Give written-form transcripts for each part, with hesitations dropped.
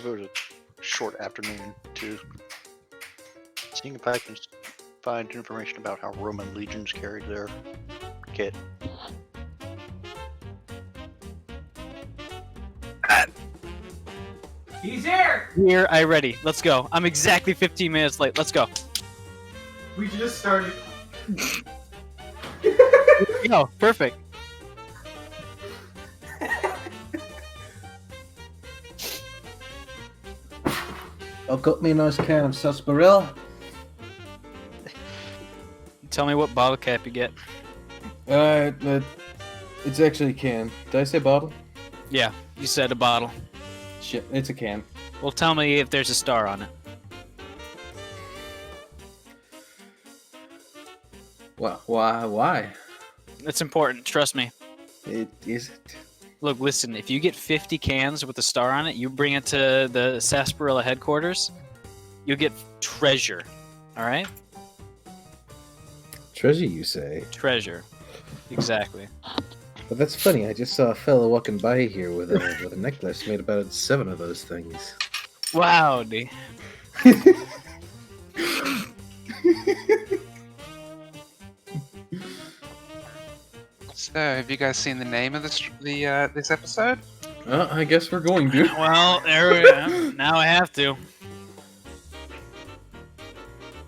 devote a short afternoon to seeing if I can find information about how Roman legions carried their kit. He's here! Here, I ready. Let's go. I'm exactly 15 minutes late. Let's go. We just started. Go. Perfect. Oh, got me a nice can of sarsaparilla. Tell me what bottle cap you get. It's actually a can. Did I say bottle? Yeah, you said a bottle. Shit, it's a can. Well, tell me if there's a star on it. Why? It's important. Trust me. It isn't. Look, listen. If you get 50 cans with a star on it, you bring it to the sarsaparilla headquarters. You'll get treasure. All right? Treasure, you say? Treasure. Exactly. But that's funny. I just saw a fellow walking by here with a necklace made about 7 of those things. Wow, D. So, have you guys seen the name of this episode? I guess we're going to. Well, there we go. Now I have to.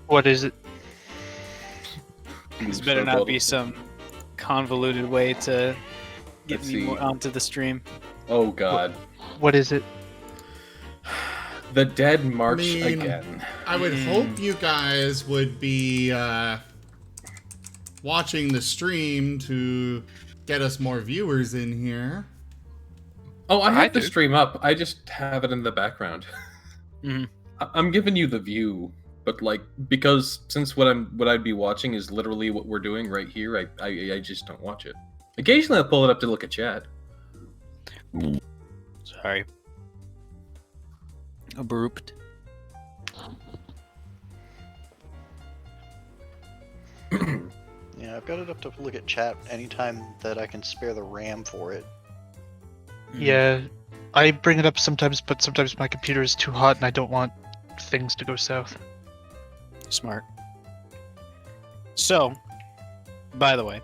What is it? This better not be some convoluted way to get Let's me see. onto the stream. Oh God. What is it? The Dead March I mean, again. I would hope you guys would be watching the stream to get us more viewers in here. Oh, I have I the do. stream up. I just have it in the background. Mhm. I'm giving you the view, but like because since what I'd be watching is literally what we're doing right here, I just don't watch it. Occasionally, I'll pull it up to look at chat. Sorry. Abrupt. Yeah, I've got it up to look at chat anytime that I can spare the RAM for it. Yeah, I bring it up sometimes, but sometimes my computer is too hot and I don't want things to go south. Smart. So, by the way,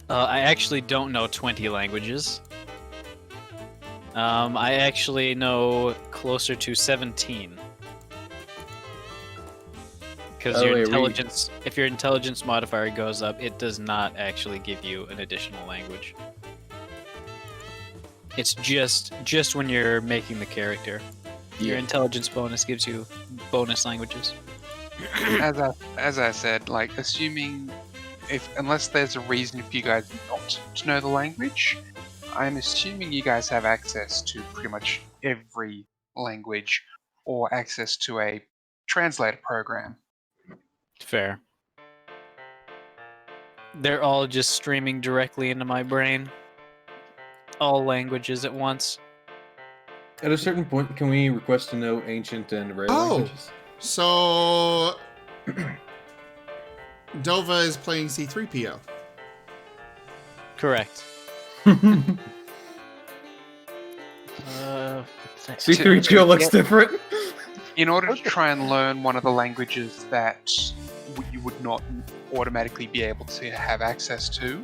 I actually don't know 20 languages. I actually know closer to 17. Because Oh, your wait, intelligence, if your intelligence modifier goes up, it does not actually give you an additional language. It's just when you're making the character. Your intelligence bonus gives you bonus languages. As I said, like assuming unless there's a reason for you guys not to know the language, I'm assuming you guys have access to pretty much every language or access to a translator program. Fair. They're all just streaming directly into my brain. All languages at once. At a certain point, can we request to know ancient and rare Oh. languages? So Dova is playing C3PO. Correct. C3PO looks different. In order to try and learn one of the languages that you would not automatically be able to have access to,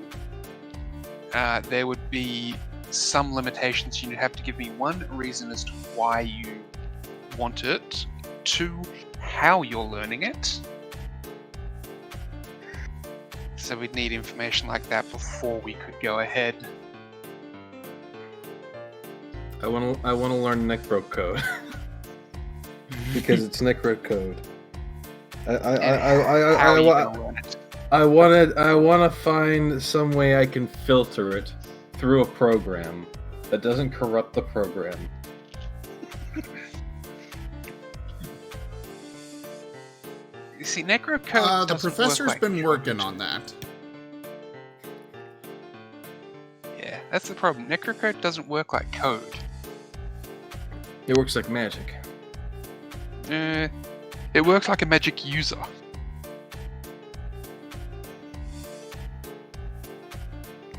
there would be some limitations. You'd have to give me one reason as to why you want it, two, how you're learning it. So we'd need information like that before we could go ahead. I want to learn Necro code because it's Necro code. How are you gonna learn it? I want to find some way I can filter it through a program that doesn't corrupt the program. You see, Necro code The doesn't work professor's like been code. working on that. Yeah, that's the problem. Necro code doesn't work like code. It works like magic. It works like a magic user.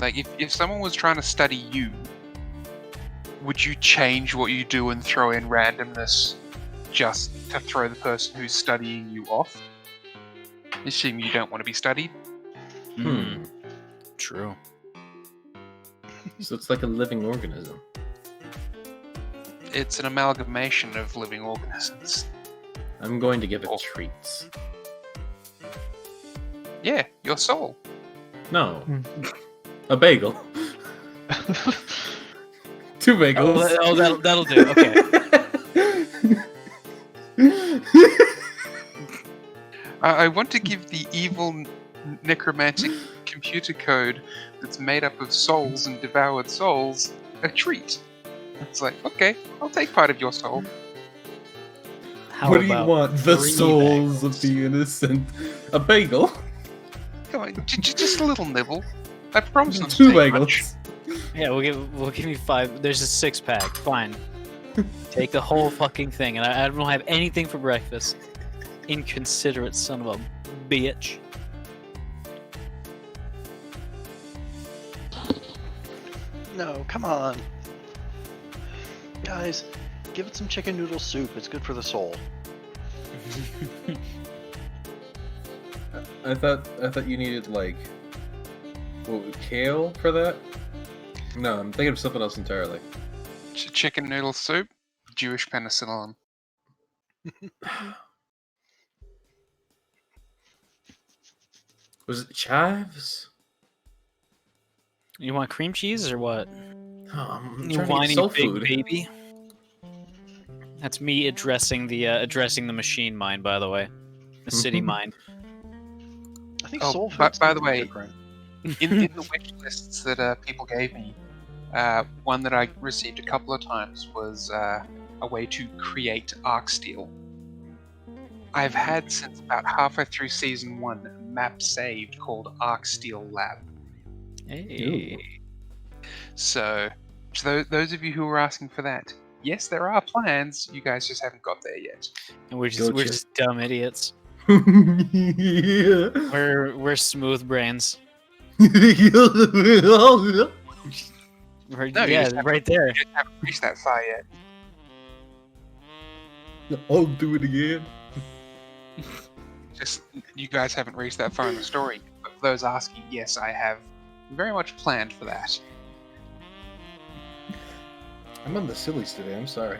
Like if someone was trying to study you would you change what you do and throw in randomness just to throw the person who's studying you off? Assume you don't want to be studied. True. So it's like a living organism. It's an amalgamation of living organisms. I'm going to give it treats. Yeah, your soul. No. A bagel. 2 bagels. That'll do. Okay. I want to give the evil necromantic computer code that's made up of souls and devoured souls a treat. It's like, okay, I'll take part of your soul. How What do you about want? The 3 souls bagels? of the innocent. A bagel? Come on, just a little nibble. I promise not to 2 take much. bagels. Yeah, we'll give you 5. There's a 6-pack. Fine. Take the whole fucking thing, and I don't have anything for breakfast. Inconsiderate son of a bitch. No, come on. Guys, give it some chicken noodle soup. It's good for the soul. I thought you needed like kale for that? No, I'm thinking of something else entirely. Chicken noodle soup, Jewish penicillin. Was it chives? You want cream cheese or what? Oh, I'm You trying to whiny get soul big food. baby. That's me addressing the machine mind, by the way, the city mind. I think Oh, soul by food's the way, different. in the wish lists that people gave me, one that I received a couple of times was a way to create arc steel. I've had since about halfway through season 1 a map saved called Arc Steel Lab. Hey. So those of you who were asking for that, yes, there are plans. You guys just haven't got there yet. And we're just Gotcha. dumb idiots. Yeah. We're smooth brains. No, you Yeah, just haven't- right there. You just haven't reached that far yet. I'll do it again. Just you guys haven't reached that far in the story. But for those asking, yes, I have very much planned for that. I'm on the sillies today, I'm sorry.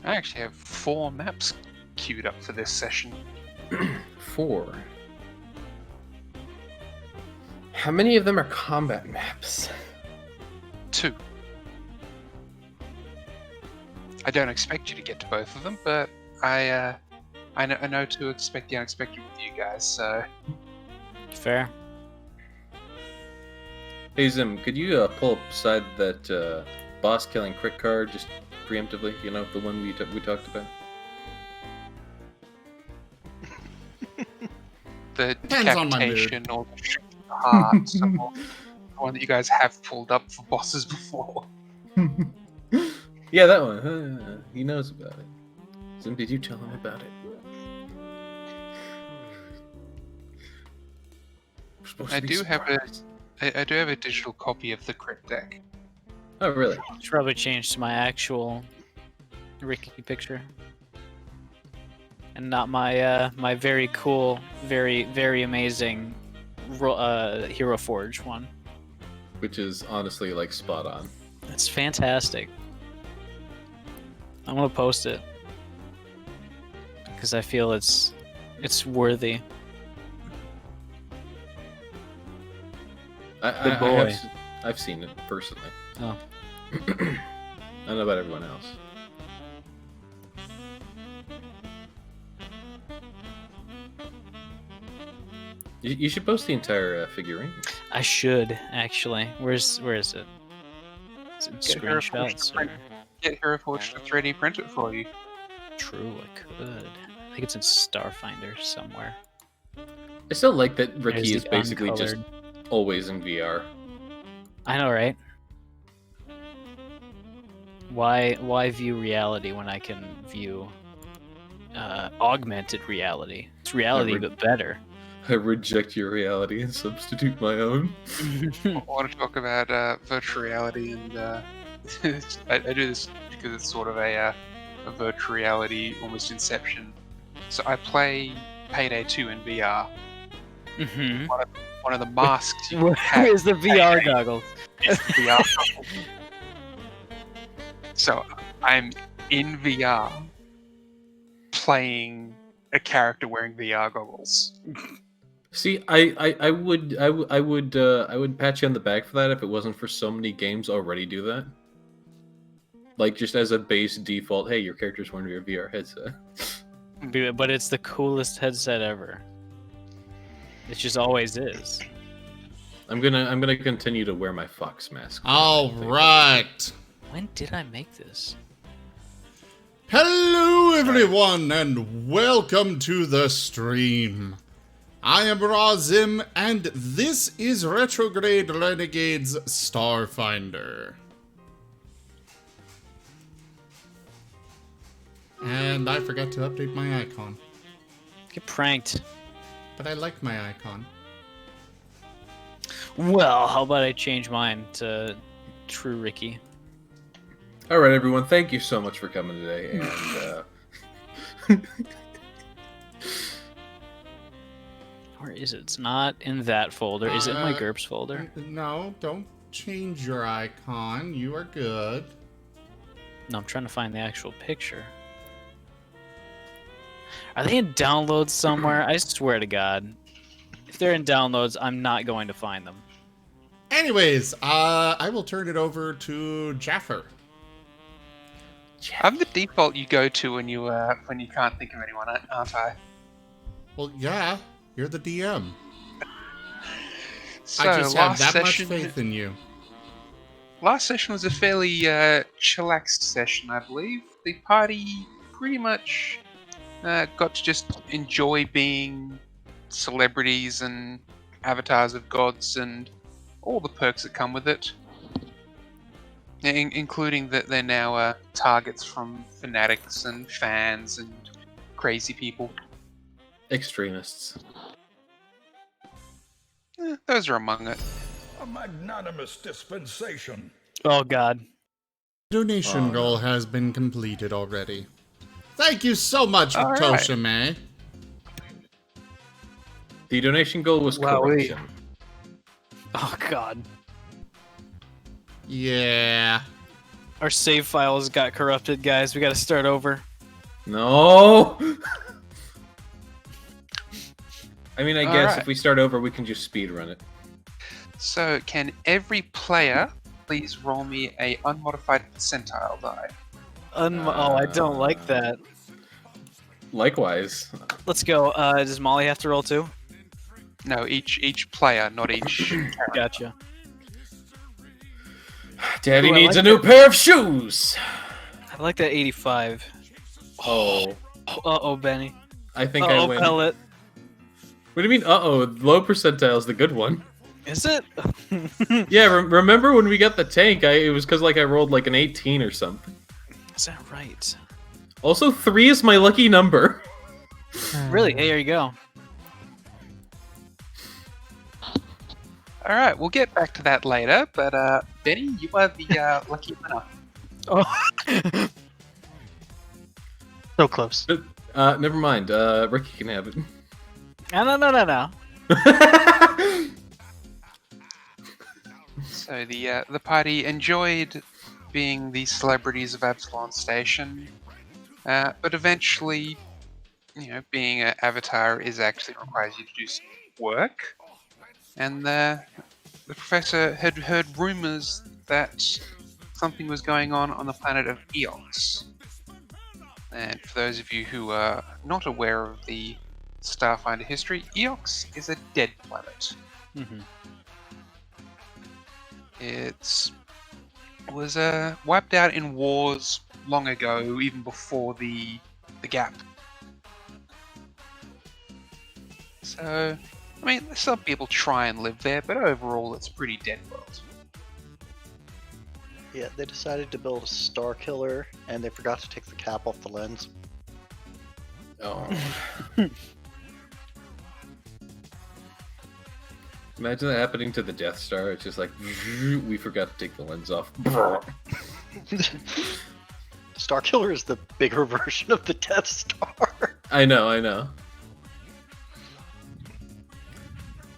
I actually have 4 maps queued up for this session. 4. How many of them are combat maps? 2. I don't expect you to get to both of them, but I know to expect the unexpected with you guys. So Fair. Hey Zim, could you pull up beside that boss killing crit card just preemptively? You know, the one we talked about? the Depends on my mood. decapitation or the shooting of the hearts, or the one that you guys have pulled up for bosses before. Yeah, that one. He knows about it. Zim, did you tell him about it? We're supposed I to be do have a- surprised. I do have a digital copy of the crit deck. Oh, really? Should probably change to my actual Ricky picture, and not my my very cool, very amazing Hero Forge one. Which is honestly like spot on. It's fantastic. I'm gonna post it because I feel it's worthy. Good boy. I've seen it personally. Oh. I don't know about everyone else. You should post the entire figurine. I should actually. Where is it? Is it in Get Hero Forge screenshots? to print. Get Hero Forge to 3D print it for you. True, I could. I think it's in Starfinder somewhere. I still like that There's Ricky is the basically just uncolored. always in VR. I know, right? Why view reality when I can view augmented reality. It's reality, but better. I reject your reality and substitute my own. I want to talk about virtual reality, and I do this because it's sort of a virtual reality, almost Inception. So I play Payday 2 in VR. Mm-hmm. One of the masks you can have Where's the VR goggles? is the VR. So I'm in VR playing a character wearing VR goggles. See, I would pat you on the back for that if it wasn't for so many games already do that. Like just as a base default, hey, your character's wearing your VR headset. But it's the coolest headset ever. It just always is. I'm gonna continue to wear my fox mask. All right. When did I make this? Hello, everyone, and welcome to the stream. I am Razim, and this is Retrograde Renegades Starfinder. And I forgot to update my icon. Get pranked. But I like my icon. Well, how about I change mine to True Ricky? All right, everyone. Thank you so much for coming today. And Where is it? It's not in that folder. Is it in my Uh, GURPS folder? No, don't change your icon. You are good. No, I'm trying to find the actual picture. Are they in downloads somewhere? I swear to God. If they're in downloads, I'm not going to find them. Anyways, I will turn it over to Jaffer. I'm the default you go to when you can't think of anyone, aren't I? Well, yeah, you're the DM. So I just have last that session, much faith in you. Last session was a fairly chillaxed session, I believe. The party pretty much got to just enjoy being celebrities and avatars of gods and all the perks that come with it. Including that they're now targets from fanatics and fans and crazy people. extremists. Those are among it. A magnanimous dispensation. Oh, God. Donation goal has been completed already. Thank you so much, All right. Toshime. The donation goal was Wowee. corruption. Oh, God. Yeah. Our save files got corrupted, guys. We gotta start over. No. I mean, I All guess right. if we start over, we can just speedrun it. So, can every player please roll me a unmodified percentile die? Oh, I don't like that. Likewise. Let's go. Does Molly have to roll too? No, each player, not each character. Gotcha. Daddy Ooh, I needs like a new pair of shoes. I like that 85. Oh, Uh-oh, Benny. I think I Uh-oh, win. Pellet. What do you mean? Low percentile is the good one. Is it? Yeah, remember when we got the tank? It was because like I rolled like an 18 or something. Is that right? Also, 3 is my lucky number. Really? Hey, here you go. All right, we'll get back to that later. But Benny, you are the lucky winner. Oh. So close. Never mind. Ricky can have it. No. So the party enjoyed being the celebrities of Absalon Station, but eventually, being an avatar actually requires you to do some work. And the professor had heard rumors that something was going on the planet of Eox. And for those of you who are not aware of the Starfinder history, Eox is a dead planet. Mm-hmm. It was wiped out in wars long ago, even before the gap. So, I mean, some people try and live there, but overall it's a pretty dead world. Yeah, they decided to build a star killer, and they forgot to take the cap off the lens. Oh. Imagine that happening to the Death Star. It's just like, we forgot to take the lens off. Starkiller is the bigger version of the Death Star. I know.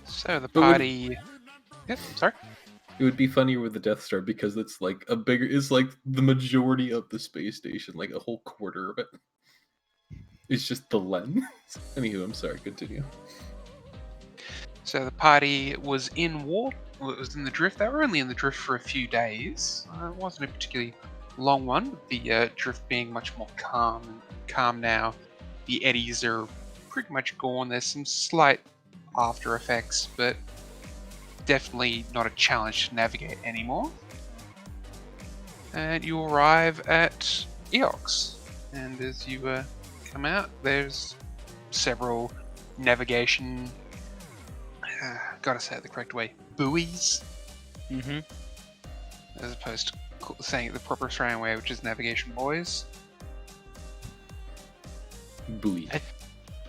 So the But would- party. Yep, sorry. It would be funnier with the Death Star because it's like it's like the majority of the space station, like a whole quarter of it. It's just the lens. Anywho, I'm sorry, continue. So the party was in war. Well, it was in the drift. They were only in the drift for a few days. It wasn't a particularly long one. The drift being much more calm now. The eddies are pretty much gone. There's some slight after effects, but definitely not a challenge to navigate anymore. And you arrive at Eox. And as you come out, there's several navigation, gotta say it the correct way, buoys, Mm-hmm. as opposed to saying it the proper Australian way, which is navigation buoys. Buoy.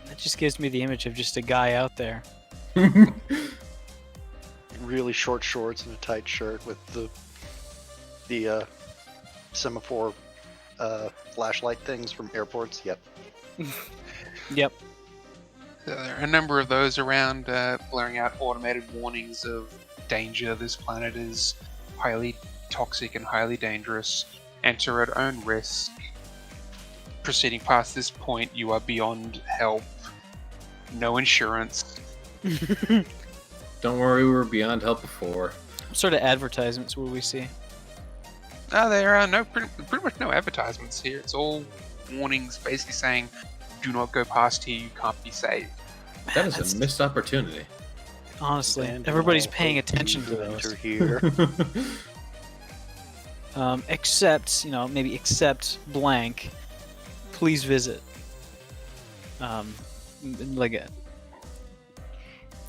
That just gives me the image of just a guy out there. Really short shorts and a tight shirt with the semaphore flashlight things from airports. Yep. Yep. There are a number of those around, blaring out automated warnings of danger. This planet is highly toxic and highly dangerous. Enter at own risk. Proceeding past this point, you are beyond help. No insurance. Don't worry, we were beyond help before. What sort of advertisements will we see? There are pretty much no advertisements here. It's all warnings basically saying, do not go past here, you can't be saved. That is That's- a missed opportunity. Honestly, And everybody's all paying hope attention to you those. enter here. Except, maybe except blank. Please visit. Like a.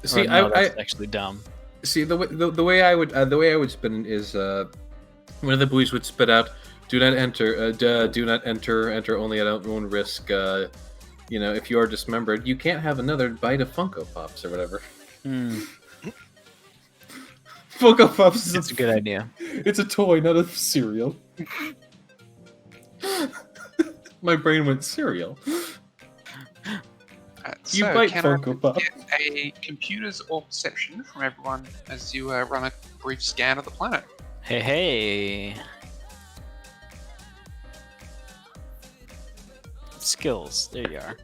See, that's actually dumb. See, the way I would spin it is one of the buoys would spit out, "Do not enter. Do not enter only at own risk. If you are dismembered, you can't have another bite of Funko Pops or whatever." Funko Pops is It's a good idea. It's a toy, not a cereal. My brain went cereal. You bite can I Funko Pop. get a computers or perception from everyone as you run a brief scan of the planet? Hey. Skills. There you are.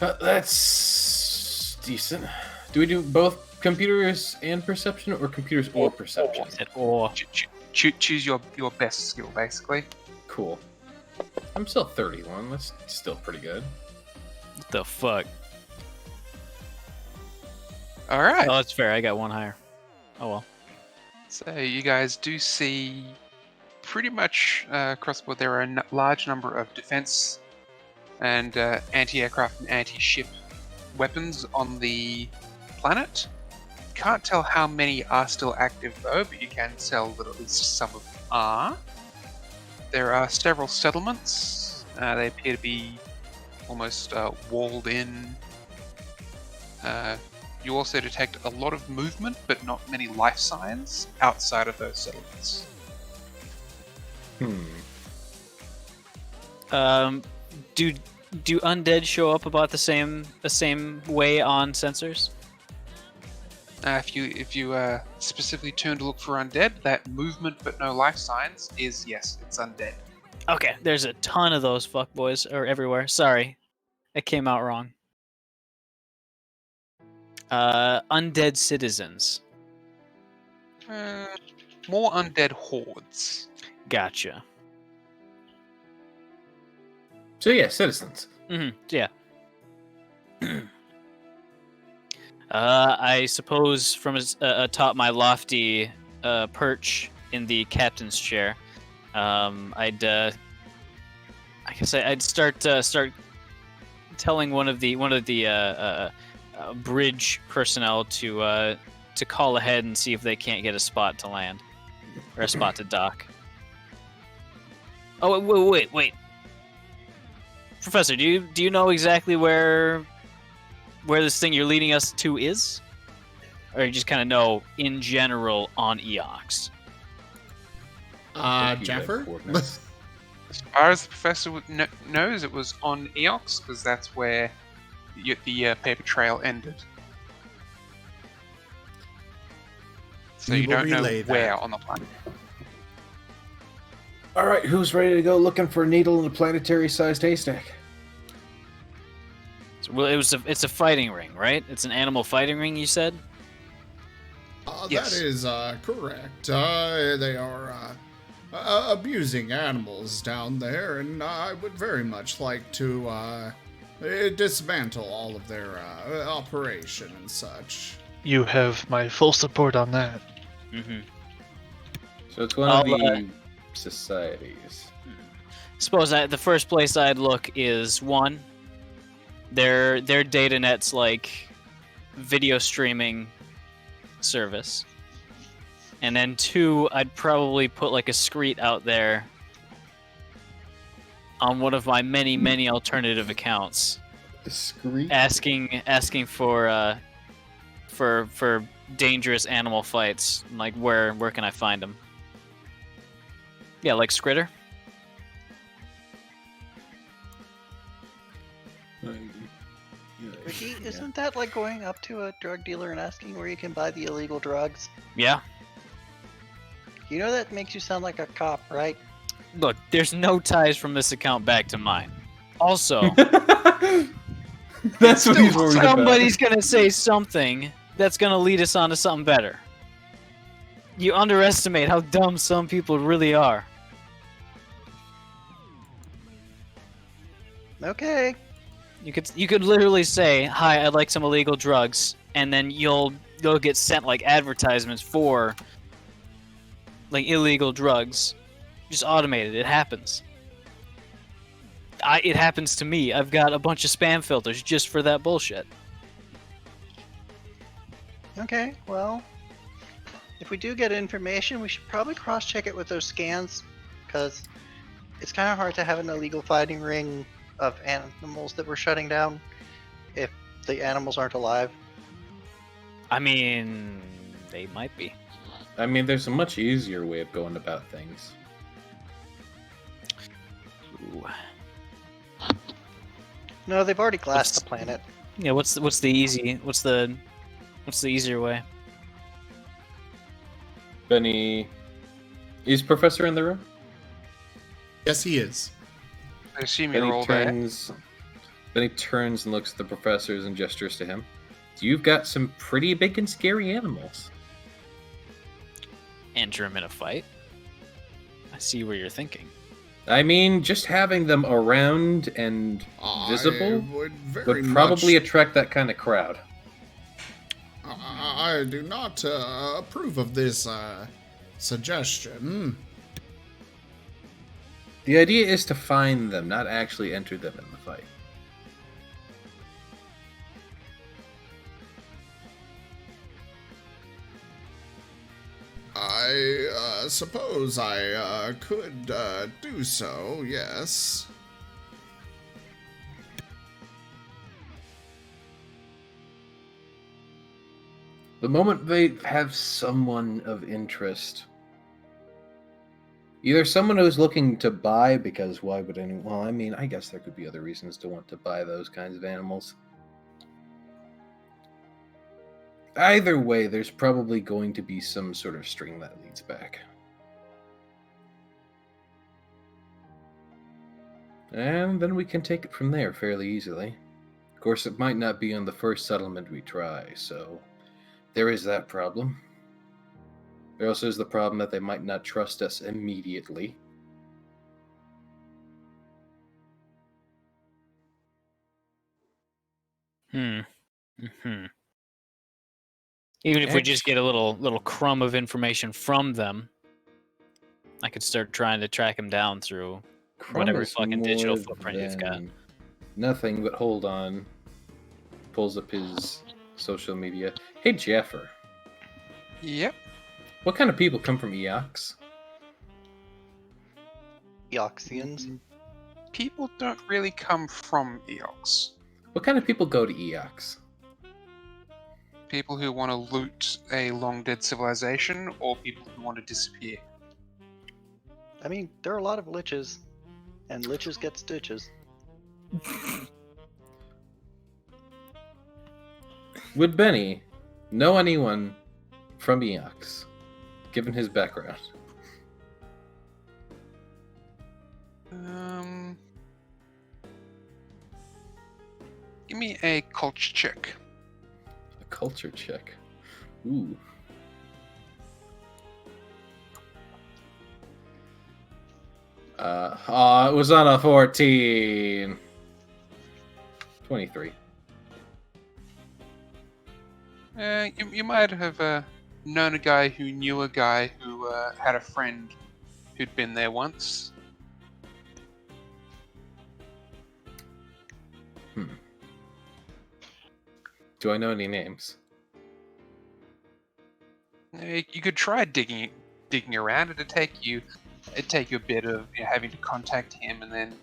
That's decent. Do we do both computers and perception, or computers or perception? Or Choose your best skill, basically. Cool. I'm still 31. That's still pretty good. what the fuck? All right. Oh, that's fair. I got one higher. Oh well. So you guys do see pretty much across the board there are a large number of defense and anti-aircraft and anti-ship weapons on the planet. Can't tell how many are still active though, but you can tell that at least some of them are. There are several settlements. They appear to be almost walled in. You also detect a lot of movement, but not many life signs outside of those settlements. Do undead show up about the same way on sensors? If you specifically turn to look for undead, that movement but no life signs is yes, it's undead. Okay, there's a ton of those fuckboys or everywhere. Sorry, it came out wrong. Undead citizens. More undead hordes. Gotcha. So yeah, citizens. Yeah. I suppose from atop my lofty perch in the captain's chair, I'd start telling one of the bridge personnel to call ahead and see if they can't get a spot to land or a spot to dock. Oh, wait. Professor, do you know exactly where this thing you're leading us to is? Or you just kind of know in general on Eox? Jaffer? As far as the professor knows, it was on Eox, because that's where the paper trail ended. So We you will don't know relay where that. on the planet. All right, who's ready to go looking for a needle in a planetary-sized haystack? So, well, it's a fighting ring, right? It's an animal fighting ring, you said? Yes. That is correct. They are abusing animals down there, and I would very much like to dismantle all of their operation and such. You have my full support on that. Mm-hmm. So it's one of the societies. Suppose the first place I'd look is one, their data net's like video streaming service, and then two, I'd probably put like a screet out there on one of my many alternative accounts, Discreet. asking for dangerous animal fights. Like where can I find them? Yeah, like Skritter. Ricky, isn't that like going up to a drug dealer and asking where you can buy the illegal drugs? Yeah. You know that makes you sound like a cop, right? Look, there's no ties from this account back to mine. Also, That's what he's worried about. somebody's gonna say something that's gonna lead us on to something better. You underestimate how dumb some people really are. Okay. You could literally say, "Hi, I'd like some illegal drugs," and then you'll get sent like advertisements for like illegal drugs. Just automated. It happens. It happens to me. I've got a bunch of spam filters just for that bullshit. Okay, well, if we do get information, we should probably cross-check it with those scans, because it's kind of hard to have an illegal fighting ring of animals that we're shutting down if the animals aren't alive. I mean, they might be. I mean, there's a much easier way of going about things. Ooh. No, they've already glassed the planet. Yeah, what's the easier way? Benny, is Professor in the room? Yes, he is. I assume you're all there. Benny turns and looks at the professors and gestures to him. You've got some pretty big and scary animals. Enter him in a fight. I see where you're thinking. I mean, just having them around and visible would probably attract that kind of crowd. I do not approve of this suggestion. The idea is to find them, not actually enter them in the fight. I suppose I could do so, yes. The moment they have someone of interest, either someone who's looking to buy, because why would anyone? Well, I mean, I guess there could be other reasons to want to buy those kinds of animals. Either way, there's probably going to be some sort of string that leads back. And then we can take it from there fairly easily. Of course, it might not be on the first settlement we try, so there is that problem. There also is the problem that they might not trust us immediately. Even if we just get a little crumb of information from them, I could start trying to track them down through whatever fucking digital footprint you've got. Nothing, but hold on. Pulls up his social media. Hey, Jaffer. Yep. What kind of people come from Eox? Eoxians. People don't really come from Eox. What kind of people go to Eox? People who want to loot a long dead civilization, or people who want to disappear. I mean, there are a lot of liches, and liches get stitches. Would Benny know anyone from Eox, given his background? Give me a culture check. A culture check. Ooh. It was on a 14. 23. You might have known a guy who knew a guy who had a friend who'd been there once. Do I know any names? You could try digging around. It'd take you a bit of having to contact him, and then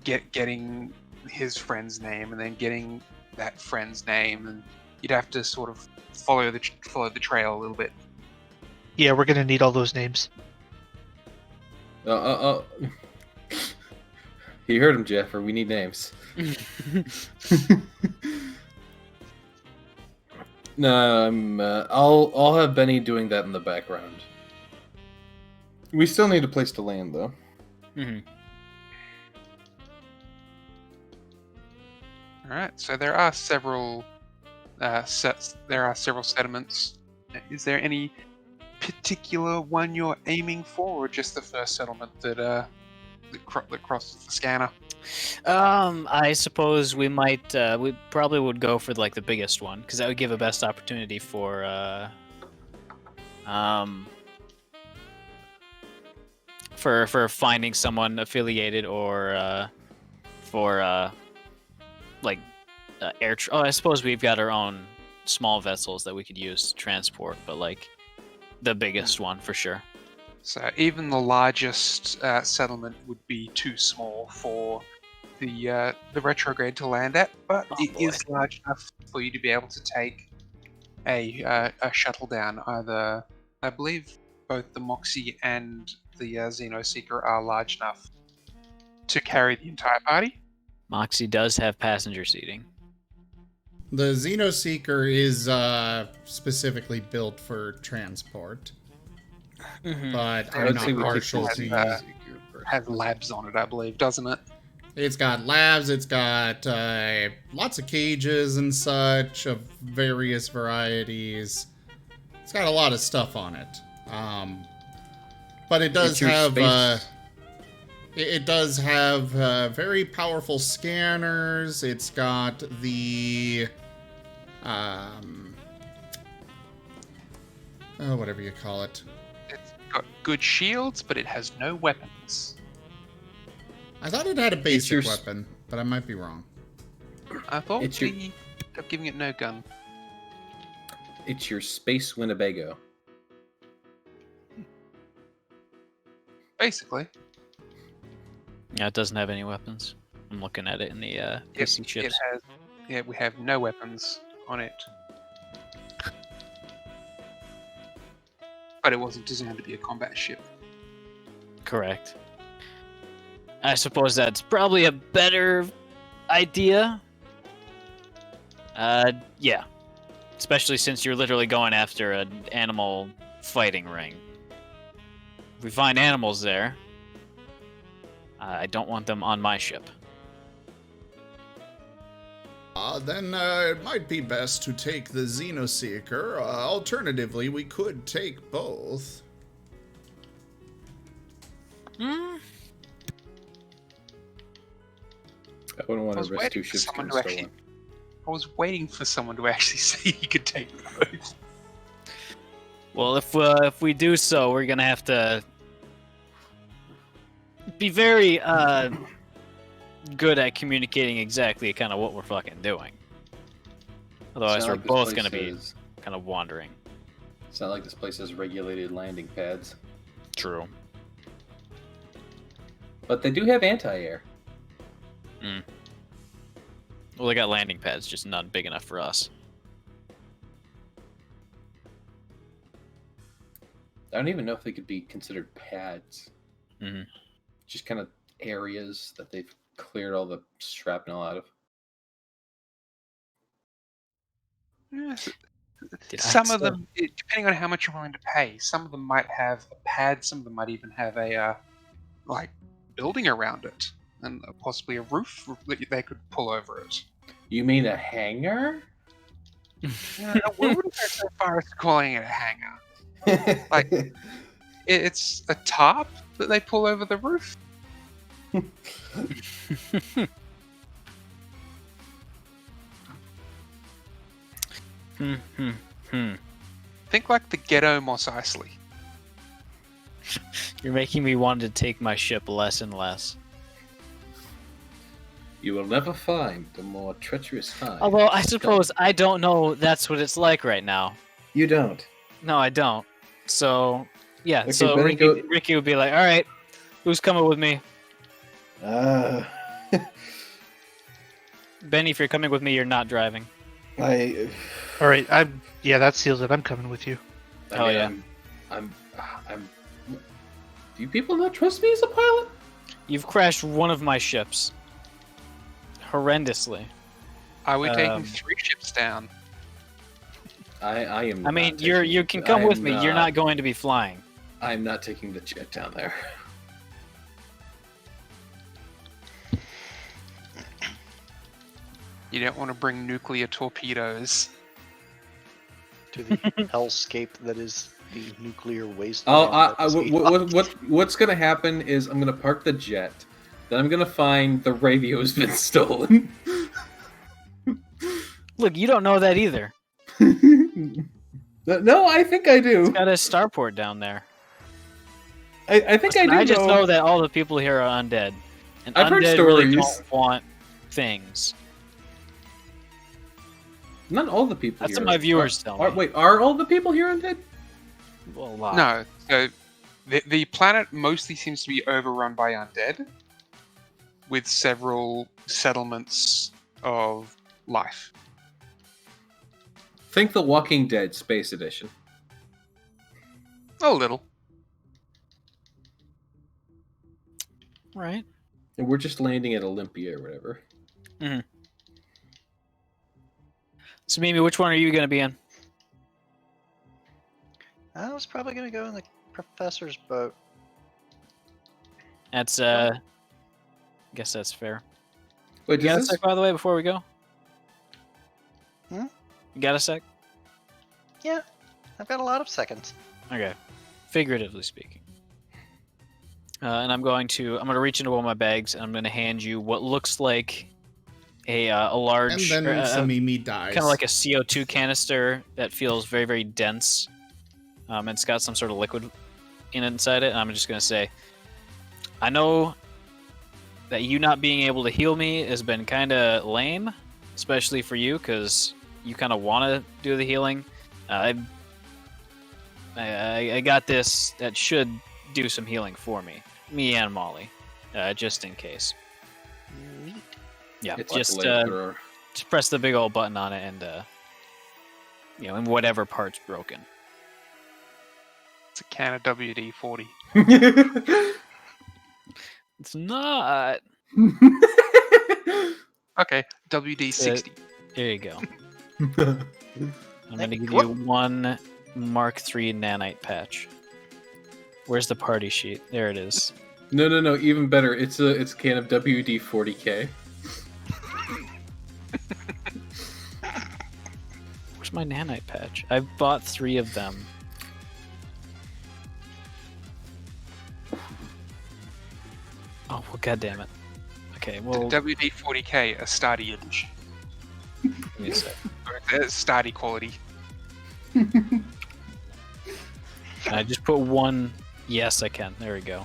getting his friend's name, and then getting that friend's name, and you'd have to sort of follow the trail a little bit. Yeah, we're gonna need all those names. You heard him, Jeffrey. We need names. No, I'll have Benny doing that in the background. We still need a place to land, though. Mm-hmm. All right. So there are several settlements. Is there any particular one you're aiming for, or just the first settlement that crosses the scanner? I suppose we might. We probably would go for like the biggest one, because that would give a best opportunity for finding someone affiliated, or for like air. I suppose we've got our own small vessels that we could use to transport, but like the biggest one for sure. So even the largest settlement would be too small for the retrograde to land at, but it is large enough for you to be able to take a shuttle down. Either, I believe, both the Moxie and the Xenoseeker are large enough to carry the entire party. Moxie does have passenger seating. The Xenoseeker is specifically built for transport, but I'm not partial to has labs on it, I believe, doesn't it? It's got labs, it's got lots of cages and such of various varieties. It's got a lot of stuff on it. But it does have it does have very powerful scanners. It's got the whatever you call it. It's got good shields, but it has no weapons. I thought it had a basic weapon, but I might be wrong. I thought we kept giving it no gun. It's your Space Winnebago. Basically. Yeah, it doesn't have any weapons. I'm looking at it in the PC chips. It has. Yeah, we have no weapons on it. But it wasn't designed to be a combat ship. Correct. I suppose that's probably a better idea. Yeah. Especially since you're literally going after an animal fighting ring. If we find animals there, I don't want them on my ship. Then it might be best to take the Xenoseeker. Alternatively, we could take both. I wouldn't want to risk two ships getting stolen. I was waiting for someone to actually say he could take both. Well, if we do so, we're gonna have to be very good at communicating exactly kind of what we're fucking doing. Otherwise, we're both gonna be kind of wandering. It's not like this place has regulated landing pads. True. But they do have anti-air. Well, they got landing pads, just none big enough for us. I don't even know if they could be considered pads. Mhm. Just kind of areas that they've cleared all the shrapnel out of. Yes. Did I Some of say- them, depending on how much you're willing to pay, some of them might have a pad, some of them might even have a like building around it, and possibly a roof that they could pull over it. You mean a hangar? I wouldn't go so far as calling it a hangar. Like- It's a tarp that they pull over the roof. Think like the ghetto Mos Eisley. You're making me want to take my ship less and less. You will never find a more treacherous find. Although I suppose I don't know that's what it's like right now. You don't. No, I don't. So yeah, Okay, so Benny, go- Ricky would be like, "All right, who's coming with me?" Benny, if you're coming with me, you're not driving. All right, yeah, that seals it. I'm coming with you. Oh, yeah. I'm. Do you people not trust me as a pilot? You've crashed one of my ships. Horrendously. Are we taking Um, 3 ships down? I am. I mean, not you taking- can come I with am me. You're not going to be flying. I'm not taking the jet down there. You don't want to bring nuclear torpedoes. To the hellscape that is the nuclear Oh, wasteland. what's gonna happen is I'm gonna park the jet. Then I'm gonna find the radio's been stolen. Look, you don't know that either. No, I think I do. It's got a starport down there. I think I do. I just know that all the people here are undead. And I've heard undead really stories. don't want things. Not all the people. That's here what my viewers tell me. Wait, are all the people here undead? Well, a lot. No, so the planet mostly seems to be overrun by undead, with several settlements of life. Think The Walking Dead Space Edition. A little. Right. And we're just landing at Olympia or whatever. So, Mimi, which one are you going to be in? I was probably gonna go in the professor's boat. That's, guess that's fair. Wait, You got a does this? sec, by the way, before we go? Hmm? You got a sec? Yeah, I've got a lot of seconds. Okay. Figuratively speaking. And I'm going to reach into one of my bags and I'm going to hand you what looks like a large, And then Samimi dies. kind of like a CO2 canister that feels very, very dense. And it's got some sort of liquid inside it. And I'm just going to say, I know that you not being able to heal me has been kind of lame, especially for you, because you kind of want to do the healing. I got this that should do some healing for me and Molly, just in case. Neat. Yeah, It's like a just flamethrower. just press the big old button on it, and and whatever part's broken. It's a can of WD-40. It's not. Okay, WD-60. There you go. I'm going to give you one Mark III nanite patch. Where's the party sheet? There it is. No. Even better. It's a can of WD-40K. Where's my nanite patch? I've bought 3 of them. Oh, well, God damn it. Okay, well, WD-40K, a study edition. give me a sec. Or study quality. Can I just put one? Yes, I can. There we go.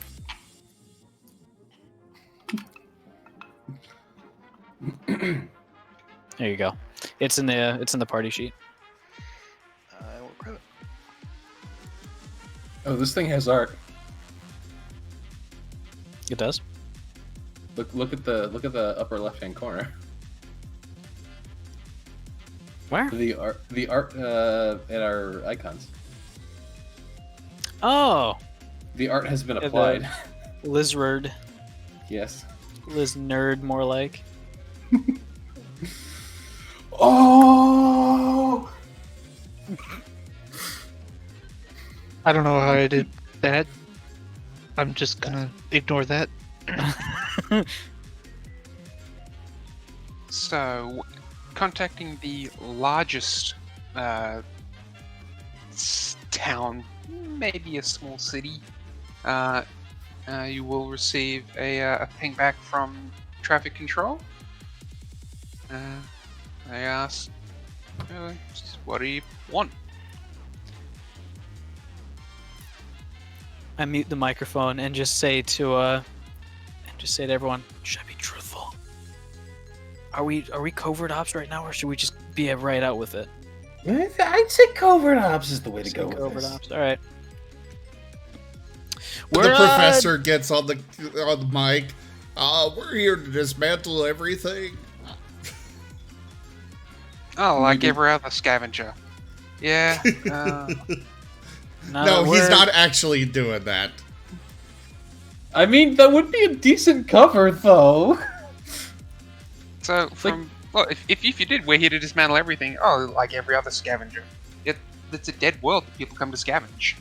There you go. It's in the party sheet. I will grab it. Oh, this thing has art. It does. Look at the upper left hand corner. Where? The art at our icons. Oh, The art has been Yeah, the- applied. Lizard. Yes. Liz nerd, more like. Oh! I don't know how I did that. I'm just gonna ignore that. So, contacting the largest town, maybe a small city, you will receive a ping back from traffic control. They ask, what do you want? I mute the microphone and just say to everyone, should I be truthful? Are we covert ops right now, or should we just be right out with it? I'd say covert ops is the way to Say go with covert this. ops. All right. The We're, professor gets on the mic. We're here to dismantle everything. Oh, like Maybe- every other scavenger. Yeah. No, he's we're- not actually doing that. I mean, that would be a decent cover, though. So well, if you did, we're here to dismantle everything. Oh, like every other scavenger. It's a dead world that people come to scavenge.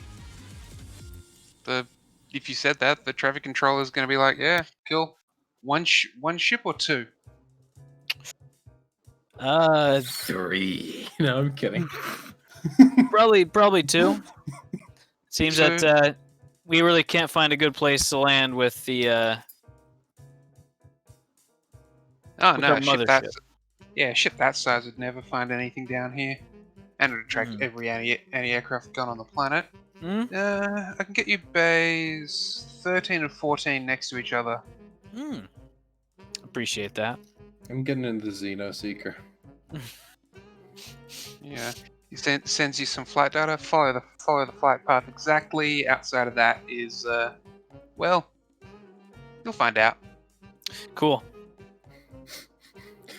If you said that, the traffic controller is going to be like, yeah, kill one ship or two. 3. No, I'm kidding. Probably 2. Seems Two. that we really can't find a good place to land with the Oh With no, our ship that size would never find anything down here, and it would attract every anti-aircraft gun on the planet. Hmm? I can get you bays 13 and 14 next to each other. Appreciate that. I'm getting into the Xeno Seeker. Yeah. He sends you some flight data. Follow the flight path exactly. Outside of that is, well, you'll find out. Cool.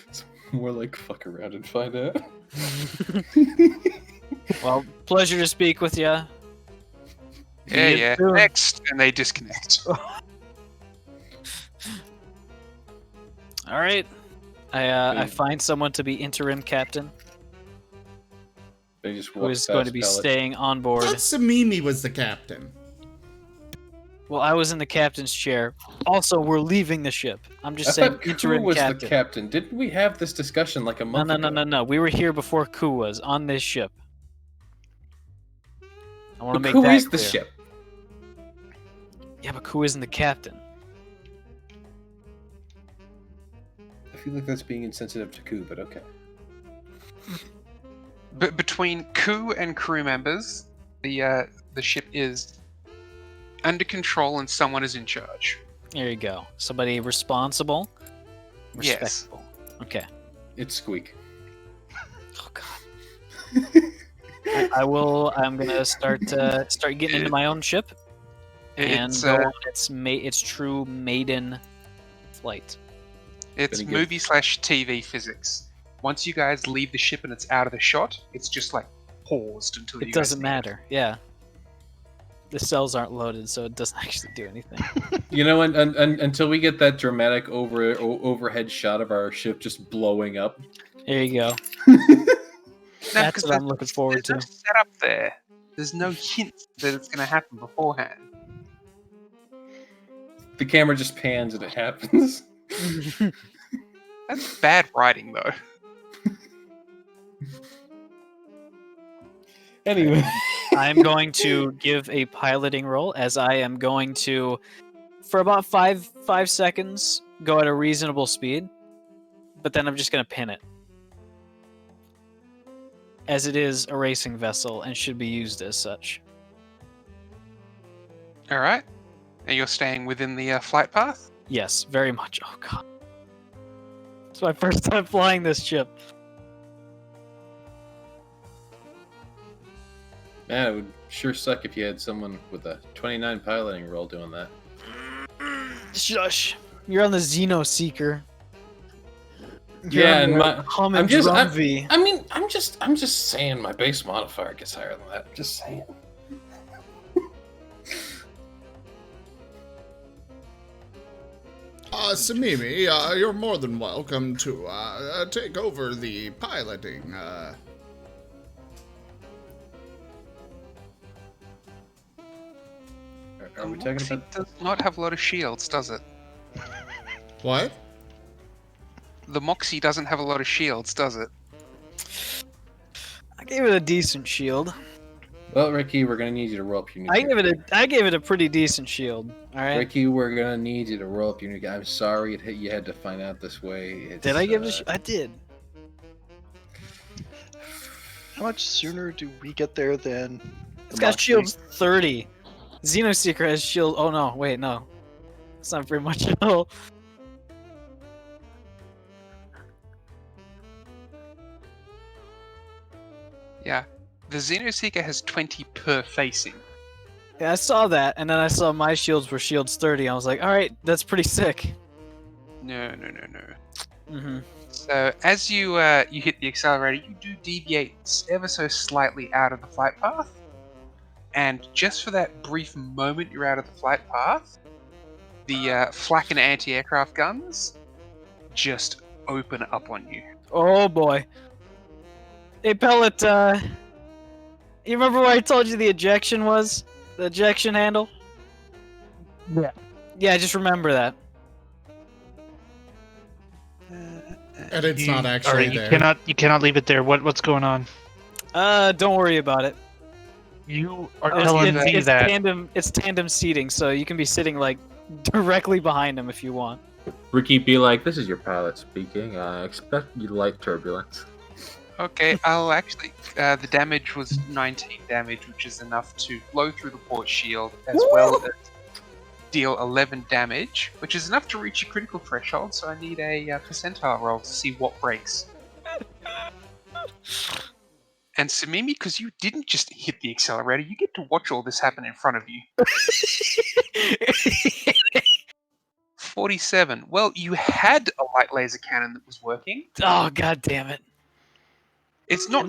It's more like fuck around and find out. Well, pleasure to speak with you. Yeah. Next, and they disconnect. All right. I find someone to be interim captain They just who walk is going to be past Pellet. staying on board. Thought Samimi was the captain. Well, I was in the captain's chair. Also, we're leaving the ship. I'm I just saying thought Ku interim was captain. the captain. Didn't we have this discussion like a month ago? No. We were here before Ku was on this ship. I want to But make Ku that is the clear. ship. Yeah, but Ku isn't the captain. I feel like that's being insensitive to Ku, but okay. But between Ku and crew members, the ship is under control and someone is in charge. There you go. Somebody responsible, Yes. respectable. Okay. It's Squeak. Oh God. I will. I'm gonna start getting into my own ship and It's go on its true maiden flight. it's Pretty good. movie/TV physics. Once you guys leave the ship and it's out of the shot, it's just like paused until you It guys doesn't need it. matter. Yeah. The cells aren't loaded, so it doesn't actually do anything. You know, and until we get that dramatic overhead shot of our ship just blowing up. There you go. No, That's because what I'm looking forward there's no to. setup there. There's no hint that it's going to happen beforehand. The camera just pans and it happens. That's bad writing, though. Anyway. I'm going to give a piloting roll, as I am going to, for about five seconds, go at a reasonable speed, but then I'm just going to pin it, as it is a racing vessel and should be used as such. All right. And you're staying within the flight path? Yes, very much. Oh God, it's my first time flying this ship. Man, it would sure suck if you had someone with a 29 piloting roll doing that. Shush. You're on the Xeno Seeker. Yeah, and I'm just. Humvee. I mean, I'm just saying my base modifier gets higher than that. Just saying. Samimi, you're more than welcome to take over the piloting. Are we talking Moxie about? does not have a lot of shields, does it? What? The Moxie doesn't have a lot of shields, does it? I gave it a decent shield. Well, Ricky, we're gonna need you to roll up your new. I gave it a pretty decent shield. All right. Ricky, we're gonna need you to roll up your new. I'm sorry you had to find out this way. Did I give it? I did. How much sooner do we get there than It's got shields 30. Xenoseeker has shield. Oh no! Wait, no. It's not very much at all. Yeah. The Xenoseeker has 20 per facing. Yeah, I saw that, and then I saw my shields were shields 30. I was like, all right, that's pretty sick. No. Mm-hmm. So as you you hit the accelerator, you do deviate ever so slightly out of the flight path. And just for that brief moment you're out of the flight path, the flak and anti-aircraft guns just open up on you. Oh boy. Hey, Pellet, you remember where I told you the ejection was? The ejection handle? Yeah. Yeah, just remember that. And it's not actually Alright, there. you cannot leave it there. What's going on? Don't worry about it. You are It's, telling me it's that tandem seating, so you can be sitting like directly behind him if you want. Ricky, be like, this is your pilot speaking. I expect you light turbulence. Okay, I'll actually. The damage was 19 damage, which is enough to blow through the port shield, as well as deal 11 damage, which is enough to reach your critical threshold. So I need a percentile roll to see what breaks. And Samimi, because you didn't just hit the accelerator, you get to watch all this happen in front of you. 47. Well, you had a light laser cannon that was working. Oh, god damn it. It's not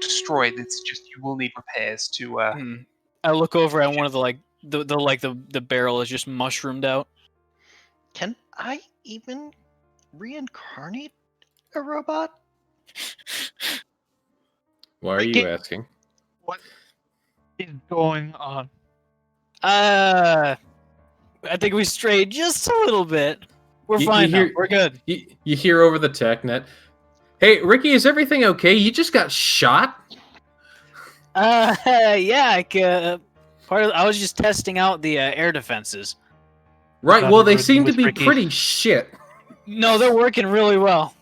destroyed. It's just you will need repairs to. I look over and one of the barrel is just mushroomed out. Can I even reincarnate a robot? Why are you asking? what is going on? I think we strayed just a little bit. We're fine now. We're good. You hear over the tech net. Hey, Ricky, is everything okay? You just got shot? Yeah, I was just testing out the air defenses. Right, well, they seem to with be Ricky. pretty shit. No, they're working really well.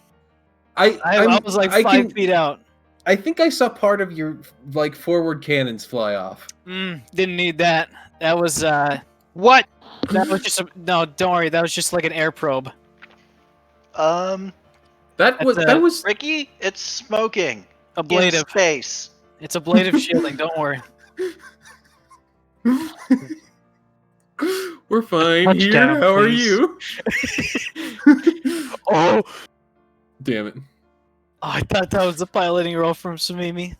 I was like 5 feet out. I think I saw part of your forward cannons fly off. Didn't need that. That was What? that was just no. Don't worry. That was just like an air probe. That was Ricky, it's smoking. Ablative. In space. It's ablative shielding. Don't worry. We're fine Touchdown, here. How are please. you? Oh, Damn it. I thought that was the piloting roll from Samimi.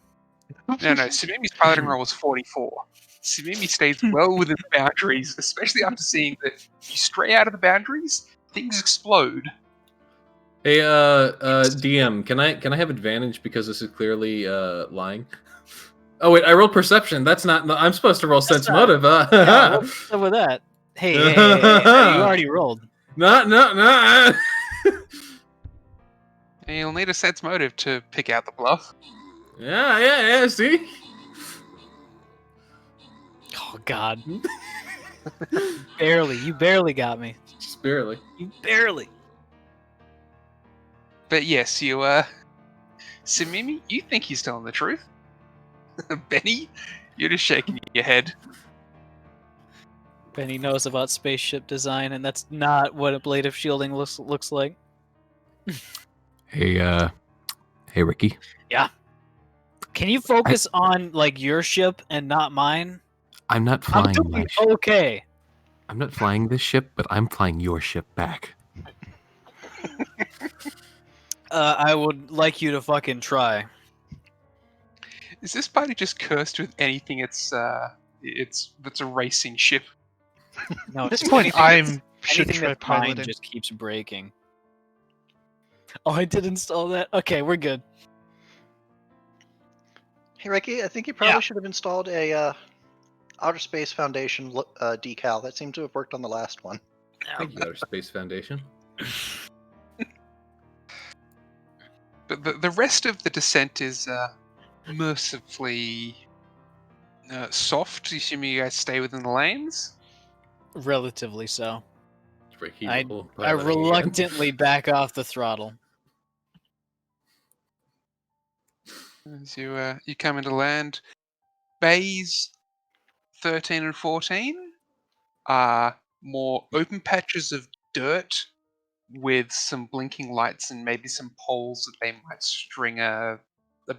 No, Samimi's piloting roll was 44. Samimi stays well within the boundaries, especially after seeing that if you stray out of the boundaries, things explode. Hey, DM, can I have advantage because this is clearly lying? Oh wait, I rolled perception. That's not. I'm supposed to roll sense motive. Yeah, what's up with that? Hey, you already rolled. No. And you'll need a sense motive to pick out the bluff. Yeah. See. Oh God. You barely got me. Just barely. You barely. But yes, you Samimi, you think he's telling the truth. Benny, you're just shaking your head. Benny knows about spaceship design, and that's not what ablative shielding looks like. Hey, Ricky. Yeah. Can you focus on like your ship and not mine? I'm not I'm flying doing okay. I'm not flying this ship, but I'm flying your ship back. I would like you to fucking try. Is this party just cursed with anything? It's that's a racing ship. No, At this it's point, anything should anything try that's mine piloting. just keeps breaking. Oh, I did install that. Okay, we're good. Hey, Ricky, I think you probably Yeah. should have installed a Outer Space Foundation decal. That seemed to have worked on the last one. Thank you, Outer Space Foundation. But the rest of the descent is mercifully soft. Assuming you guys stay within the lanes. Relatively so. Ricky, I roll I piloting again. reluctantly back off the throttle. As you come into land, bays 13 and 14 are more open patches of dirt with some blinking lights and maybe some poles that they might string a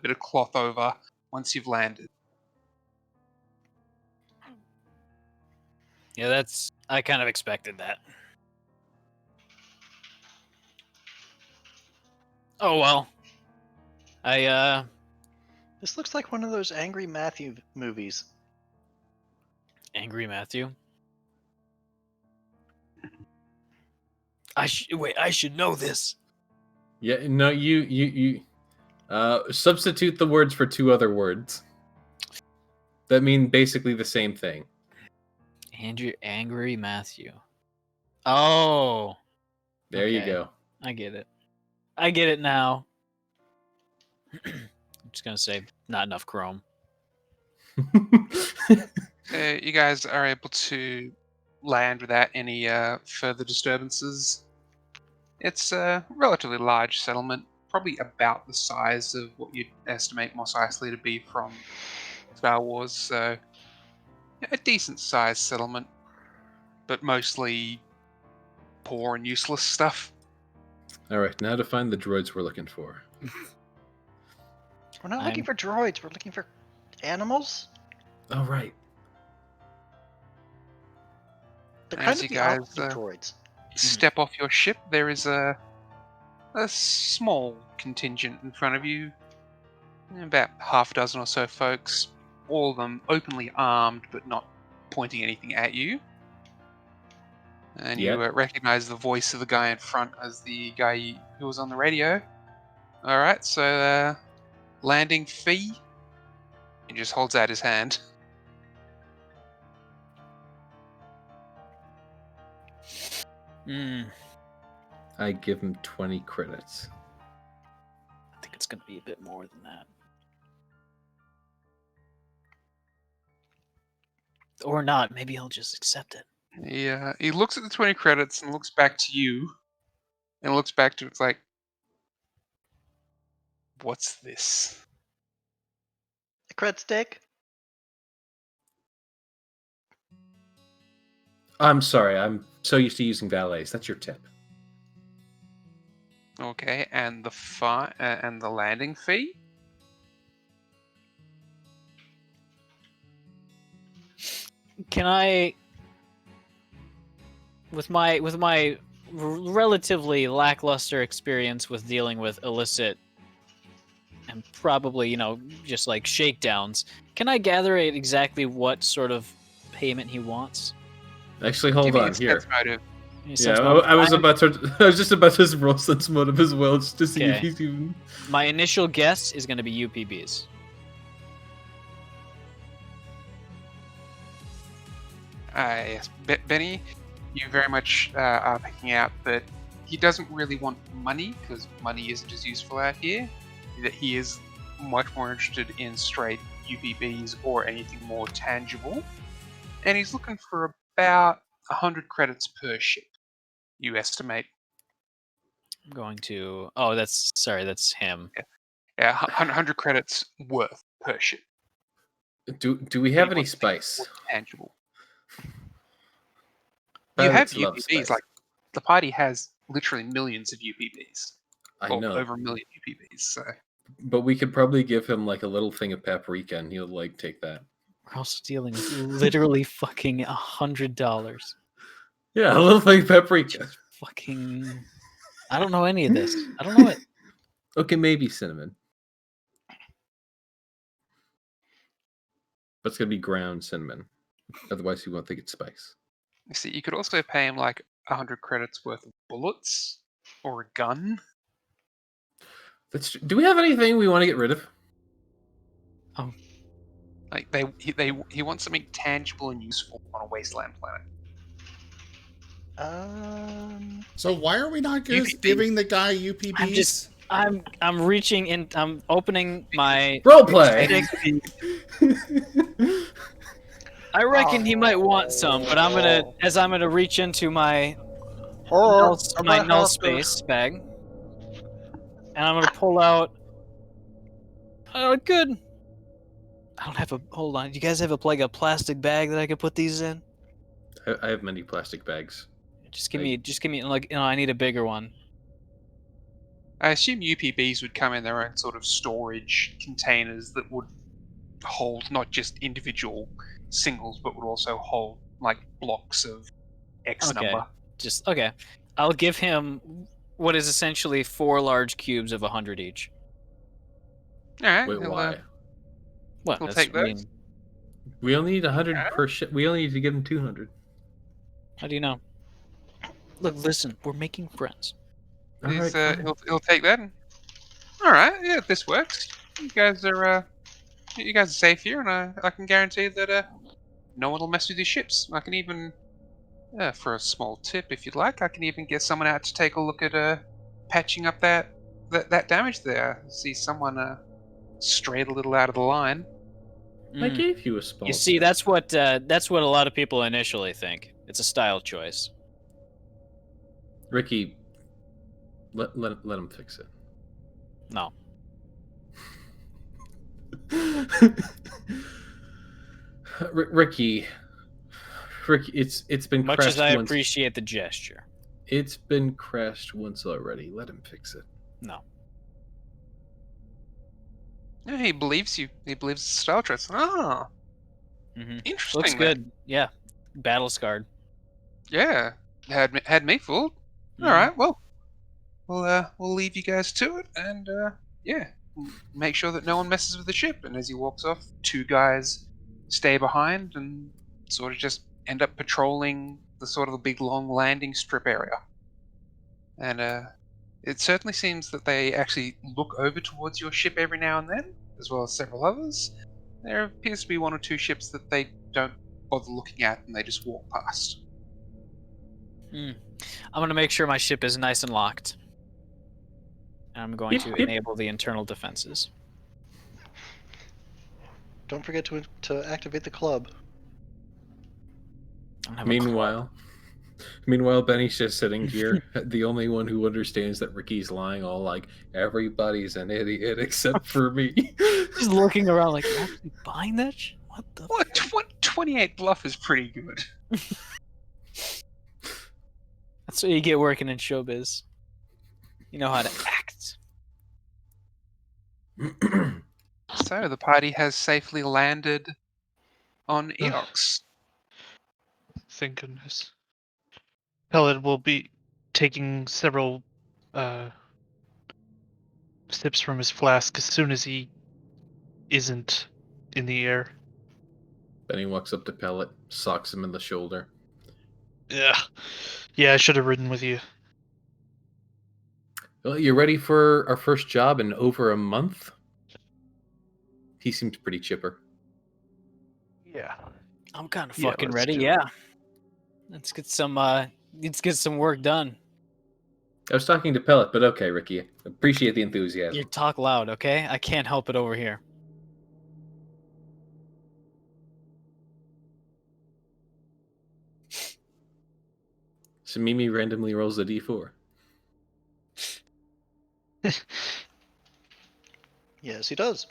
bit of cloth over once you've landed. Yeah, I kind of expected that. Oh well. This looks like one of those Angry Matthew movies. Angry Matthew. I should know this. Yeah, no, you substitute the words for two other words that mean basically the same thing. Angry Matthew. Oh. There you Okay. go. I get it. I get it now. I'm just gonna say not enough chrome. You guys are able to land without any further disturbances. It's a relatively large settlement, probably about the size of what you'd estimate Mos Eisley to be from Star Wars, so a decent sized settlement, but mostly poor and useless stuff. Alright, now to find the droids we're looking for. We're not looking for droids. We're looking for animals. Oh, right. They're As kind you of the guys, opposite of droids. Step off your ship, there is a small contingent in front of you, about half a dozen or so folks, all of them openly armed but not pointing anything at you. And you recognize the voice of the guy in front as the guy who was on the radio. Alright, so landing fee. He just holds out his hand. I give him 20 credits. I think it's gonna be a bit more than that. Or not. Maybe he'll just accept it. Yeah, he looks at the 20 credits and looks back to you. And looks back to it's like, what's this? A cred stick. I'm sorry, I'm so used to using valets. That's your tip. Okay, and the landing fee? Can I, with my relatively lackluster experience with dealing with illicit and probably just like shakedowns, can I gather exactly what sort of payment he wants? Actually, hold Give me on a here. sense motive. Yeah, I was just about to roll sense motive as well, just to see if Okay. he's even. My initial guess is going to be UPBs. Yes, Benny, you very much are picking out that he doesn't really want money, because money isn't as useful out here. That he is much more interested in straight UPBs or anything more tangible. And he's looking for about 100 credits per ship, you estimate. I'm going to. Oh, that's him. Yeah, 100 credits worth per ship. Do we have any spice? More tangible. Pilots You have love UPBs, spice. like the party has literally millions of UPBs. I know, Over a million UPBs, so. but we could probably give him like a little thing of paprika, and he'll like take that. We're also dealing with literally fucking $100. Yeah, a little thing paprika. Fucking. I don't know any of this. I don't know it. Okay, maybe cinnamon. But it's gonna be ground cinnamon. Otherwise, you won't think it's spice. You see, you could also pay him like 100 credits worth of bullets or a gun. Do we have anything we want to get rid of? Like he wants something tangible and useful on a wasteland planet. So why are we not UPB. giving the guy UPBs? I'm reaching in. I'm opening my Roleplay. I reckon he might want some, but I'm gonna reach into my null space bag, and I'm gonna pull out. Oh, good. I don't have a. Hold on. Do you guys have a plastic bag that I could put these in? I have many plastic bags. Just give me. Like, I need a bigger one. I assume UPBs would come in their own sort of storage containers that would hold not just individual singles, but would also hold like blocks of X number. Okay. I'll give him what is essentially 4 large cubes of 100 each. All right. Wait, why? What? We'll That's take those. mean. We only need 100 per ship. We only need to give him 200. How do you know? Look, listen. We're making friends. He's, he'll take that. All right. Yeah, this works. You guys are safe here, and I can guarantee that no one will mess with your ships. I can even, for a small tip, if you'd like, I can even get someone out to take a look at patching up that damage there. See someone strayed a little out of the line. I gave you a small. You see, that's what a lot of people initially think. It's a style choice. Ricky, let him fix it. No. Ricky, it's been Much crashed as I once. appreciate the gesture. It's been crashed once already. Let him fix it. No. Yeah, he believes you. He believes it's a style choice. Ah, interesting. Looks good. Yeah. Battle scarred. Yeah, had me fooled. All right, well, we'll leave you guys to it, and yeah, make sure that no one messes with the ship. And as he walks off, 2 guys stay behind and sort of just end up patrolling the sort of the big long landing strip area. And it certainly seems that they actually look over towards your ship every now and then, as well as several others. There appears to be 1 or 2 ships that they don't bother looking at, and they just walk past. I'm going to make sure my ship is nice and locked. And I'm going to enable the internal defenses. Don't forget to activate the club. I don't have a club. Meanwhile, Benny's just sitting here, the only one who understands that Ricky's lying, all like, everybody's an idiot except for me. Just looking around like, you actually buying that shit? What the? What 28 bluff is pretty good. That's what you get working in showbiz. You know how to act. So the party has safely landed on Eox. Thank goodness. Pellet will be taking several sips from his flask as soon as he isn't in the air. Benny walks up to Pellet, socks him in the shoulder. Yeah, I should have ridden with you. Well, you ready for our first job in over a month? He seemed pretty chipper. Yeah. I'm kind of Yeah, fucking let's ready. do it. Yeah. Let's get some work done. I was talking to Pellet, but okay, Ricky. Appreciate the enthusiasm. You talk loud, okay? I can't help it over here. So Mimi randomly rolls a d4. Yes, he does.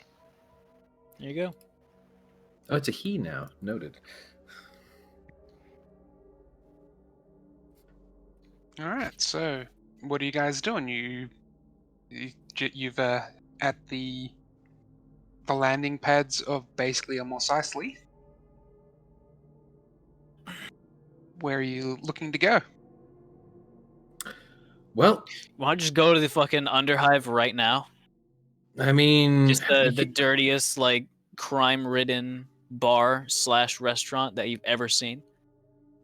There you go. Oh, it's a he now. Noted. All right. So, what are you guys doing? You've at the landing pads of basically a Mos Eisley. where are you looking to go? Well, Why don't you just go to the fucking Underhive right now? I mean, Just the dirtiest, like, crime-ridden bar / restaurant that you've ever seen.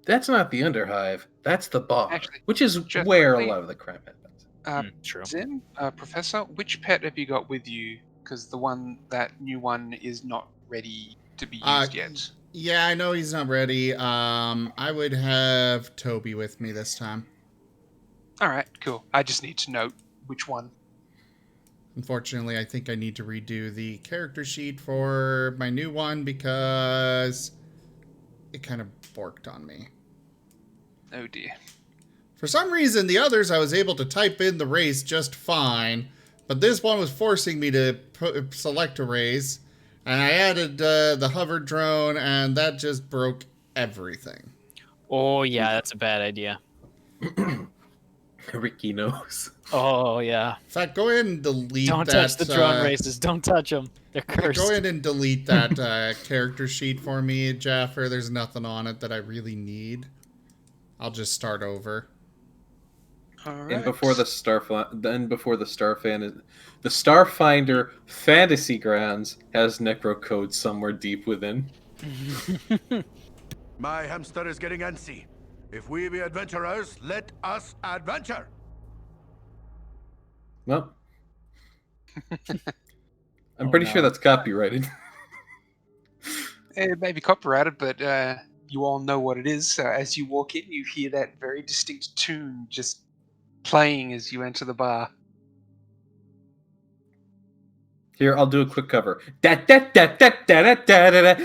that's not the Underhive. That's the bar, Actually, which is just where a quickly, lot of the crime happens. True. Zen, Professor, which pet have you got with you? Because that new one is not ready to be used yet. Yeah, I know he's not ready. I would have Toby with me this time. All right, cool. I just need to know which one. Unfortunately, I think I need to redo the character sheet for my new one because it kind of borked on me. Oh dear. For some reason, the others I was able to type in the race just fine, but this one was forcing me to select a race, and I added the hover drone, and that just broke everything. Oh, yeah, that's a bad idea. Ricky knows. Oh, yeah. In fact, go ahead and delete Don't that. touch the drone races. Don't touch them. They're cursed. Go ahead and delete that character sheet for me, Jaffer. There's nothing on it that I really need. I'll just start over. All right. And before the Starfinder Fantasy Grounds has necro code somewhere deep within. My hamster is getting antsy. If we be adventurers, let us adventure. Well, I'm pretty sure that's copyrighted. It may be copyrighted, but you all know what it is. So as you walk in, you hear that very distinct tune just playing as you enter the bar. Here, I'll do a quick cover. Da da da da da da da da.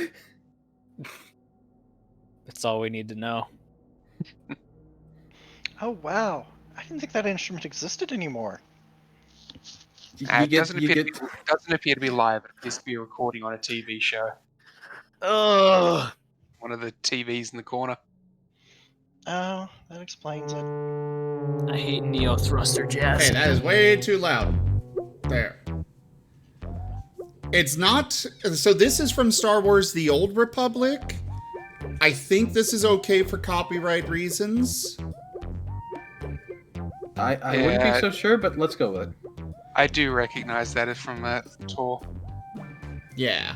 That's all we need to know. Oh wow! I didn't think that instrument existed anymore. It doesn't appear to be live. It appears to be a recording on a TV show. Ugh. One of the TVs in the corner. Oh, that explains it. I hate Neo Thruster Jazz. Hey, that is way too loud. There. It's not... So this is from Star Wars The Old Republic. I think this is okay for copyright reasons. I wouldn't be so sure, but let's go with it. I do recognize that from the tour. Yeah.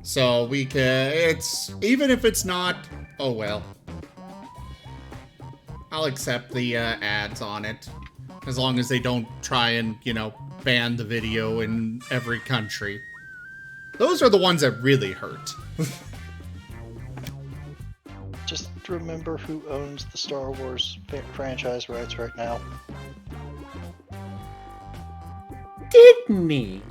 So we can... It's... Even if it's not... Oh, well. I'll accept the ads on it. As long as they don't try and, you know, ban the video in every country. Those are the ones that really hurt. Just remember who owns the Star Wars franchise rights right now. Disney.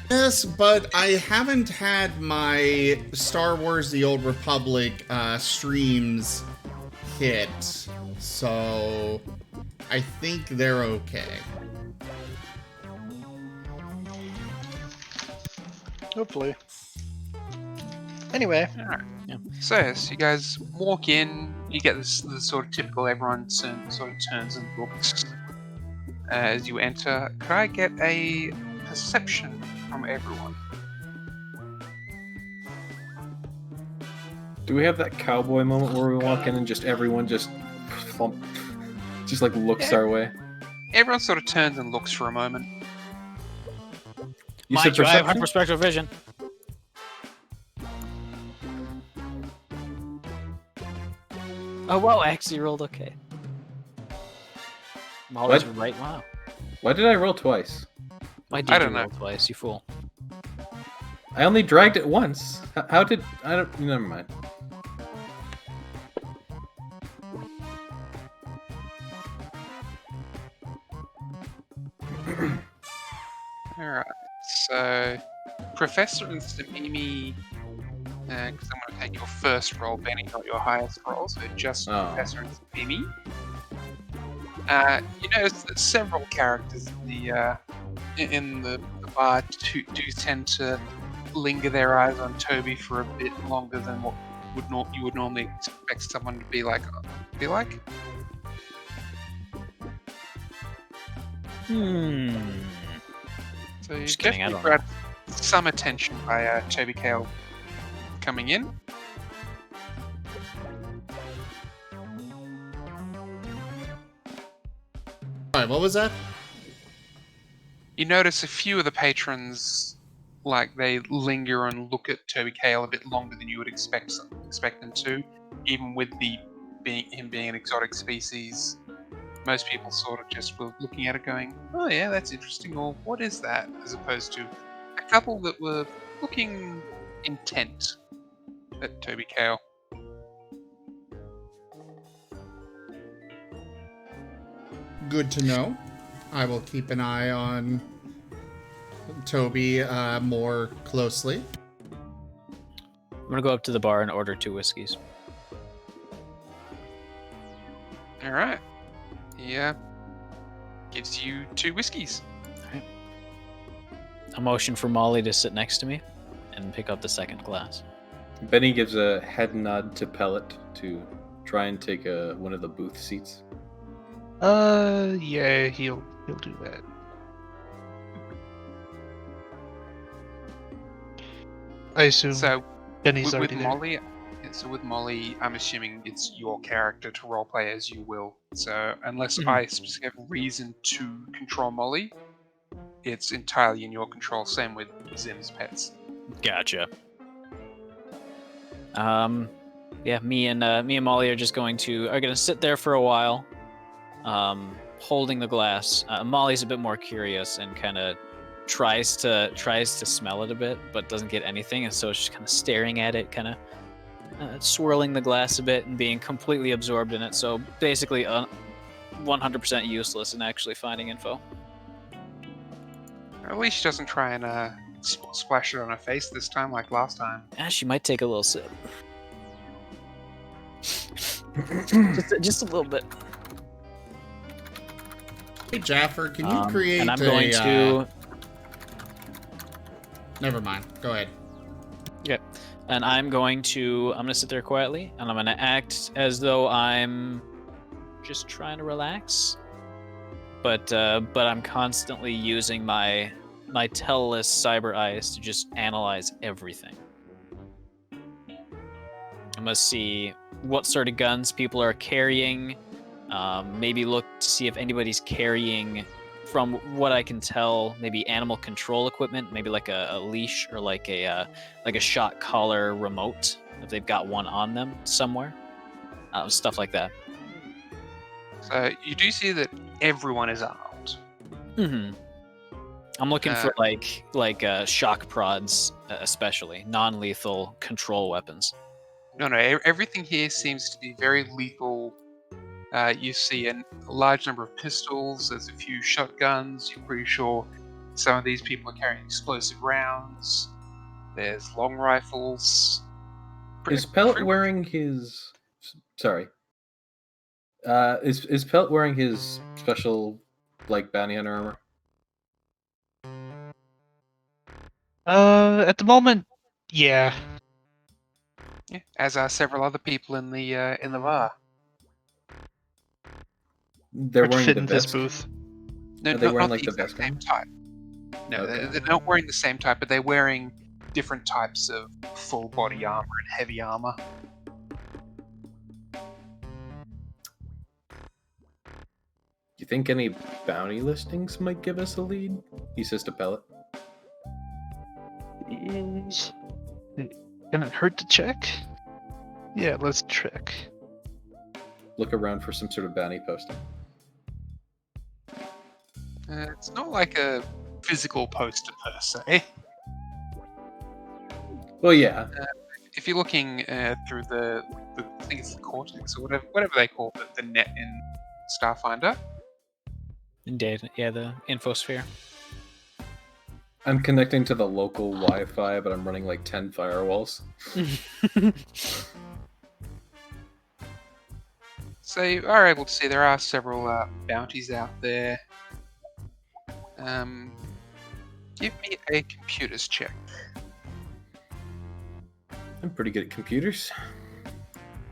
Yes, but I haven't had my Star Wars The Old Republic streams hit, so I think they're okay. Hopefully. Anyway. Alright. Yeah. So as you guys walk in, you get this sort of typical everyone sort of turns and looks as you enter. Could I get a perception from everyone? Do we have that cowboy moment where we walk in and just everyone just like looks our way? Everyone sort of turns and looks for a moment. You Mind said you, I have perception? hyperspectral vision. Oh wow, I actually rolled okay. I'm always What? right. Wow. Why did I roll twice? Why did I you don't know. roll twice, you fool? I only dragged it once. How did I don't? Never mind. Alright, so Professor and Samimi, because I'm going to take your first roll, Benny, not your highest roll, so just Oh. Professor and Samimi. You notice that several characters in the bar do tend to linger their eyes on Toby for a bit longer than what you would normally expect someone to be like. So you Just kidding, I definitely don't grabbed some attention by Toby Kale coming in. Sorry, what was that? You notice a few of the patrons, like they linger and look at Toby Kale a bit longer than you would expect them to, even with him being an exotic species. Most people sort of just were looking at it going, oh yeah, that's interesting, or what is that? As opposed to a couple that were looking intent at Toby Kale. Good to know. I will keep an eye on Toby more closely. I'm gonna go up to the bar and order 2 whiskeys. Alright. Yeah. Gives you 2 whiskeys. A motion for Molly to sit next to me and pick up the second glass. Benny gives a head nod to Pellet to try and take one of the booth seats. Yeah, he'll do that. I assume So Benny's with already there. Molly, so with Molly, I'm assuming it's your character to roleplay as you will. So unless I specifically have reason to control Molly, it's entirely in your control. Same with Zim's pets. Gotcha. Yeah, me and Molly are just going to sit there for a while, holding the glass. Molly's a bit more curious and kind of tries to smell it a bit, but doesn't get anything, and so it's just kind of staring at it, kind of swirling the glass a bit and being completely absorbed in it. So basically, 100% useless in actually finding info. Or at least she doesn't try and splash it on her face this time like last time. She might take a little sip. just a little bit. Hey, Jaffer, can you create and I'm going to... Never mind. Go ahead. Yeah. And I'm going to sit there quietly, and I'm going to act as though I'm just trying to relax. But I'm constantly using my teleless cyber eyes to just analyze everything. I'm going to see what sort of guns people are carrying. Maybe look to see if anybody's carrying, from what I can tell, maybe animal control equipment, maybe like a leash or like a shot collar remote, if they've got one on them somewhere. Stuff like that. So you do see that everyone is armed. Mm-hmm. I'm looking for like shock prods, especially non-lethal control weapons. No, everything here seems to be very lethal. You see a large number of pistols, there's a few shotguns, you're pretty sure some of these people are carrying explosive rounds, there's long rifles. Is Pellet wearing his... Sorry. Is Pellet wearing his special, bounty hunter armor? At the moment, yeah. Yeah, as are several other people in the bar. They're Hard to wearing fit the in this vest? booth. No, Are they wearing not the exact vest? same type. No, Okay. they're not wearing the same type, but they're wearing different types of full body armor and heavy armor. You think any bounty listings might give us a lead? He says to Pellet. Can it hurt to check? Yeah, let's check. Look around for some sort of bounty posting. It's not like a physical poster per se. Well, yeah. If you're looking through the I think it's the cortex or whatever they call it, the net in Starfinder. Indeed, yeah, the infosphere. I'm connecting to the local Wi-Fi, but I'm running like 10 firewalls. So you are able to see there are several bounties out there. Give me a computers check. I'm pretty good at computers.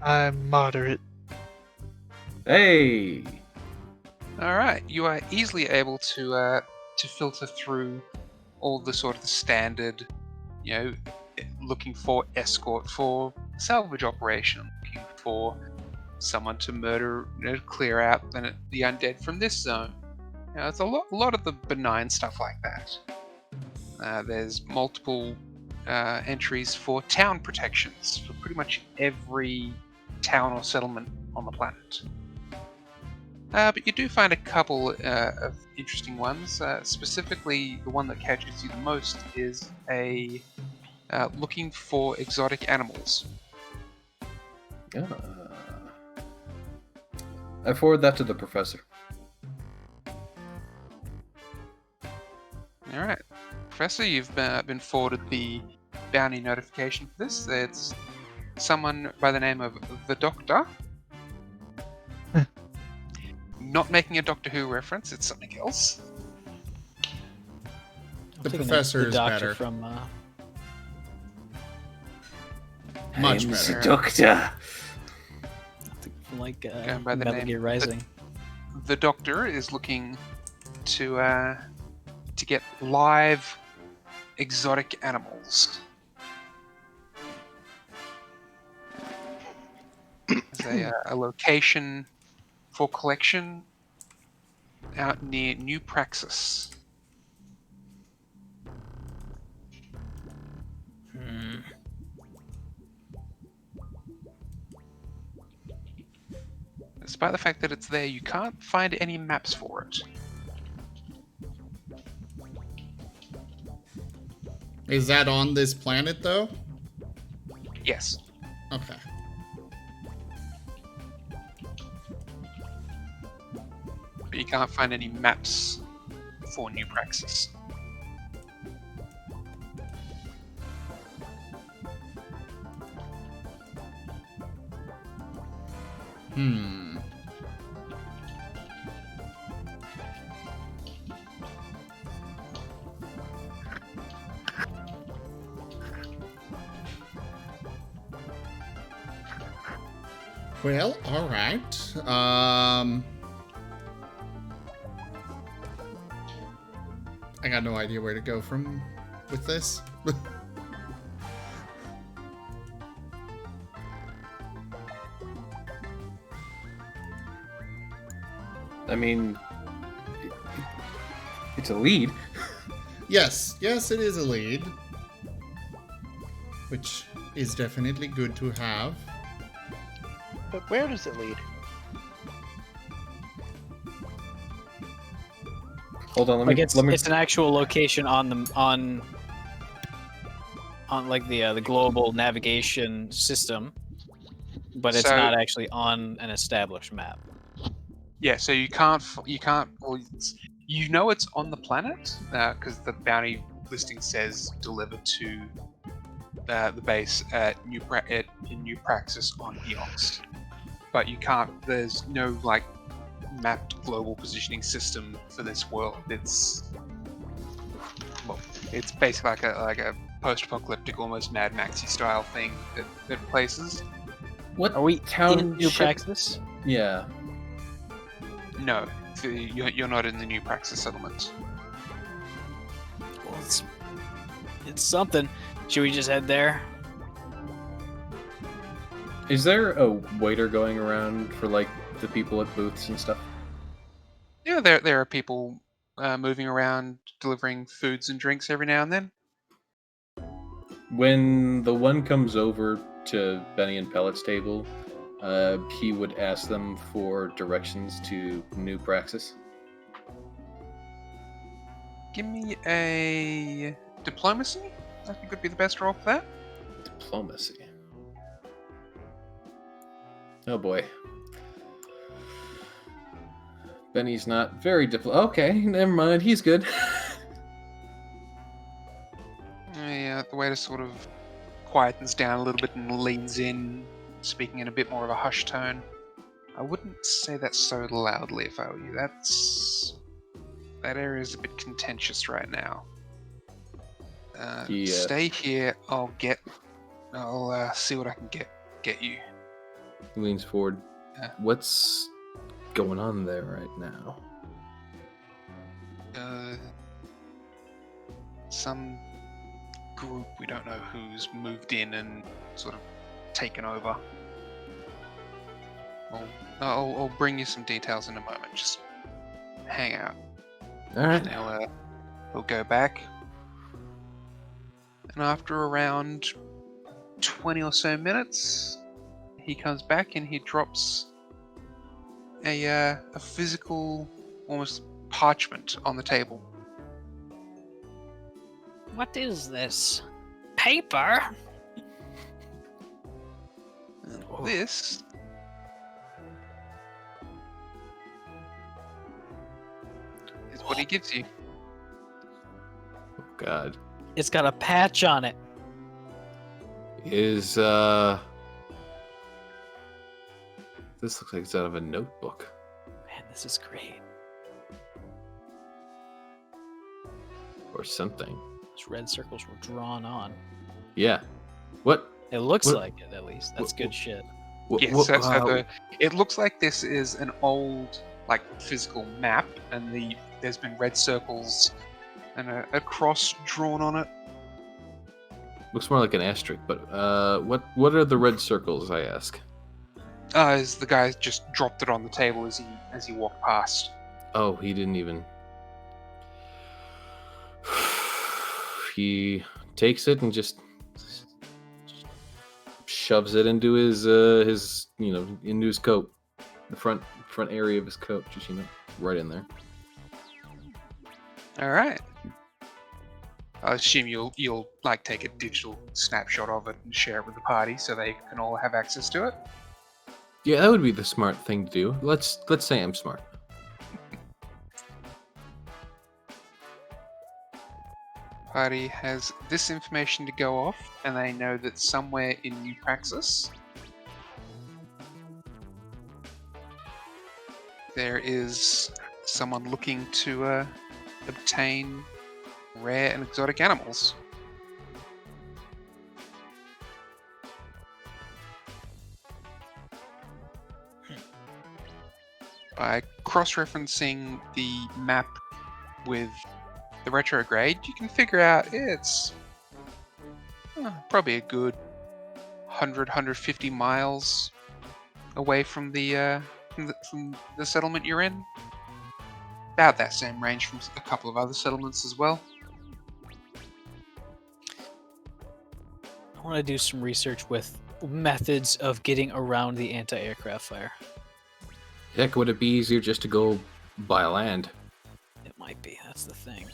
I'm moderate. Hey! Alright, you are easily able to filter through all the sort of the standard, looking for escort for salvage operation, looking for someone to murder, clear out the undead from this zone. It's a lot of the benign stuff like that. There's multiple entries for town protections for pretty much every town or settlement on the planet. But you do find a couple of interesting ones. Specifically, the one that catches you the most is a looking for exotic animals. I forward that to the professor. All right, Professor, you've been forwarded the bounty notification for this. It's someone by the name of the Doctor. Not making a Doctor Who reference, it's something else. The thinking professor the is doctor better. From Much I'm better. the Doctor. like Going by the Metal name Gear Rising. The Doctor is looking to get live exotic animals. There's a location for collection out near New Praxis. Despite the fact that it's there, you can't find any maps for it. Is that on this planet, though? Yes. Okay. But you can't find any maps for New Praxis. Well, all right. I got no idea where to go from with this. I mean, it's a lead. Yes, it is a lead, which is definitely good to have. But where does it lead? Hold on, Like it's let me. an actual location on like the global navigation system, but it's So- not actually on an established map. Yeah, so you can't. Well, you know it's on the planet because the bounty listing says delivered to the base at in New Praxis on Eox. But you can't. There's no like mapped global positioning system for this world. It's basically like a post-apocalyptic, almost Mad Maxy style thing that places. What Are we town in New ship- Praxis? Yeah. No, you're not in the New Praxis settlement. Well, it's something. Should we just head there? Is there a waiter going around for like the people at booths and stuff? Yeah, there are people moving around delivering foods and drinks every now and then. When the one comes over to Benny and Pellet's table, he would ask them for directions to New Praxis. Give me a diplomacy. I think would be the best roll for that. Diplomacy. Oh boy. Benny's not very Okay, never mind. He's good. Yeah, the waiter sort of quietens down a little bit and leans in, speaking in a bit more of a hushed tone. I wouldn't say that so loudly if I were you. That area is a bit contentious right now. Yeah. Stay here. I'll see what I can get you. He leans forward. Yeah. What's going on there right now? Some group, we don't know who's moved in and sort of taken over. I'll bring you some details in a moment. Just hang out. All right. Now he'll go back, and after around 20 or so minutes, he comes back and he drops a physical, almost parchment on the table. What is this? Paper? And this is what he gives you. Oh, God. It's got a patch on it. Is this looks like it's out of a notebook. Man, this is great. Or something. Those red circles were drawn on. Yeah. What? It looks What- like it, at least. That's good shit. Yes, it looks like this is an old, like, physical map, and there's been red circles and a cross drawn on it. Looks more like an asterisk, but what are the red circles, I ask? As the guy just dropped it on the table as he walked past. Oh, he didn't even. He takes it and just shoves it into his into his coat, the front area of his coat, just right in there. All right. I assume you'll like take a digital snapshot of it and share it with the party so they can all have access to it. Yeah, that would be the smart thing to do. Let's say I'm smart. Party has this information to go off, and they know that somewhere in New Praxis there is someone looking to obtain rare and exotic animals. By cross-referencing the map with the Retrograde, you can figure out it's probably a good 100-150 miles away from the settlement you're in. About that same range from a couple of other settlements as well. I want to do some research with methods of getting around the anti-aircraft fire. Heck, would it be easier just to go by land? It might be. That's the thing.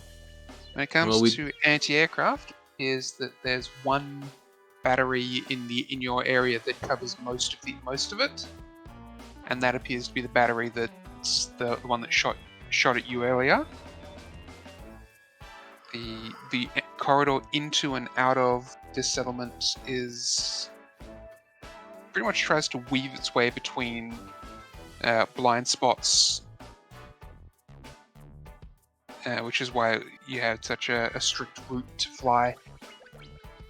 When it comes Well, to anti-aircraft, is that there's one battery in your area that covers most of it, and that appears to be the battery that's the one that shot at you earlier. The corridor into and out of this settlement is pretty much tries to weave its way between blind spots, which is why you have such a strict route to fly.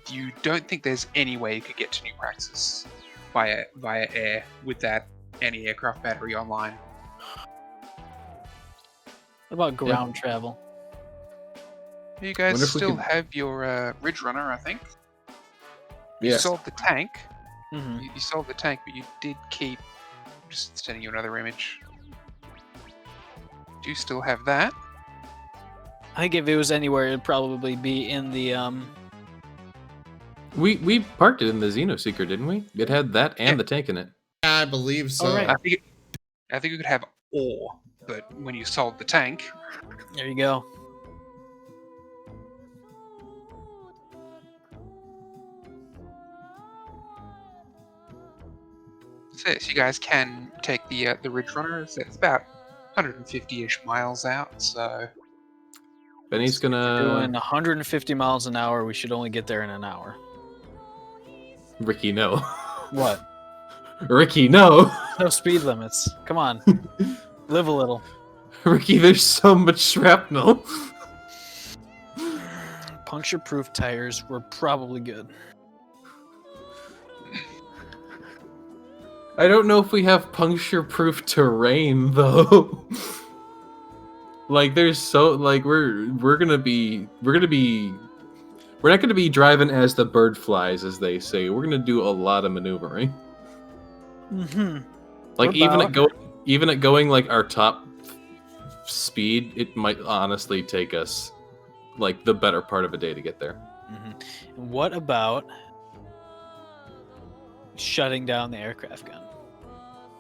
You don't think there's any way you could get to New Praxis via air with that anti-aircraft battery online. What about ground travel? You guys Wonder if we still could- have your Ridge Runner, I think. You Yes. sold the tank. Mm-hmm. You sold the tank, but you did keep. Just sending you another image. Do you still have that? I think if it was anywhere, it'd probably be in the We parked it in the Xenoseeker, didn't we? It had that and Yeah. the tank in it. I believe so. Oh, right. I think you could have ore, but when you sold the tank, There you go. so you guys can take the Ridge Runner. It's about 150-ish miles out, so Benny's Doing gonna 150 miles an hour, we should only get there in an hour. Ricky, no. What? Ricky, no. No speed limits. Come on. Live a little. Ricky, there's so much shrapnel. Puncture-proof tires were probably good. I don't know if we have puncture-proof terrain though. Like there's so like we're not gonna be driving as the bird flies, as they say. We're gonna do a lot of maneuvering. Mm-hmm. Like What about- even at going like our top speed, it might honestly take us like the better part of a day to get there. And what about shutting down the aircraft gun?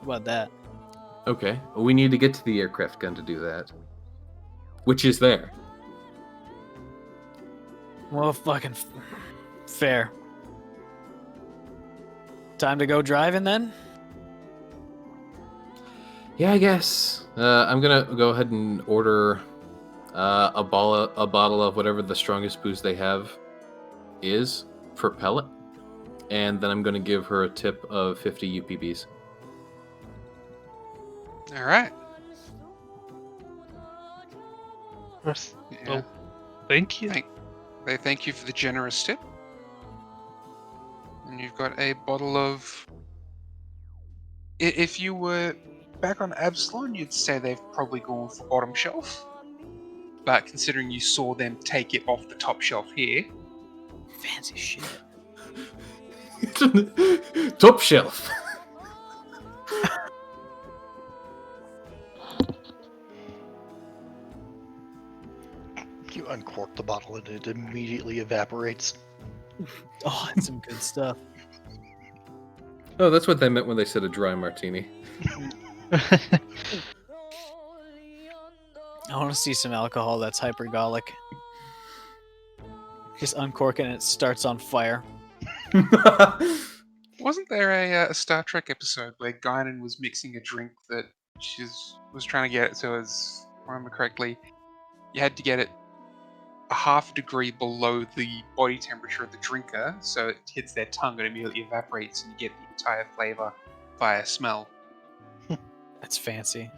What about that? Okay, well, we need to get to the aircraft gun to do that, which is there. Well, fucking fair. Time to go driving then? Yeah, I guess. I'm gonna go ahead and order a bottle of whatever the strongest booze they have is for pellet, and then I'm gonna give her a tip of 50 UPBs. All right. Yes. Yeah. Well, thank you. They thank you for the generous tip. And you've got a bottle of... If you were back on Absalon, you'd say they've probably gone for bottom shelf. But considering you saw them take it off the top shelf here... Fancy shit. Top shelf. You uncork the bottle and it immediately evaporates. Oh, that's some good stuff. Oh, that's what they meant when they said a dry martini. I want to see some alcohol that's hypergolic. Just uncork it and it starts on fire. Wasn't there a Star Trek episode where Guinan was mixing a drink that she was trying to get it so, as if I remember correctly, you had to get it a half a degree below the body temperature of the drinker, so it hits their tongue and immediately evaporates, and you get the entire flavor via smell. That's fancy.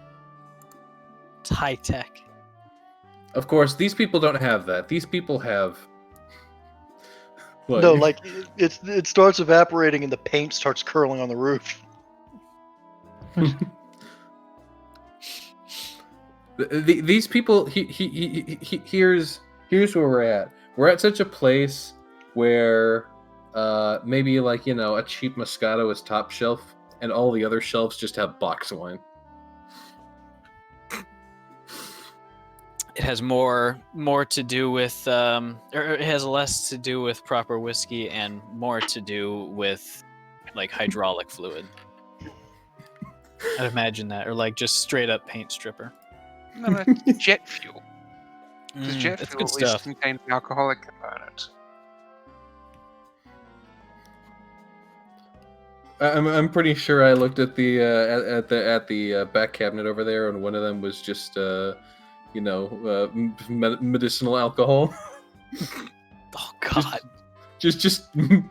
It's high tech. Of course, these people don't have that. These people have... What? No, like it starts evaporating and the paint starts curling on the roof. These people... Here's where we're at. We're at such a place where maybe like, you know, a cheap Moscato is top shelf and all the other shelves just have box wine. It has more to do with, or it has less to do with proper whiskey and more to do with like hydraulic fluid. I'd imagine that, or like just straight up paint stripper. No, jet fuel. Because jet that's fuel good at least stuff. contains an alcoholic component. I'm pretty sure I looked at the at the back cabinet over there, and one of them was just you know, medicinal alcohol. Oh God! Just you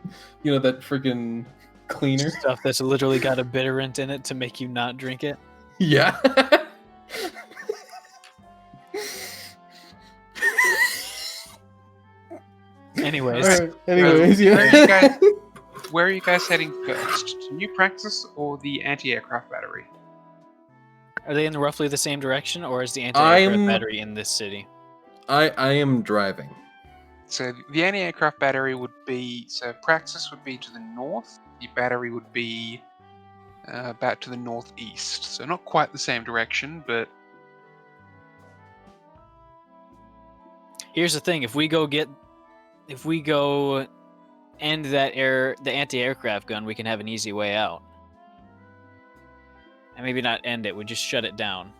know, that freaking cleaner Stuff that's literally got a bitterant in it to make you not drink it. Yeah. Anyways, Alright, anyways, yeah. Where are you guys heading first? To New Praxis or the anti-aircraft battery? are they in roughly the same direction, or is the anti-aircraft I'm- battery in this city? I am driving. So the anti-aircraft battery would be... So Praxis would be to the north. The battery would be about to the northeast. So not quite the same direction, but... Here's the thing: if we go end the anti-aircraft gun, we can have an easy way out. And maybe not end it; we just shut it down.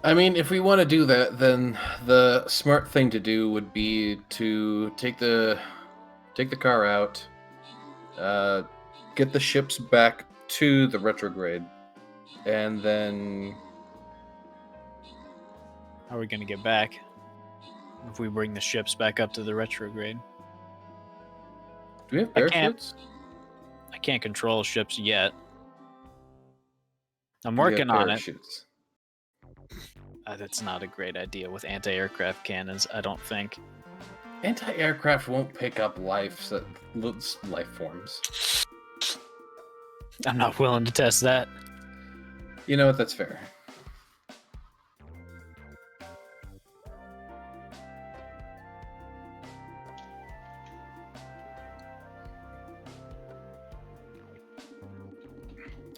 I mean, if we want to do that, then the smart thing to do would be to take the car out, get the ships back to the retrograde, and then How are we gonna get back if we bring the ships back up to the retrograde? do we have I can't- parachutes? I can't control ships yet. I'm We have working on it. parachutes. That's not a great idea with anti-aircraft cannons, I don't think. Anti-aircraft won't pick up life forms. I'm not willing to test that. You know what? That's fair.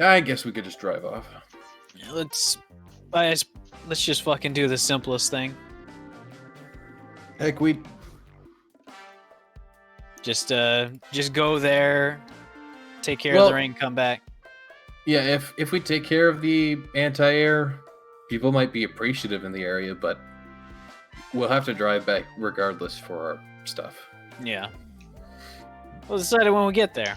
I guess we could just drive off. Let's Let's just fucking do the simplest thing. Heck, we Just go there, take care of Well- the ring, come back. Yeah, if we take care of the anti-air, people might be appreciative in the area, but we'll have to drive back regardless for our stuff. Yeah. We'll decide it when we get there.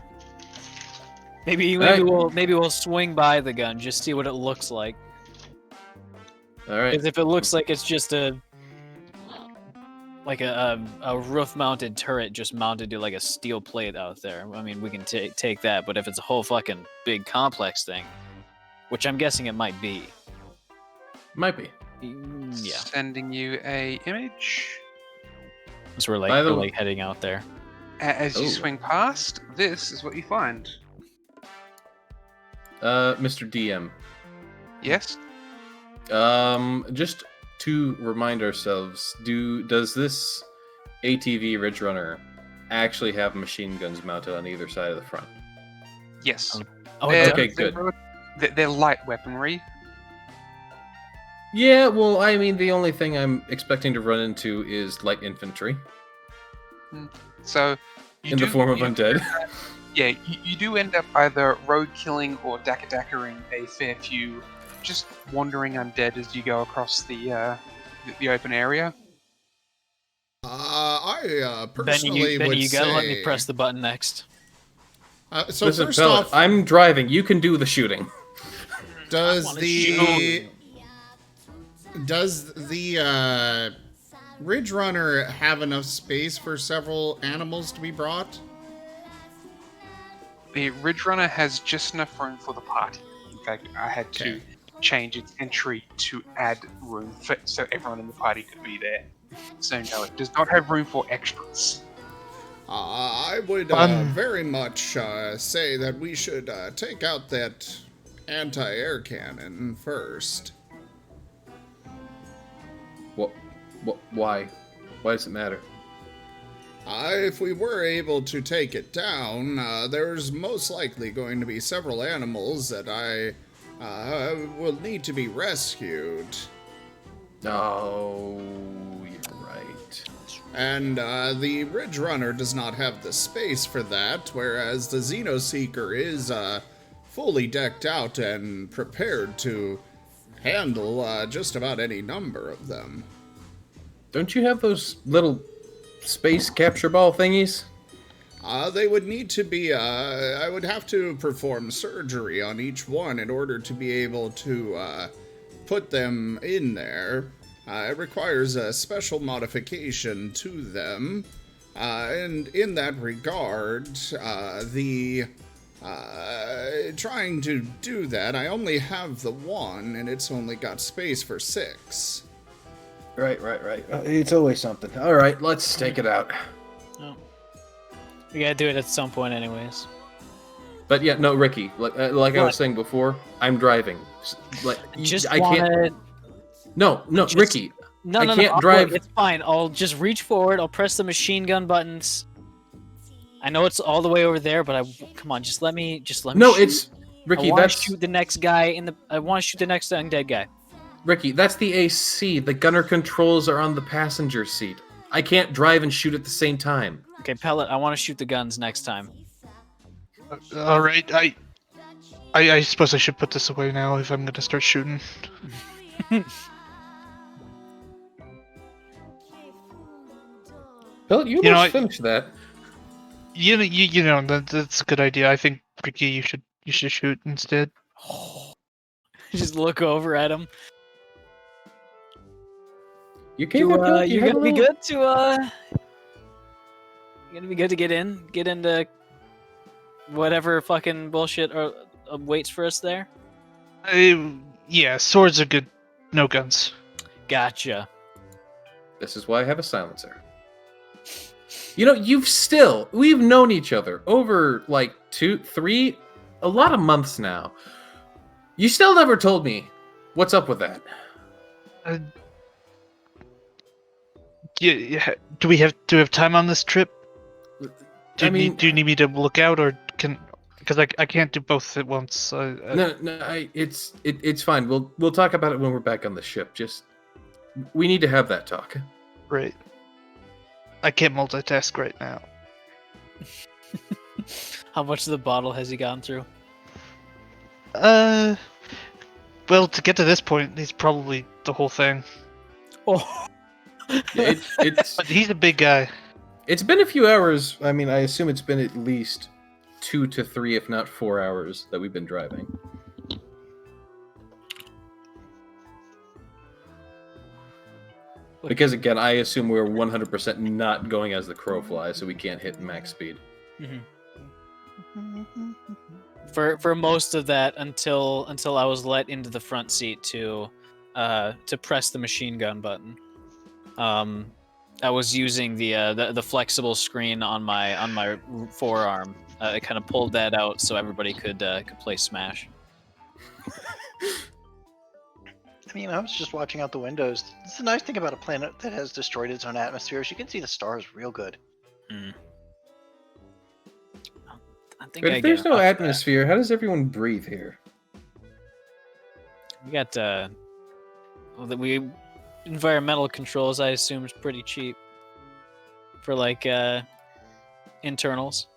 Maybe Alright. we'll swing by the gun, just see what it looks like. All right. Because if it looks like it's just a roof-mounted turret just mounted to like a steel plate out there, I mean, we can take that. But if it's a whole fucking big complex thing, which I'm guessing it might be, Might be. yeah. Sending you a image. So we're By the- like heading out there. As you Oh. swing past, this is what you find. Mr. DM. Yes? Just to remind ourselves, does this ATV Ridge Runner actually have machine guns mounted on either side of the front? Yes. Oh, They're- okay, good. They're light weaponry. Yeah, well, I mean, the only thing I'm expecting to run into is light infantry So you in do, the form of you- undead. Yeah, you do end up either road killing or dakadackering a fair few, just wandering undead as you go across the open area. I Benny, personally would you gotta say... let me press the button next. So Listen, first Pellet, off, I'm driving. You can do the shooting. does wanna the Ridge Runner have enough space for several animals to be brought? The Ridge Runner has just enough room for the party. In fact, I had to Okay. change its entry to add room so everyone in the party could be there. So no, it does not have room for extras. I would very much say that we should take out that anti-air cannon first. What? Why? Why does it matter? If we were able to take it down, there's most likely going to be several animals that will need to be rescued. Oh, you're right. And the Ridge Runner does not have the space for that, whereas the Xenoseeker is fully decked out and prepared to handle just about any number of them. Don't you have those little space capture ball thingies? They would need to be, I would have to perform surgery on each one in order to be able to put them in there. It requires a special modification to them. And in that regard, trying to do that, I only have the one, and it's only got space for 6. Right. It's always something. All right, let's take it out. Oh. We gotta do it at some point, anyways. But yeah, no, Ricky. Like I What? was saying before, I'm driving. Like I can't. Wanted... No, Just- Ricky. No, I no, can't no. drive- It's fine. I'll just reach forward. I'll press the machine gun buttons. I know it's all the way over there, but come on, just let me. No, shoot. it's Ricky. I want That's to shoot the next guy in the. I want to shoot the next undead guy. Ricky. That's the AC. The gunner controls are on the passenger seat. I can't drive and shoot at the same time. Okay, Pellet. I want to shoot the guns next time. All right, I suppose I should put this away now if I'm gonna start shooting. Bill, you know, almost finished that. You know that's a good idea. I think Ricky, you should shoot instead. Just look over at him. You gave it. Bill. You You're had gonna a be little- good to You're gonna be good to get into whatever fucking bullshit waits for us there. Yeah, swords are good. No guns. Gotcha. This is why I have a silencer. You know, we've known each other over like 2, 3, a lot of months now. You still never told me what's up with that. Yeah. Do we have time on this trip? Do I you mean- need me to look out, or can because I can't do both at once. No, it's fine. We'll talk about it when we're back on the ship. Just we need to have that talk. Right. I can't multitask right now. How much of the bottle has he gone through? Well, to get to this point, he's probably the whole thing. Oh, It's But he's a big guy. it's been a few hours. I mean, I assume it's been at least 2 to 3, if not 4 hours that we've been driving. Because again, I assume we're 100% not going as the crow flies, so we can't hit max speed. for most of that until I was let into the front seat to press the machine gun button. I was using the flexible screen on my forearm. I kind of pulled that out so everybody could play Smash. I mean, I was just watching out the windows. It's a nice thing about a planet that has destroyed its own atmosphere is you can see the stars real good. I think But I if there's get no enough of that. atmosphere, how does everyone breathe here? We got environmental controls. I assume is pretty cheap for like internals.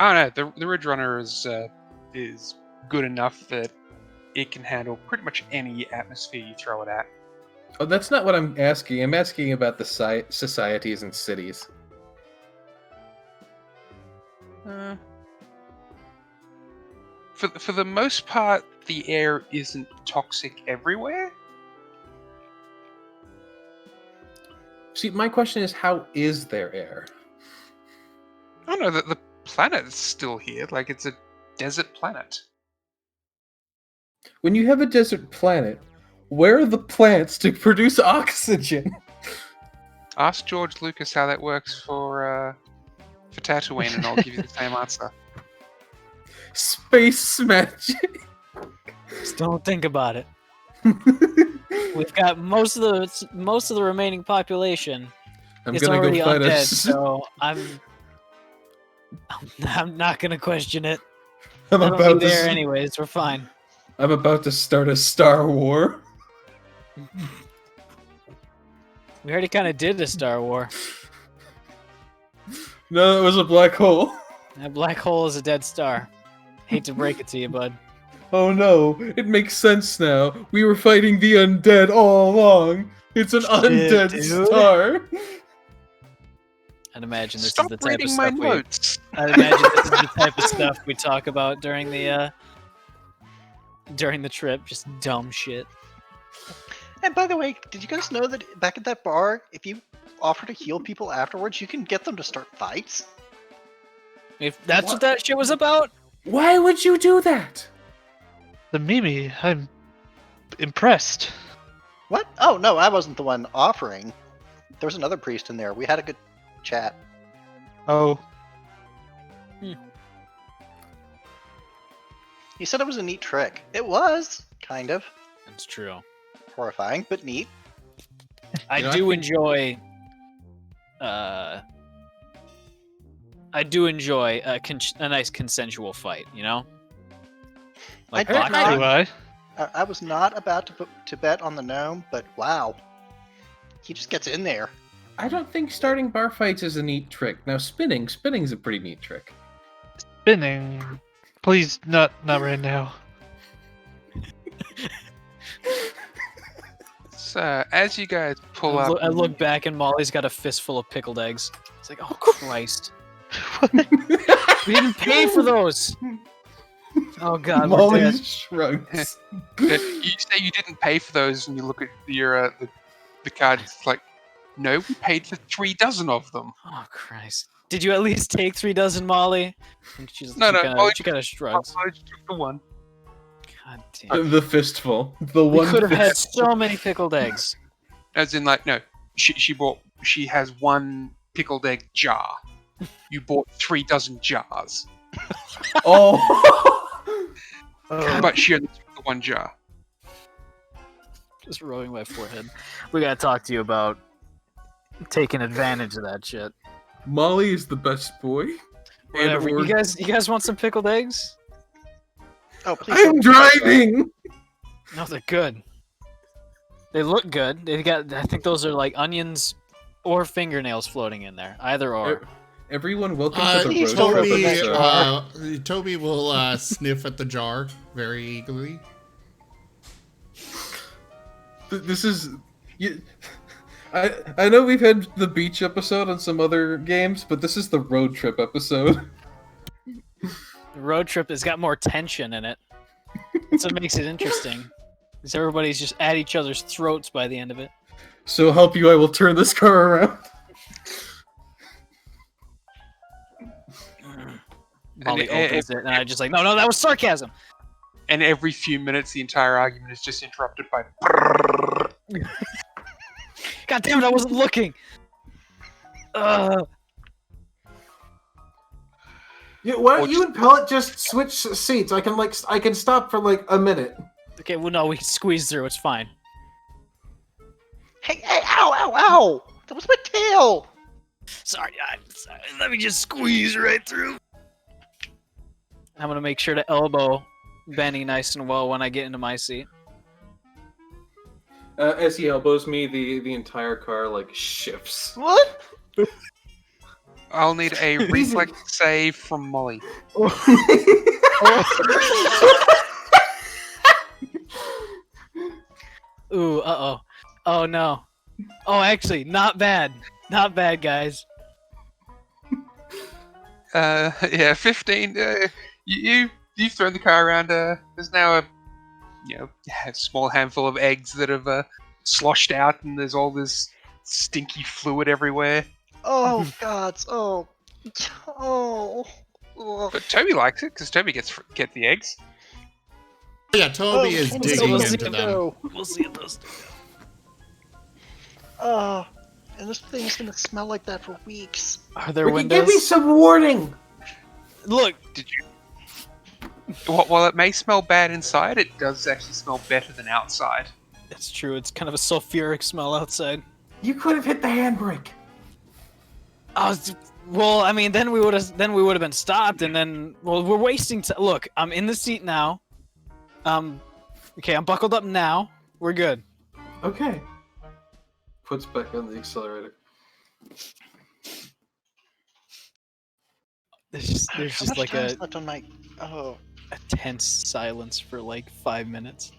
Oh no, the Ridge Runner is good enough that it can handle pretty much any atmosphere you throw it at. Oh, that's not what I'm asking. I'm asking about the societies and cities. For the most part, the air isn't toxic everywhere. See, my question is, how is there air? I don't know that the planet is still here. Like, it's a desert planet. When you have a desert planet, where are the plants to produce oxygen? Ask George Lucas how that works for Tatooine, and I'll give you the same answer. Space magic. Just don't think about it. We've got most of the remaining population. I'm It's gonna already go fight undead, us. so I'm not gonna question it. I'm It'll about be there to. anyways. We're fine. I'm about to start a Star War. We already kind of did a Star War. No, it was a black hole. That black hole is a dead star. Hate to break it to you, bud. Oh no, it makes sense now. We were fighting the undead all along. It's an undead dude. star. I'd imagine this Stop is the type of reading my stuff notes. I'd imagine this is the type of stuff we talk about during the trip. Just dumb shit. And by the way, did you guys know that back at that bar, if you offer to heal people afterwards, you can get them to start fights? If that's what that shit was about, Why would you do that? The Mimi, I'm impressed. What? Oh, no, I wasn't the one offering. There was another priest in there. We had a good chat. Oh, He said it was a neat trick. It was, kind of. it's true. Horrifying, but neat. I You know, I do think- enjoy. I do enjoy a nice consensual fight. You know, like I did boxing. not- do I? I was not about to bet on the gnome, but wow. He just gets in there. I don't think starting bar fights is a neat trick. Now spinning's a pretty neat trick. Spinning. Please, not right now. So, as you guys pull up, I look back and Molly's got a fistful of pickled eggs. It's like, oh Christ, we didn't pay for those. Oh God, we're Molly dead. shrugs. you say you didn't pay for those, and you look at your the card. It's like, no, we paid for 3 dozen of them. Oh Christ! Did you at least take 3 dozen, Molly? And No, she no, Molly- kind of shrugs. I just took the one. God damn. The fistful. The We one could have had fistful. so many pickled eggs. As in, like, no, she has 1 pickled egg jar. You bought 3 dozen jars, Oh. but she only took the 1 jar. Just rubbing my forehead. We gotta talk to you about taking advantage of that shit. Molly is the best boy. Whatever. or- You guys want some pickled eggs? Oh, please. I'm driving. No, they're good. They look good. They've got. I think those are like onions or fingernails floating in there. Either or. Everyone, welcome to the please road don't trip open that episode. Toby will sniff at the jar very eagerly. This is. I know we've had the beach episode on some other games, but this is the road trip episode. The road trip has got more tension in it. That's what makes it interesting. Because everybody's just at each other's throats by the end of it. So help you, I will turn this car around. Molly opens it, and I just like, no, that was sarcasm. And every few minutes, the entire argument is just interrupted by. God damn it, I wasn't looking. Yeah, why don't you and Pellet just switch seats? I can stop for like a minute. Okay, well, no, we can squeeze through. It's fine. Hey, ow! That was my tail! Sorry, let me just squeeze right through. I'm gonna make sure to elbow Benny nice and well when I get into my seat. As he elbows me, the entire car like shifts. What? I'll need a reflex save from Molly. Ooh, uh-oh. Oh, no. Oh, actually, not bad. Not bad, guys. Yeah, 15. You've thrown the car around. There's now a small handful of eggs that have sloshed out, and there's all this stinky fluid everywhere. Oh, gods. Oh. But Toby likes it because Toby gets the eggs. Yeah, Toby is digging we'll see into if them. We'll see if those do. And this thing's gonna smell like that for weeks. Are there Ricky, windows? give me some warning. Look, Did you? While it may smell bad inside, it does actually smell better than outside. it's true. It's kind of a sulfuric smell outside. You could have hit the handbrake. Well, I mean, then we would have been stopped, and then we're wasting time. Look, I'm in the seat now. Okay, I'm buckled up now. We're good. Okay. Puts back on the accelerator. There's How just much like time's left on my... Oh. a tense silence for like 5 minutes.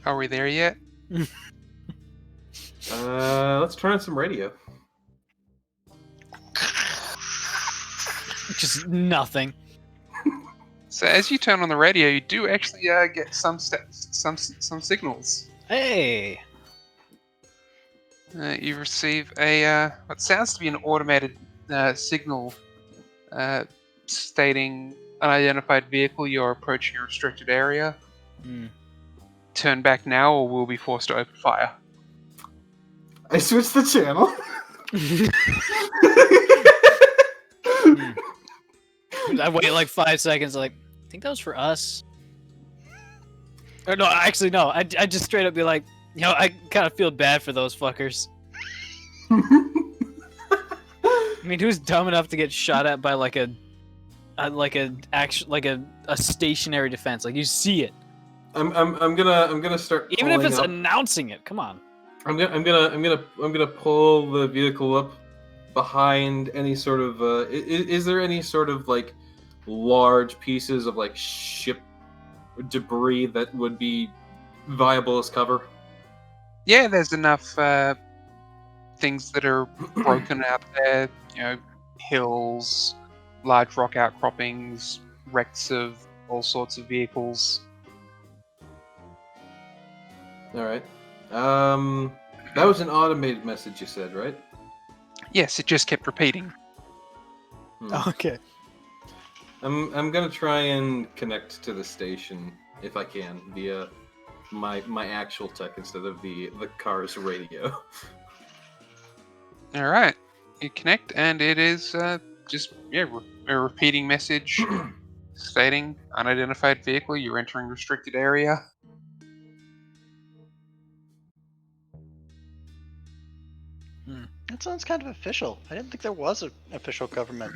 Are we there yet? Let's turn on some radio. Just nothing. So as you turn on the radio, you do actually get some signals. Hey. You receive a what sounds to be an automated signal stating unidentified vehicle. You're approaching a restricted area. Turn back now, or we'll be forced to open fire. I switched the channel. I wait like 5 seconds. Like, I think that was for us. Or no, actually no. I just straight up be like, I kind of feel bad for those fuckers. I mean, who's dumb enough to get shot at by like a stationary defense? Like you see it. I'm gonna start. Even if pulling it's up. announcing it, come on. I'm gonna pull the vehicle up behind any sort of. Is there any sort of like large pieces of like ship debris that would be viable as cover? Yeah, there's enough things that are broken out there. Hills, large rock outcroppings, wrecks of all sorts of vehicles. All right. That was an automated message, you said, right? Yes, it just kept repeating. Okay. I'm gonna try and connect to the station if I can via my actual tech instead of the car's radio. All right, you connect, and it is just a repeating message stating unidentified vehicle. You're entering restricted area. That sounds kind of official. I didn't think there was an official government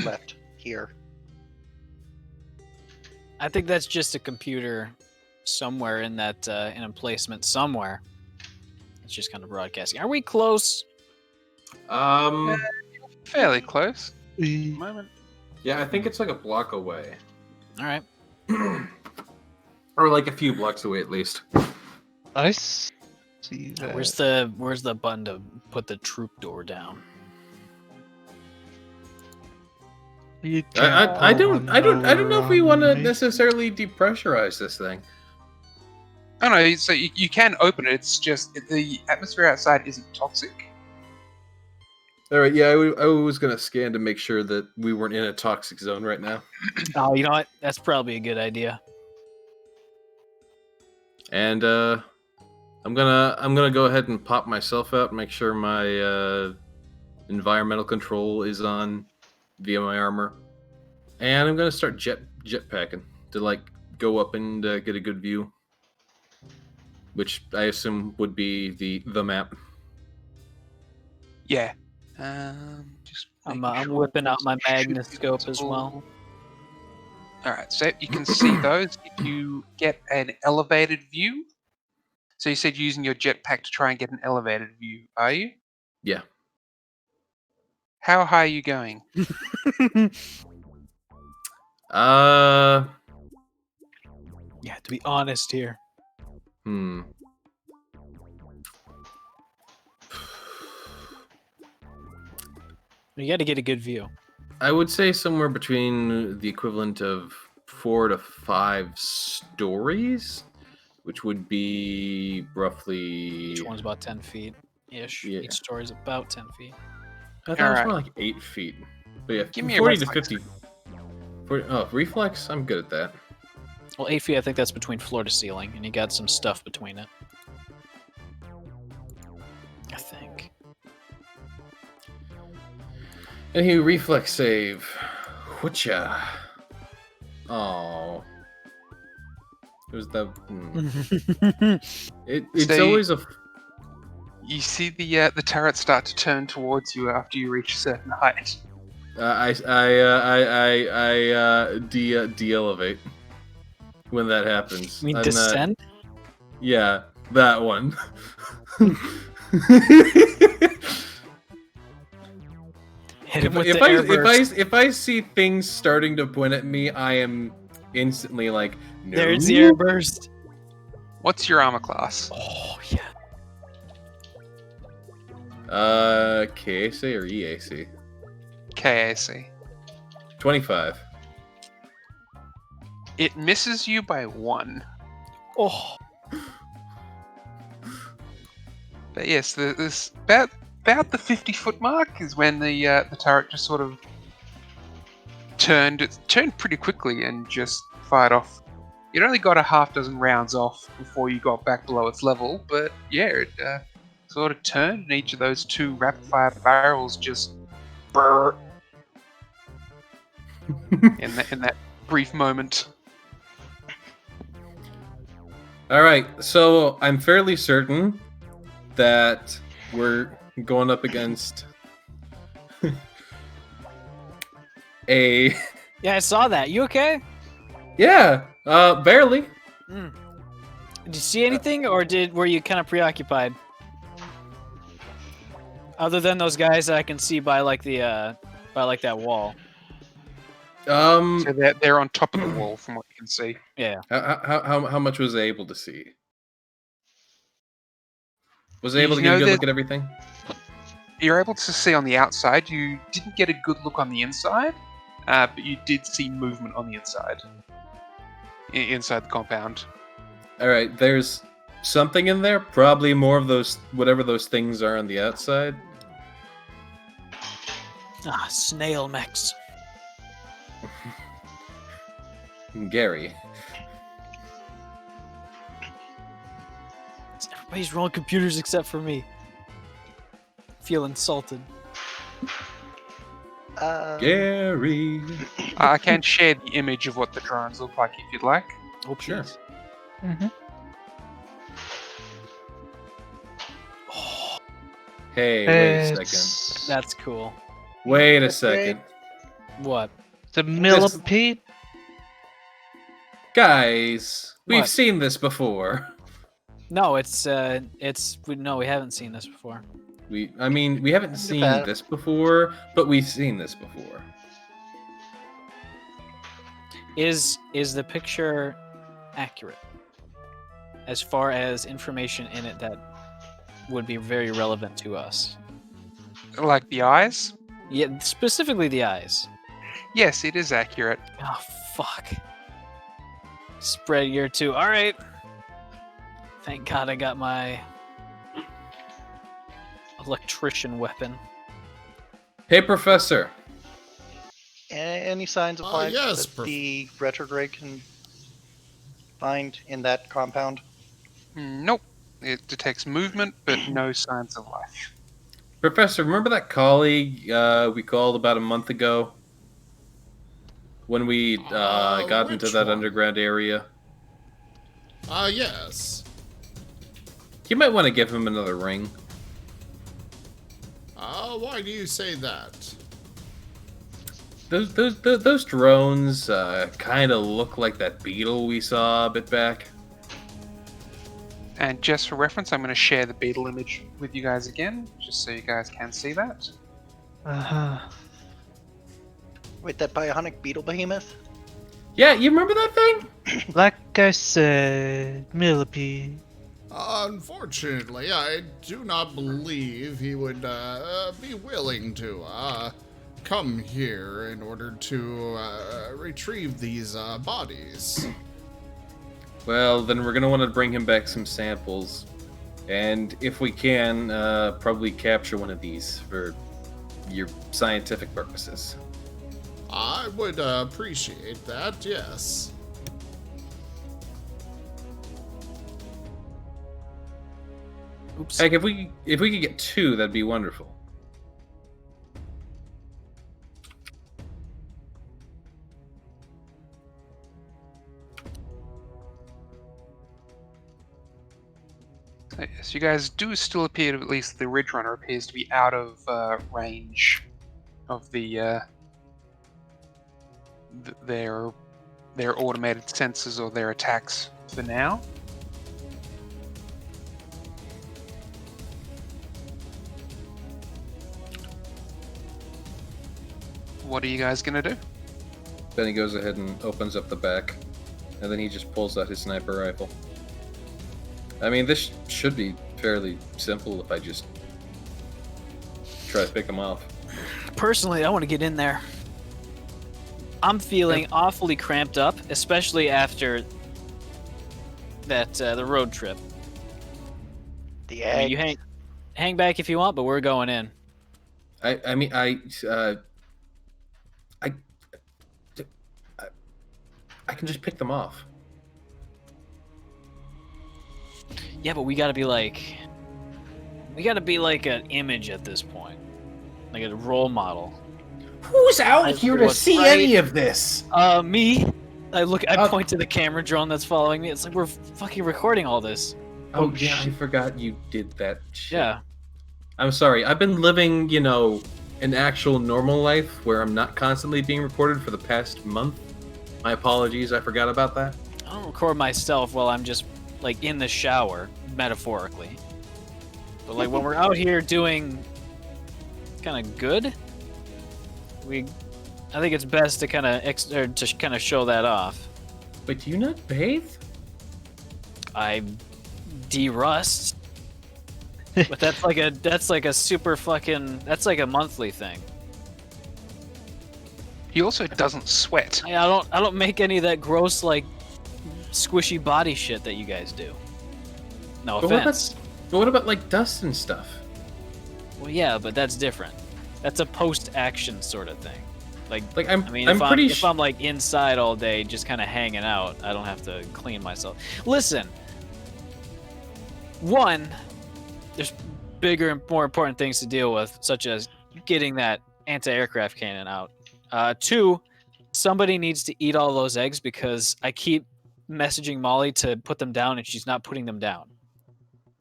left here. I think that's just a computer somewhere in that in a placement somewhere. It's just kind of broadcasting. Are we close? Fairly close. We- Yeah, I think it's like a block away, All right. or like a few blocks away at least. I see that. Where's the button to put the troop door down? You I can't don't know if we want to necessarily depressurize this thing. Oh no, so you can open it. It's just the atmosphere outside isn't toxic. All right, yeah, I was gonna scan to make sure that we weren't in a toxic zone right now. Oh, you know what? That's probably a good idea. And I'm gonna go ahead and pop myself out, make sure my environmental control is on via my armor, and I'm gonna start jetpacking to like go up and get a good view, which I assume would be the map. Yeah. Just I'm making sure whipping out my should be magnoscope as visible. well. Alright, so you can see those if you get an elevated view. So you said using your jetpack to try and get an elevated view, are you? Yeah. How high are you going? Yeah, to be honest here. You got to get a good view. I would say somewhere between the equivalent of 4 to 5 stories, which would be roughly. Each one's about 10 feet ish. Yeah. Each story's about 10 feet. I thought it was Alright. more like 8 feet. But yeah, Give me a 40 to reflex. 50. 40, oh, reflex? I'm good at that. Well, 8 feet, I think that's between floor to ceiling, and you got some stuff between it. I think. And he reflex save. Whatcha? Oh. It was the. It's So you- always a. You see the turret start to turn towards you after you reach a certain height. I de-elevate when that happens. You mean I'm not- descend? Yeah, that one. Hit him with the airburst. if I see things starting to point at me, I am instantly like, no. There's the airburst. What's your armor class? Oh, yeah. KAC or EAC? KAC. 25. It misses you by 1. Oh. But yes, this about the 50-foot mark is when the turret just sort of turned. It turned pretty quickly and just fired off. It only got a half dozen rounds off before you got back below its level. But yeah, it sort of turned, and each of those 2 rapid-fire barrels just brrr in that brief moment. All right, so I'm fairly certain that we're going up against a. Yeah, I saw that. You okay? Yeah, barely. Did you see anything, or were you kind of preoccupied? Other than those guys that I can see by like the that wall. So they're on top of the wall, from what you can see. Yeah. How much was I able to see? Was I able to You get a know good that- look at everything? You're able to see on the outside. You didn't get a good look on the inside, but you did see movement on the inside. Inside the compound. All right, there's something in there. Probably more of those, whatever those things are on the outside. Ah, snail mechs. Gary. Everybody's rolling computers except for me. Feel insulted. Gary. I can share the image of what the drones look like if you'd like. Oh, Sure. please. Hey, wait a second. That's cool. Wait a That's great. second. What? The millipede? Guys, we've What? seen this before. No, no, we haven't seen this before. We haven't seen bad. this before, but we've seen this before. Is the picture accurate? As far as information in it that would be very relevant to us. Like the eyes? Yeah, specifically the eyes. Yes, it is accurate. Oh, fuck. Spread year 2. All right. Thank God I got my electrician weapon. Hey, Professor. Any signs of life yes, that the retrograde can find in that compound? Nope. It detects movement, but no signs of life. Professor, remember that colleague we called about a month ago? When we got into which that one? underground area? Yes. You might want to give him another ring. Why do you say that? Those drones kind of look like that beetle we saw a bit back. And just for reference, I'm going to share the beetle image with you guys again, just so you guys can see that. Uh-huh. Wait, that bionic beetle behemoth? Yeah, you remember that thing? Like I said, millipede. Unfortunately, I do not believe he would be willing to come here in order to retrieve these bodies. Well, then we're gonna want to bring him back some samples, and if we can, probably capture one of these for your scientific purposes. I would appreciate that, yes. Oops. Heck, if we could get 2, that'd be wonderful. So yes, you guys do still appear to, at least the Ridge Runner appears to be out of range of their automated sensors or their attacks for now. What are you guys gonna do? Then he goes ahead and opens up the back, and then he just pulls out his sniper rifle. I mean, this should be fairly simple if I just try to pick him off. Personally, I want to get in there. I'm feeling awfully cramped up, especially after that the road trip. The I mean, egg. you hang back if you want, but we're going in. I can just pick them off. Yeah, but we gotta be like an image at this point, like a role model. Who's out here to what's see right. any of this? Me. I point to the camera drone that's following me. It's like we're fucking recording all this. Oh yeah, I forgot you did that shit. Yeah. I'm sorry. I've been living, an actual normal life where I'm not constantly being recorded for the past month. My apologies, I forgot about that. I don't record myself while I'm just like in the shower, metaphorically. But like when we're out here doing kind of good, I think it's best to kind of show that off. But do you not bathe? I derust, but that's like a super fucking that's like a monthly thing. He also doesn't sweat. I don't make any of that gross like squishy body shit that you guys do. No But offense. what about like dust and stuff? Well, yeah, but that's different. That's a post-action sort of thing. Like I'm I mean, I'm pretty if I'm like inside all day, just kind of hanging out, I don't have to clean myself. Listen, one, there's bigger and more important things to deal with, such as getting that anti-aircraft cannon out. Two, somebody needs to eat all those eggs because I keep messaging Molly to put them down and she's not putting them down.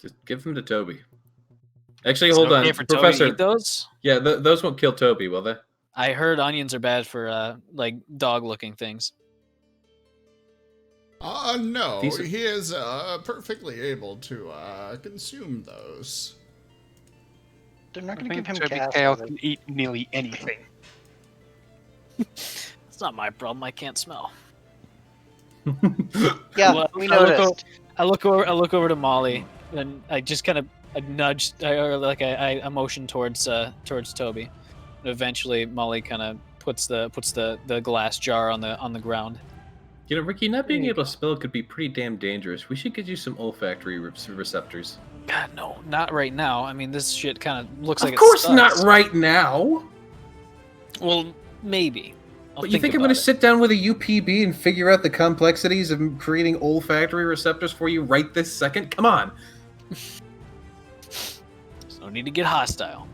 Just give them to Toby. Actually, Is it hold okay on, for Toby to Professor. eat those? Yeah, those won't kill Toby, will they? I heard onions are bad for like dog-looking things. No, These- he is perfectly able to consume those. They're not I going to give think him Toby gas. Kale are they? can eat nearly anything. It's not my problem. I can't smell. Yeah, Well, we I look noticed. I look over to Molly, and I just kind of nudge, or like I motion towards Toby. And eventually, Molly kind of puts the glass jar on the ground. You know, Ricky, not There being you able go. to smell could be pretty damn dangerous. We should get you some olfactory receptors. God, no, not right now. I mean, this shit kind of looks Of like course it not sucks. right now. Well, maybe. I'll But you think I'm about going to it. sit down with a UPB and figure out the complexities of creating olfactory receptors for you right this second? Come on. There's no need to get hostile.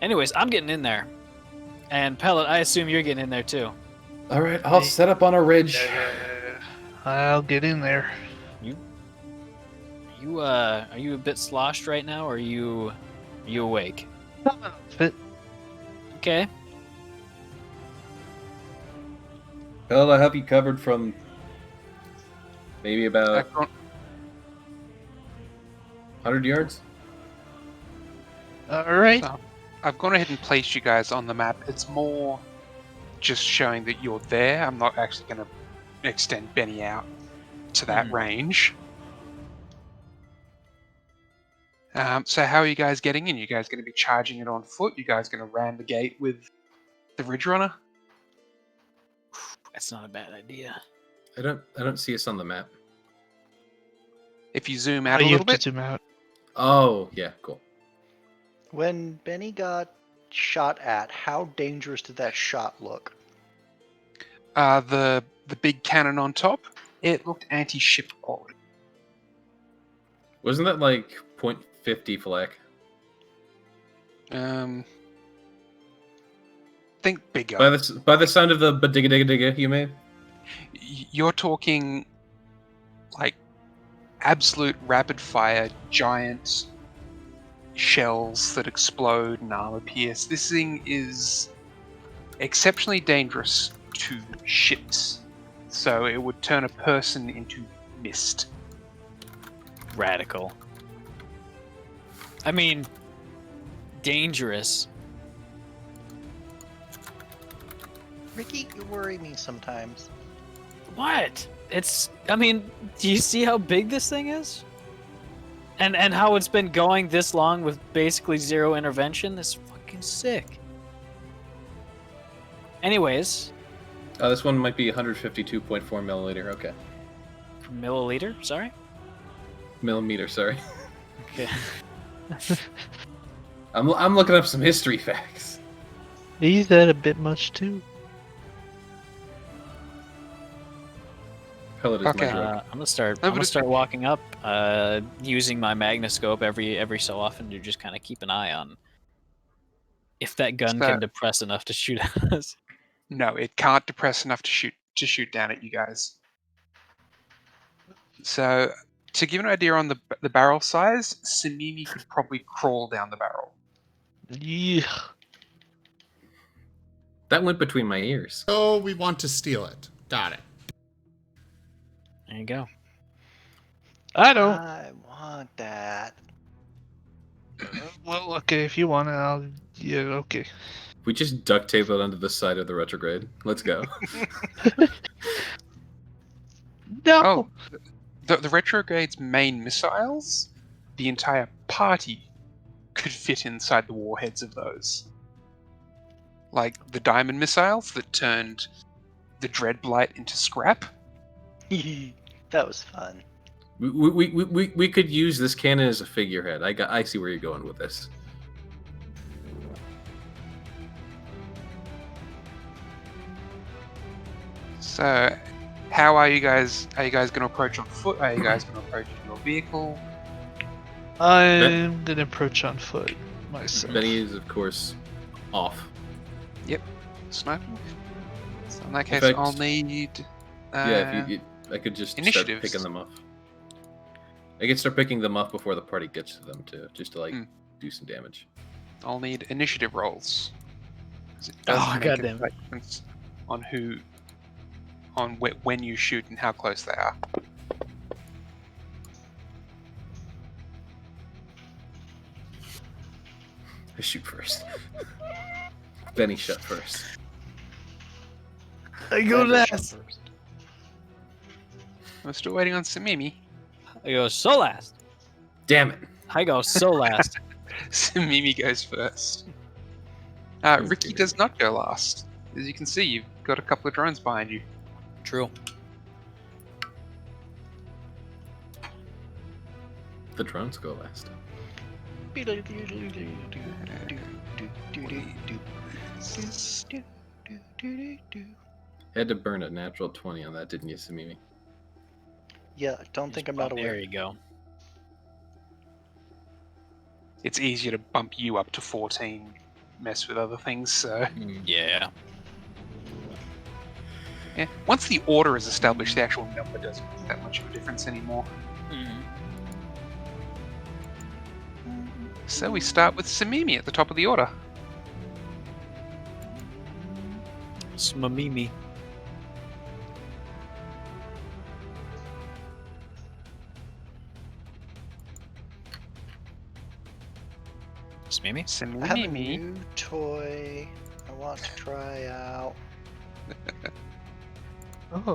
Anyways, I'm getting in there. And Pellet, I assume you're getting in there too. All right, I'll set up on a ridge. I'll get in there. Are you a bit sloshed right now, or are you awake? Fit. Okay. Well, I have you covered from maybe about I've gone, 100 yards. All right. so I've gone ahead and placed you guys on the map. It's more just showing that you're there. I'm not actually going to extend Benny out to that range. So how are you guys getting in? You guys going to be charging it on foot? You guys going to ram the gate with the Ridge Runner? That's not a bad idea. I don't see us on the map. If you zoom out a You little have to bit, zoom out. Oh, yeah, cool. When Benny got shot at, how dangerous did that shot look? the big cannon on top, it looked anti-ship quality. Wasn't that like .50 flak? Think bigger. By the sound of the digga digga digga you made? You're talking like absolute rapid fire giant shells that explode and armor pierce. This thing is exceptionally dangerous to ships, so it would turn a person into mist. Radical. I mean, dangerous. Ricky, you worry me sometimes. What? I mean, do you see how big this thing is? And how it's been going this long with basically zero intervention? That's fucking sick. Anyways. This one might be 152.4 milliliter. Okay. Milliliter? Sorry? Millimeter, sorry. Okay. I'm looking up some history facts. Is that a bit much too? Pellet is Okay. my drug. I'm gonna start. No, I'm but gonna it's- start walking up, using my magnoscope every so often to just kind of keep an eye on if that gun So- can depress enough to shoot at us. No, it can't depress enough to shoot down at you guys. So, to give an idea on the barrel size, Samimi could probably crawl down the barrel. Yeah. That went between my ears. Oh, we want to steal it. Got it. There you go. I don't. I want that. Well, okay, if you want it, I'll. Yeah, okay. We just duct tape it onto the side of the retrograde. Let's go. No. Oh, the Retrograde's main missiles, the entire party could fit inside the warheads of those. Like the diamond missiles that turned the Dreadblight into scrap. That was fun. We could use this cannon as a figurehead. I see where you're going with this. So, how are you guys? Are you guys going to approach on foot? Are you guys going to approach in your vehicle? I'm gonna approach on foot myself. Benny is, of course, off. Sniping. So in that case, fact- I'll need. Yeah, if I could just start initiatives. picking them off. I can start picking them up before the party gets to them too, just to like Hmm. do some damage. I'll need initiative rolls. 'Cause it Oh, does make a goddamn. slight difference on when you shoot and how close they are. I shoot first. Benny shot first. I go Bender shot last. first. I'm still waiting on Samimi. I go so last. Damn it! I go so last. Samimi goes first. Ricky does not go last. As you can see, you've got a couple of drones behind you. True. The drones go last. Had to burn a natural 20 on that, didn't you, Samimi? Yeah, don't think I'm not aware. There you go. It's easier to bump you up to 14, mess with other things, so... Yeah. Yeah. Once the order is established, the actual number doesn't make that much of a difference anymore. So we start with Samimi at the top of the order. Smamimi. Smamimi? I have a Samimi. new toy I want to try out. Oh.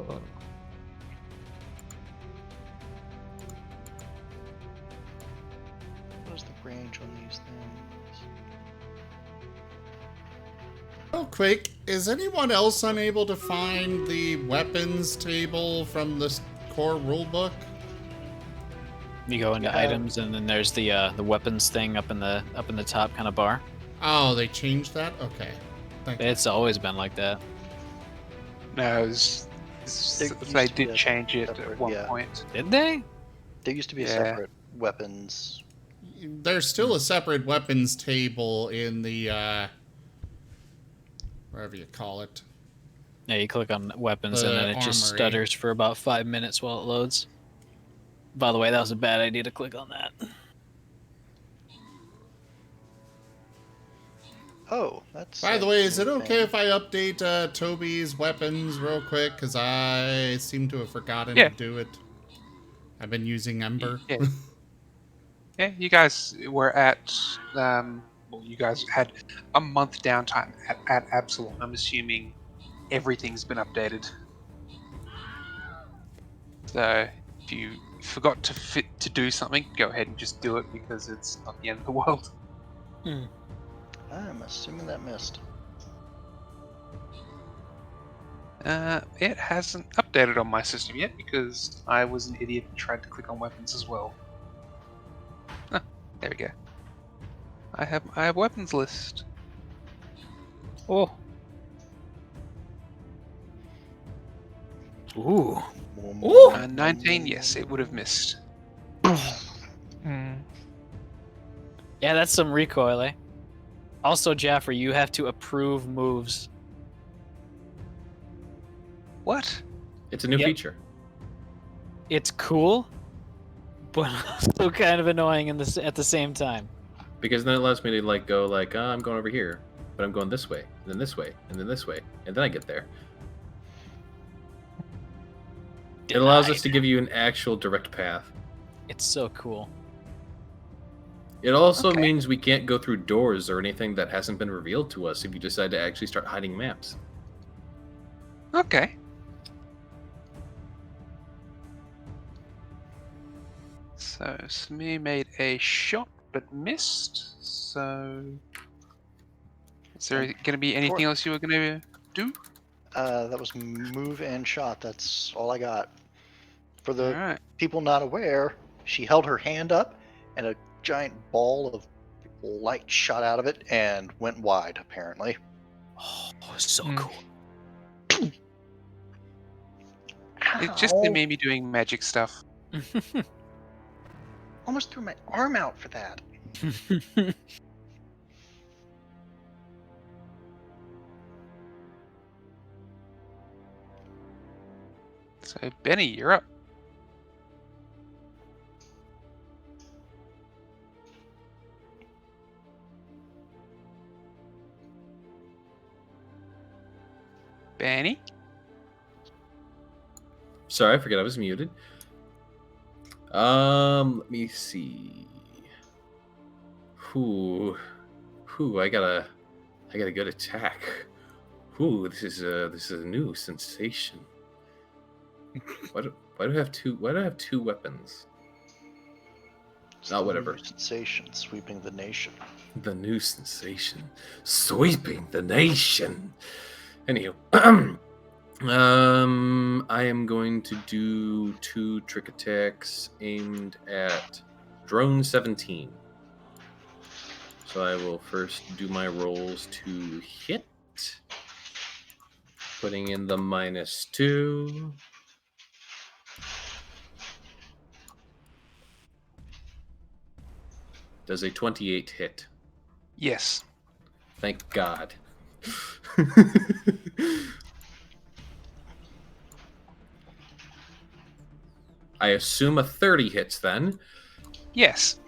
What is the range on these things? Real quick, is anyone else unable to find the weapons table from the core rulebook? You go into items, and then there's the weapons thing up in the top kind of bar. Oh, they changed that? Okay. Thank you. It's always been like that. No, There used they to be did a change it separate- at one yeah. point. Did they? There used to be a Yeah. separate weapons. There's still a separate weapons table in the, wherever you call it. Yeah, you click on weapons, The and then it just armory. stutters for about 5 minutes while it loads. By the way, that was a bad idea to click on that. Oh, that's. By the way, is it okay if I update Toby's weapons real quick? Because I seem to have forgotten Yeah. to do it. I've been using Ember. Yeah. Yeah, you guys were at, well, you guys had a month downtime at Absalom. I'm assuming everything's been updated. So, if you forgot to do something, go ahead and just do it because it's not the end of the world. I'm assuming that missed. It hasn't updated on my system yet because I was an idiot and tried to click on weapons as well. Ah, there we go. I have weapons list. Oh. Ooh. 19, yes, it would have missed. Mm. Yeah, that's some recoil, eh? Also, Jaffer, you have to approve moves. What? It's a new Yep. feature. It's cool, but also kind of annoying at the same time. Because then it allows me to like go like, I'm going over here, but I'm going this way, and then this way, and then this way, and then I get there. It allows us to give you an actual direct path. It's so cool. It also Okay. means we can't go through doors or anything that hasn't been revealed to us if you decide to actually start hiding maps. Okay. So, Smee made a shot but missed. So, is there going to be anything else you were going to do? That was move and shot. That's all I got. For the Alright. people not aware, she held her hand up, and a giant ball of light shot out of it and went wide, apparently. Oh, so Mm. cool. It's just Ow. me doing magic stuff. Almost threw my arm out for that. So, Benny, you're up. Banny? Sorry, I forgot I was muted. Let me see. Who? I got a good attack. Ooh, this is a new sensation. Why do I have two? Why do I have two weapons? Whatever. New sensation sweeping the nation. The new sensation sweeping the nation. Anywho, I am going to do 2 trick attacks aimed at drone 17. So I will first do my rolls to hit, putting in the -2. Does a 28 hit? Yes. Thank God. I assume a 30 hits then. Yes.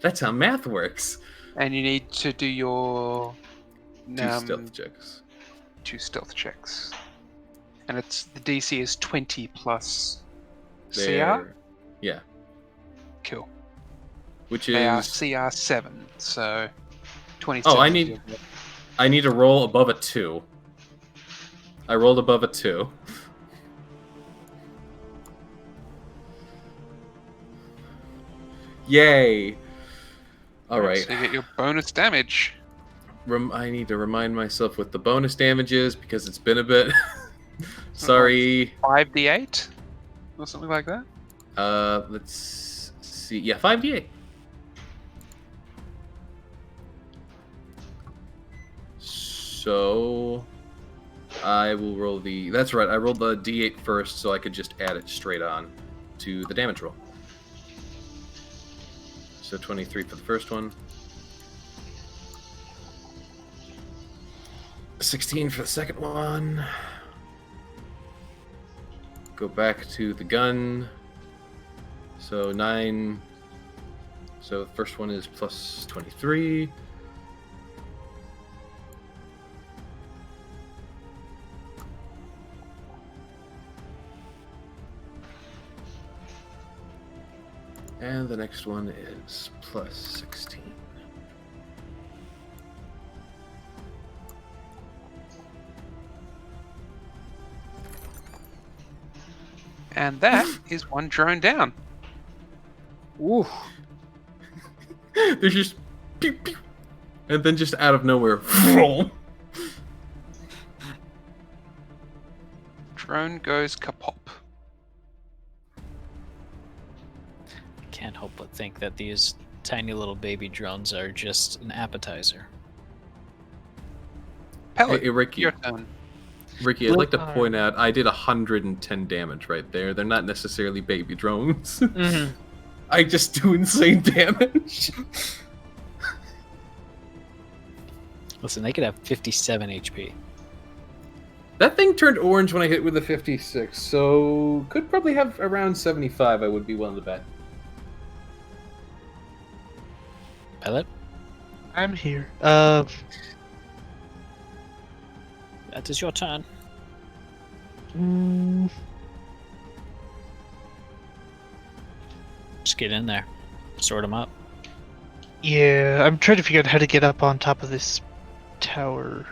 That's how math works. And you need to do your 2 stealth checks. 2 stealth checks. And it's the DC is 20 plus CR? There. Yeah. Cool. Which They are is CR 7, so 27. Oh, I need to roll above a 2. I rolled above a 2. Yay! Alright. So you get your bonus damage. I need to remind myself what the bonus damage is because it's been a bit. Sorry. 5d8? Or something like that? Let's see. Yeah, 5d8. So I will roll the. That's right. I rolled the d8 first, so I could just add it straight on to the damage roll. So 23 for the first one. 16 for the second one. Go back to the gun. So 9. So the first one is plus 23. And the next one is plus 16. And that is one drone down. Ooh. There's just pew, pew, and then just out of nowhere, roll. Drone goes kapop. Can't help but think that these tiny little baby drones are just an appetizer. Pellet, Hey, Ricky. your turn. Ricky, I'd like to point out I did 110 damage right there. They're not necessarily baby drones. Mm-hmm. I just do insane damage. Listen, they could have 57 HP. That thing turned orange when I hit with a 56, so could probably have around 75, I would be willing to bet. Pellet? I'm here. That is your turn. Just get in there. Sort them up. Yeah, I'm trying to figure out how to get up on top of this tower.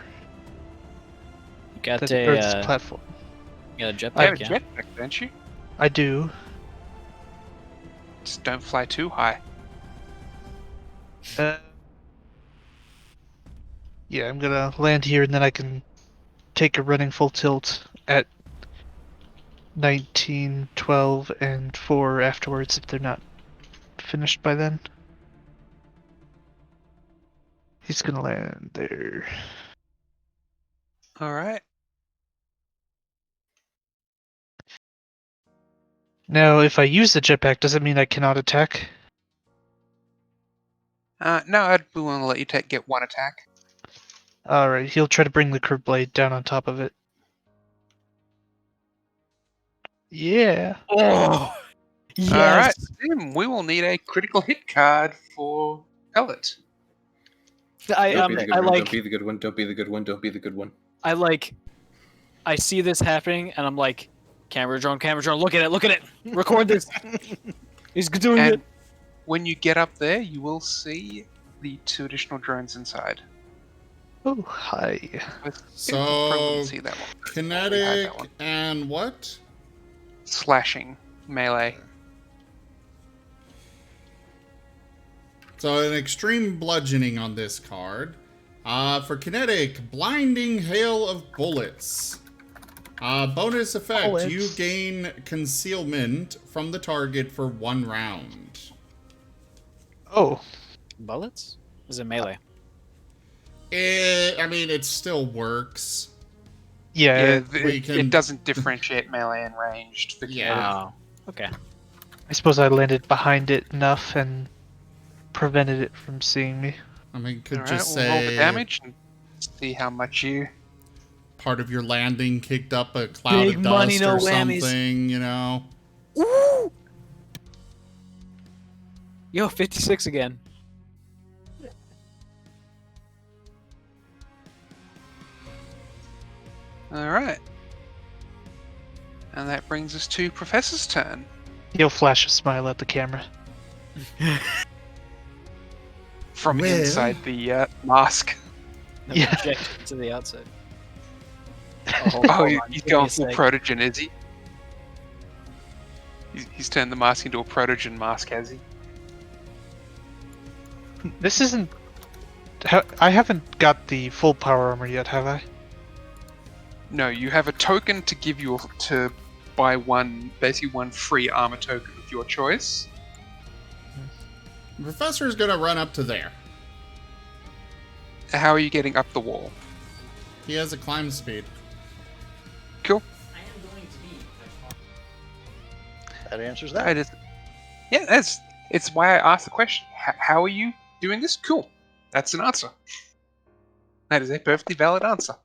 You got Or this a platform. you got a You have jetpack, a yeah? jetpack, don't you? I do. Just don't fly too high. Yeah, I'm gonna land here and then I can take a running full tilt at 19, 12, and 4 afterwards if they're not finished by then. He's gonna land there. Alright. Now, if I use the jetpack, does it mean I cannot attack? No, I'd be willing to let you get one attack. Alright, he'll try to bring the curved blade down on top of it. Yeah. Oh! Alright, Sim, we will need a critical hit card for Pellet. I Don't be the good one, like don't be the good one, don't be the good one, don't be the good one. I like I see this happening, and I'm like, camera drone, look at it, record this. He's doing And it. when you get up there, you will see the 2 additional drones inside. Oh, hi. So, Probably wouldn't see that one. kinetic that one. and what? Slashing melee. So an extreme bludgeoning on this card. For kinetic, blinding hail of bullets. Bonus effect, Bullets. you gain concealment from the target for 1 round. Oh, Bullets? Is it melee? I mean, it still works. yeah. we can- It doesn't differentiate melee and ranged. For Yeah. Oh, okay. I suppose I landed behind it enough and prevented it from seeing me. I mean, could Alright, just we'll roll the say damage and see how much you... part of your landing kicked up a cloud Big of money, dust no or whammies. something, you know? Woo! Yo, 56 again. Alright. And that brings us to Professor's turn. He'll flash a smile at the camera. From Well. inside the mask. No, Yeah. project to the outside. Oh, hold he's on, give me going a full sec. protogen, is he? He's turned the mask into a protogen mask, has he? This isn't. I haven't got the full power armor yet, have I? No, you have a token to give you to buy basically one free armor token of your choice. The professor is gonna run up to there. How are you getting up the wall? He has a climb speed. Cool. That answers I that. just, yeah, it's why I asked the question. How are you doing this? Cool. That's an answer. That is a perfectly valid answer.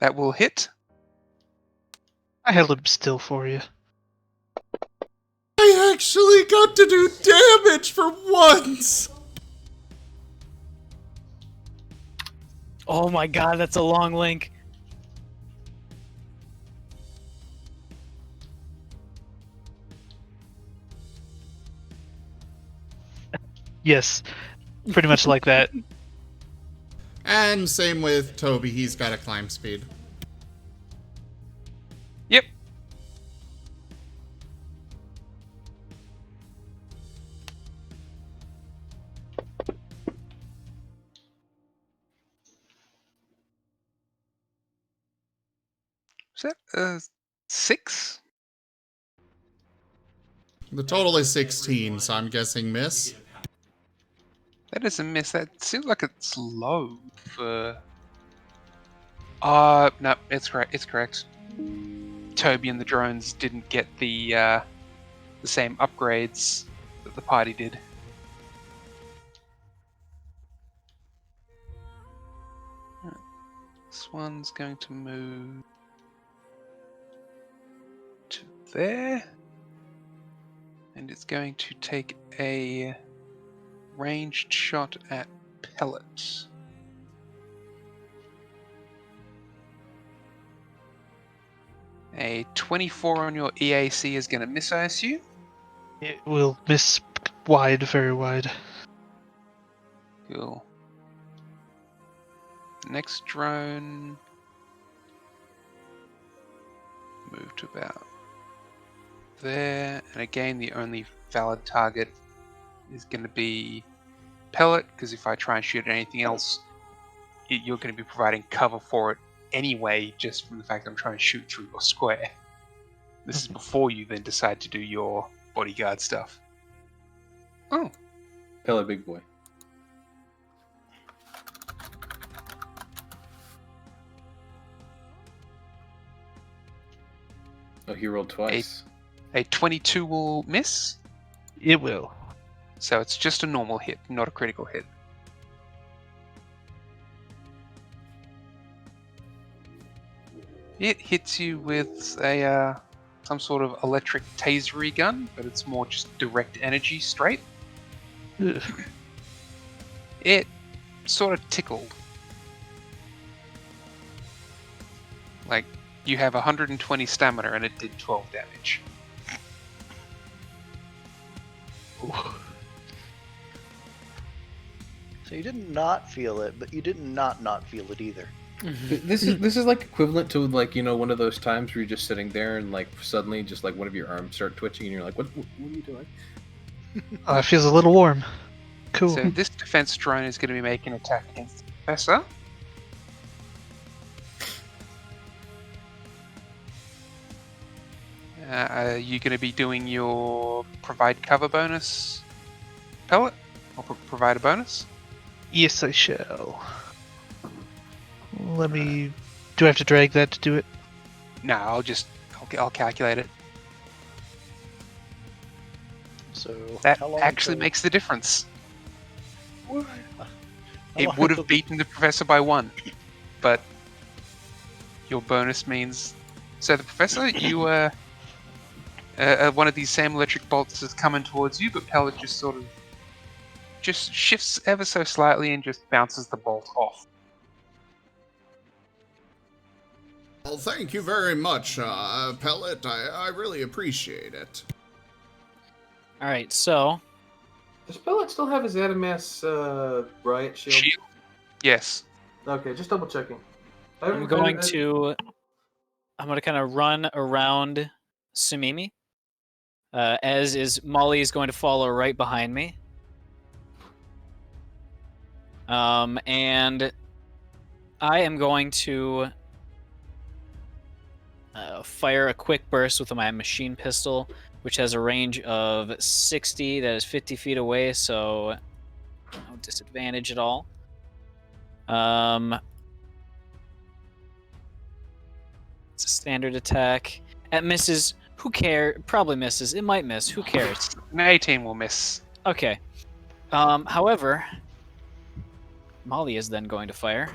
That will hit. I held him still for you. I actually got to do damage for once! Oh my god, that's a long link. Yes, pretty much like that. And same with Toby, he's got a climb speed. Yep. Is that 6? The total is 16, so I'm guessing miss. That is a miss. That seems like it's low for. No, it's correct. It's correct. Toby and the drones didn't get the same upgrades that the party did. Alright. This one's going to move to there, and it's going to take a ranged shot at Pellet. A 24 on your EAC is going to miss, I assume. It will miss wide, very wide. Cool. Next drone. Move to about there. And again, the only valid target is going to be Pellet, because if I try and shoot at anything else, you're going to be providing cover for it anyway, just from the fact that I'm trying to shoot through your square. This is before you then decide to do your bodyguard stuff. Oh. Pella big boy. Oh, he rolled twice. A 22 will miss, It will. so it's just a normal hit, not a critical hit. It hits you with a some sort of electric tasery gun, but it's more just direct energy straight. Ugh. It sort of tickled. Like, you have 120 stamina and it did 12 damage. So you did not feel it, but you did not feel it either. This is like equivalent to like, you know, one of those times where you're just sitting there and like suddenly just like one of your arms start twitching and you're like, what are you doing? It feels a little warm. Cool. So this defense drone is going to be making an attack against the professor. Are you going to be doing your provide cover bonus, pellet, or provide a bonus? Yes, I shall. Let me. Do I have to drag that to do it? No, I'll calculate it. So That how long actually until- makes the difference. How It long would until- have beaten the professor by 1, but your bonus means. So the professor, you one of these same electric bolts is coming towards you, but pellet just sort of just shifts ever so slightly and just bounces the bolt off. Well, thank you very much, Pellet. I really appreciate it. All right, so Does Pellet still have his Adamas riot shield? Shield. Yes. Okay, just double checking. I'm going to kind of run around Sumimi. As is Molly is going to follow right behind me. And I am going to fire a quick burst with my machine pistol, which has a range of 60. That is 50 feet away, so no disadvantage at all. It's a standard attack. It misses. Who cares? Probably misses. It might miss. Who cares? An 18 will miss. Okay. However, Molly is then going to fire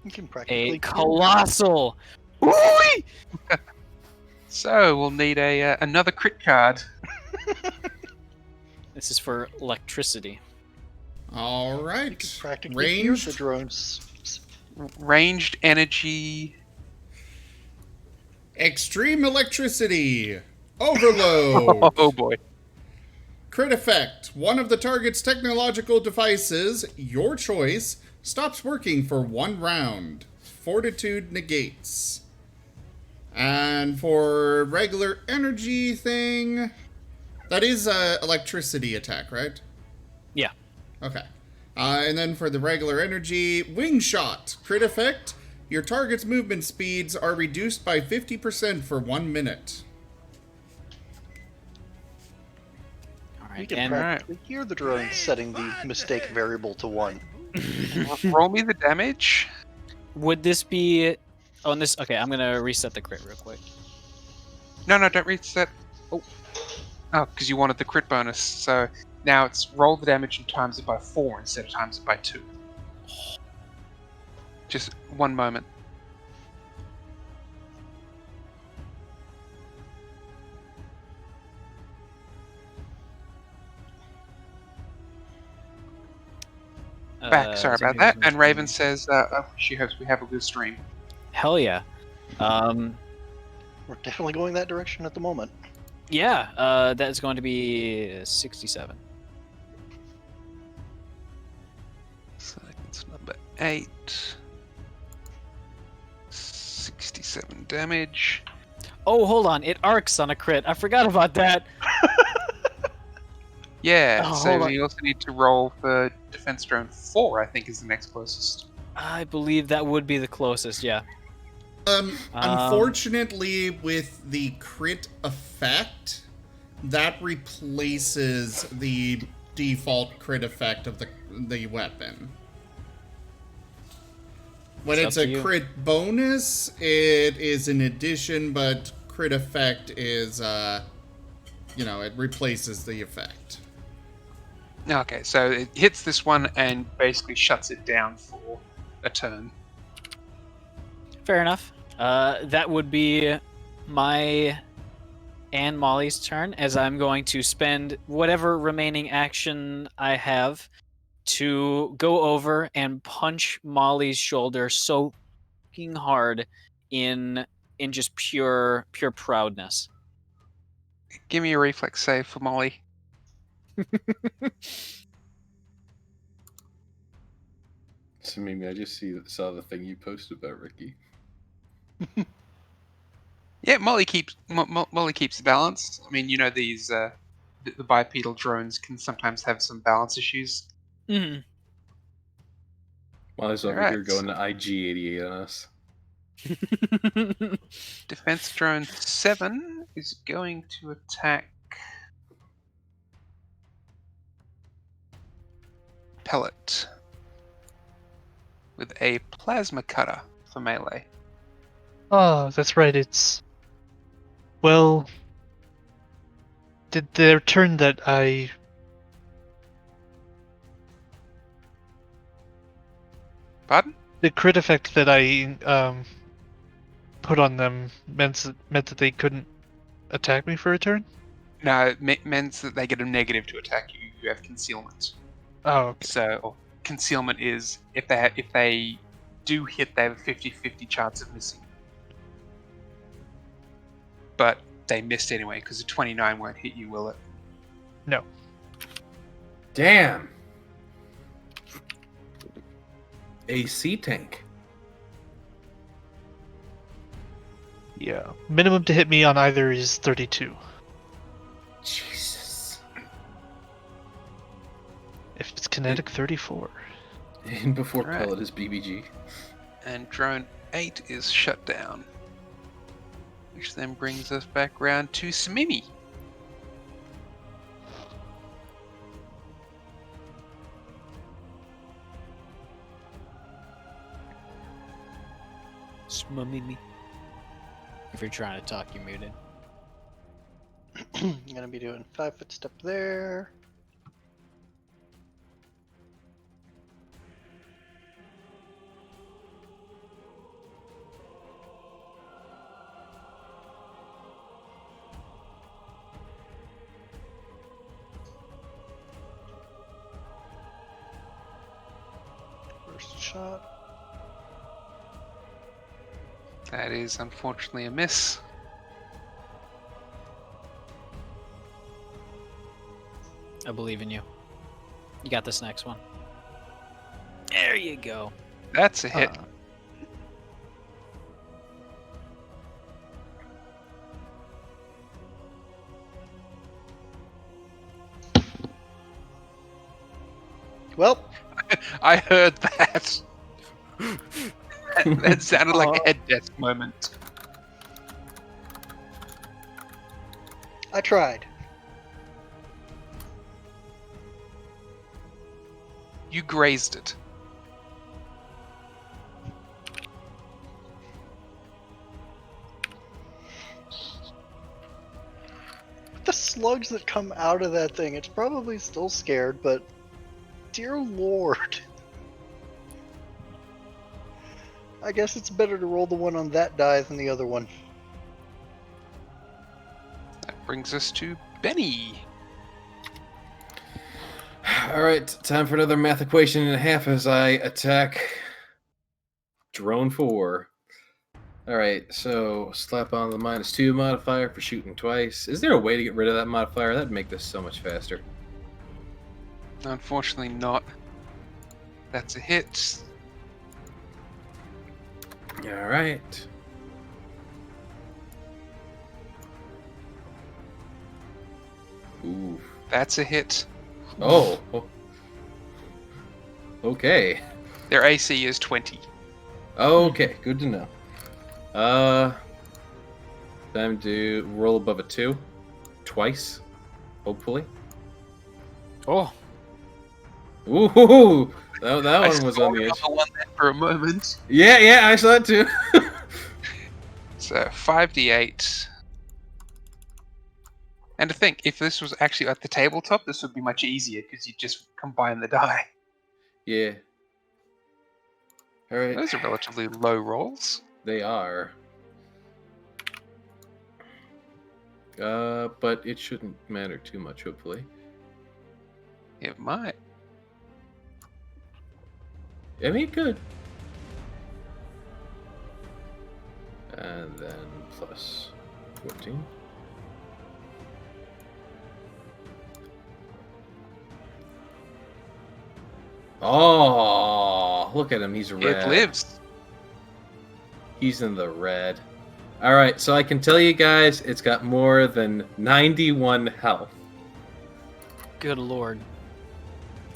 You can practically a colossal. Ooh! So we'll need another crit card. This is for electricity. All You can right. practically hear Ranged. the drones. Ranged energy. Extreme electricity. Overload. Oh boy. Crit effect. One of the target's technological devices, your choice, stops working for 1 round. Fortitude negates. And for regular energy thing, that is a electricity attack, right? Yeah. Okay. And then for the regular energy, wing shot. Crit effect. Your target's movement speeds are reduced by 50% for 1 minute. All You right. can And practically hear the drones setting the mistake variable to 1. Roll me the damage. would this be on this? Okay, I'm gonna reset the crit real quick. No, don't reset. Oh, because you wanted the crit bonus. So now it's roll the damage and times it by 4 instead of times it by 2. Just one moment. Back. Sorry about that. And Raven says she hopes we have a good stream. Hell yeah. We're definitely going that direction at the moment. Yeah. That's going to be 67. So that's number 8. 67 damage. Oh, hold on. It arcs on a crit. I forgot about that. Yeah, Oh, so hold on. we also need to roll for defense drone 4, I think is the next closest. I believe that would be the closest. Yeah. Unfortunately, with the crit effect, that replaces the default crit effect of the weapon. When It's it's up a to you. crit bonus, it is an addition, but crit effect is, it replaces the effect. Okay, so it hits this one and basically shuts it down for a turn. Fair enough. That would be my and Molly's turn, as I'm going to spend whatever remaining action I have to go over and punch Molly's shoulder so fucking hard in just pure proudness. Give me a reflex save for Molly. So Mimi, I just saw the thing you posted about Ricky. Yeah, Molly keeps the balance. I mean, you know, these the bipedal drones can sometimes have some balance issues. Mm-hmm. Molly's over Alright. here going to IG-88 on us. Defense drone 7 is going to attack Pellet with a plasma cutter for melee. Oh, that's right. It's well, did their turn that I Pardon? the crit effect that I put on them meant that they couldn't attack me for a turn? No, it means that they get a negative to attack you. You have concealment. Oh, okay. So concealment is if they do hit, they have a 50-50 chance of missing. But they missed anyway because a 29 won't hit you, will it? No. Damn. AC tank. Yeah. Minimum to hit me on either is 32. Jesus. If it's kinetic, 34. And before Right. Pellet is BBG. And drone 8 is shut down. Which then brings us back round to Samimi. Smummy. If you're trying to talk, you're muted. I'm gonna be doing 5-foot step there. First shot. That is unfortunately a miss. I believe in you. You got this next one. There you go. That's a hit. Well, I heard that. That sounded like a head desk moment. I tried. You grazed it. The slugs that come out of that thing, it's probably still scared, but dear lord. I guess it's better to roll the one on that die than the other one. That brings us to Benny. Alright, time for another math equation and a half as I attack drone 4. Alright, so slap on the -2 modifier for shooting twice. Is there a way to get rid of that modifier? That'd make this so much faster. Unfortunately not. That's a hit. Alright. Ooh. That's a hit. Oh. Okay. Their AC is 20. Okay, good to know. Time to roll above a 2. Twice. Hopefully. Oh. Ooh! That I one was on the edge. one there for a moment. Yeah, I saw it too. So 5d8. And to think, if this was actually at the tabletop, this would be much easier because you just combine the die. Yeah. Alright. Those are relatively low rolls. They are. But it shouldn't matter too much, hopefully. It might. I mean, it could. then plus 14. Oh, look at him. He's red. It lives. He's in the red. All right, so I can tell you guys, it's got more than 91 health. Good lord.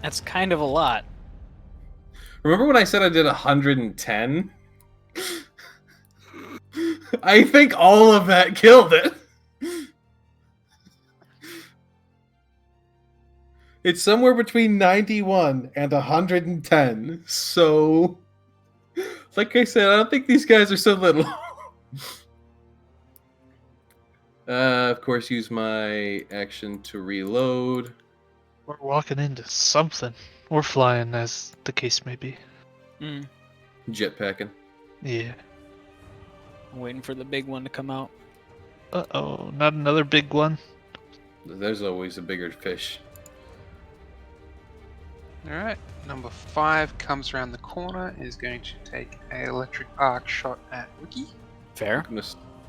That's kind of a lot. Remember when I said I did 110? I think all of that killed it. It's somewhere between 91 and 110. So, like I said, I don't think these guys are so little. Of course, use my action to reload. We're walking into something. Or flying, as the case may be. Jetpacking. Yeah. I'm waiting for the big one to come out. Uh-oh, not another big one. There's always a bigger fish. Alright, number 5 comes around the corner, is going to take an electric arc shot at Wiki. Fair.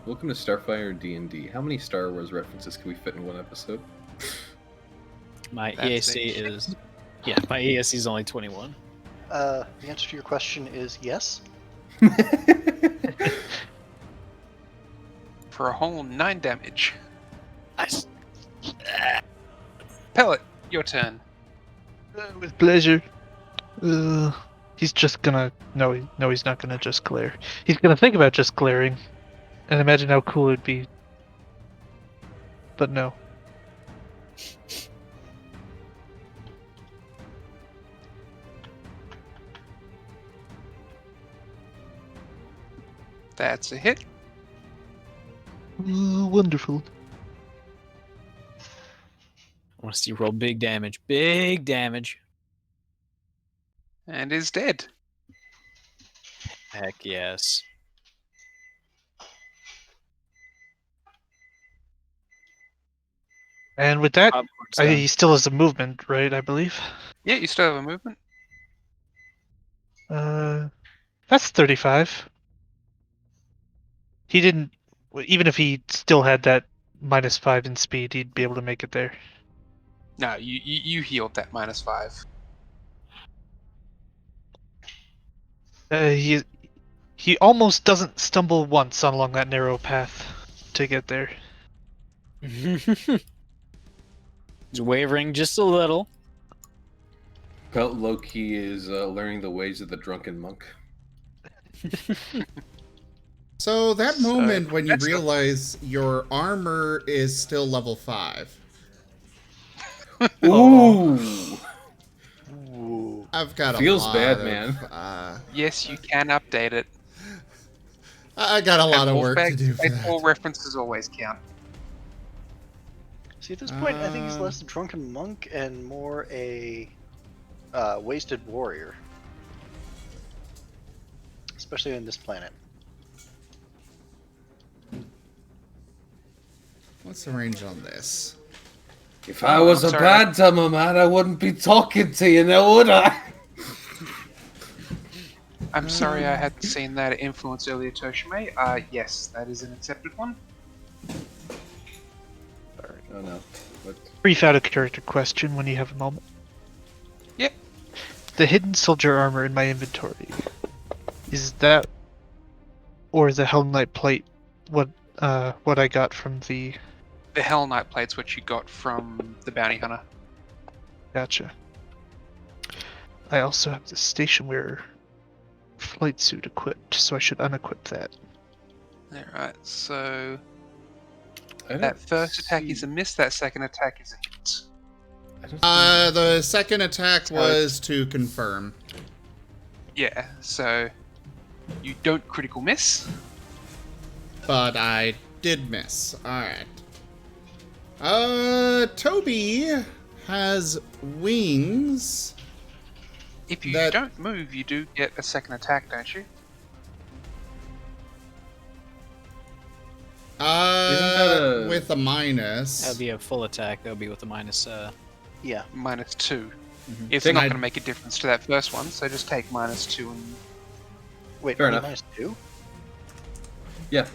Welcome to Starfinder D&D. How many Star Wars references can we fit in one episode? My That's EAC a- is... Yeah, my EAC is only 21. The answer to your question is yes. For a whole 9 damage. Nice. Pellet, your turn. With pleasure. He's just gonna... No, he's not gonna just glare. He's gonna think about just glaring. And imagine how cool it'd be. But no. That's a hit. Wonderful. I want to see you roll big damage. Big damage. And is dead. Heck yes. And with that, Popcorn's done. he still has a movement, right, I believe? Yeah, you still have a movement. That's 35. He didn't... Even if he still had that -5 in speed, he'd be able to make it there. No, you healed that -5. He almost doesn't stumble once along that narrow path to get there. He's wavering just a little. Pelt Loki is learning the ways of the drunken monk. So that moment when you that's the- realize your armor is still level 5. Ooh! I've got a Feels lot bad, of, man. Yes, you can update it. I got a lot of And work to Wolfbag, do for all that. references always count. See, at this point, I think he's less a drunken monk and more a wasted warrior. Especially on this planet. What's the range on this? If I was a sorry. bad dumber man, I wouldn't be talking to you now, would I? I'm sorry I hadn't seen that influence earlier, Toshime. Yes, that is an accepted one. Oh no. What? Brief out of character question when you have a moment. Yep. The hidden soldier armor in my inventory. Is that, or the Hell Knight plate what I got from the... The Hell Knight plate's what you got from the Bounty Hunter. Gotcha. I also have the station wearer flight suit equipped, so I should unequip that. Alright, so I don't that first attack see- is a miss, that second attack is a hit. I don't see- The second attack was to confirm. Yeah, so you don't critical miss. But I did miss. Alright. Toby has wings. If you That- don't move, you do get a second attack, don't you? that a- With a minus. That would be a full attack. That would be with a minus. Yeah. -2. Mhm. It's Then not I'd- going to make a difference to that first one, so just take -2 and Wait, Fair only enough. -2? Yeah.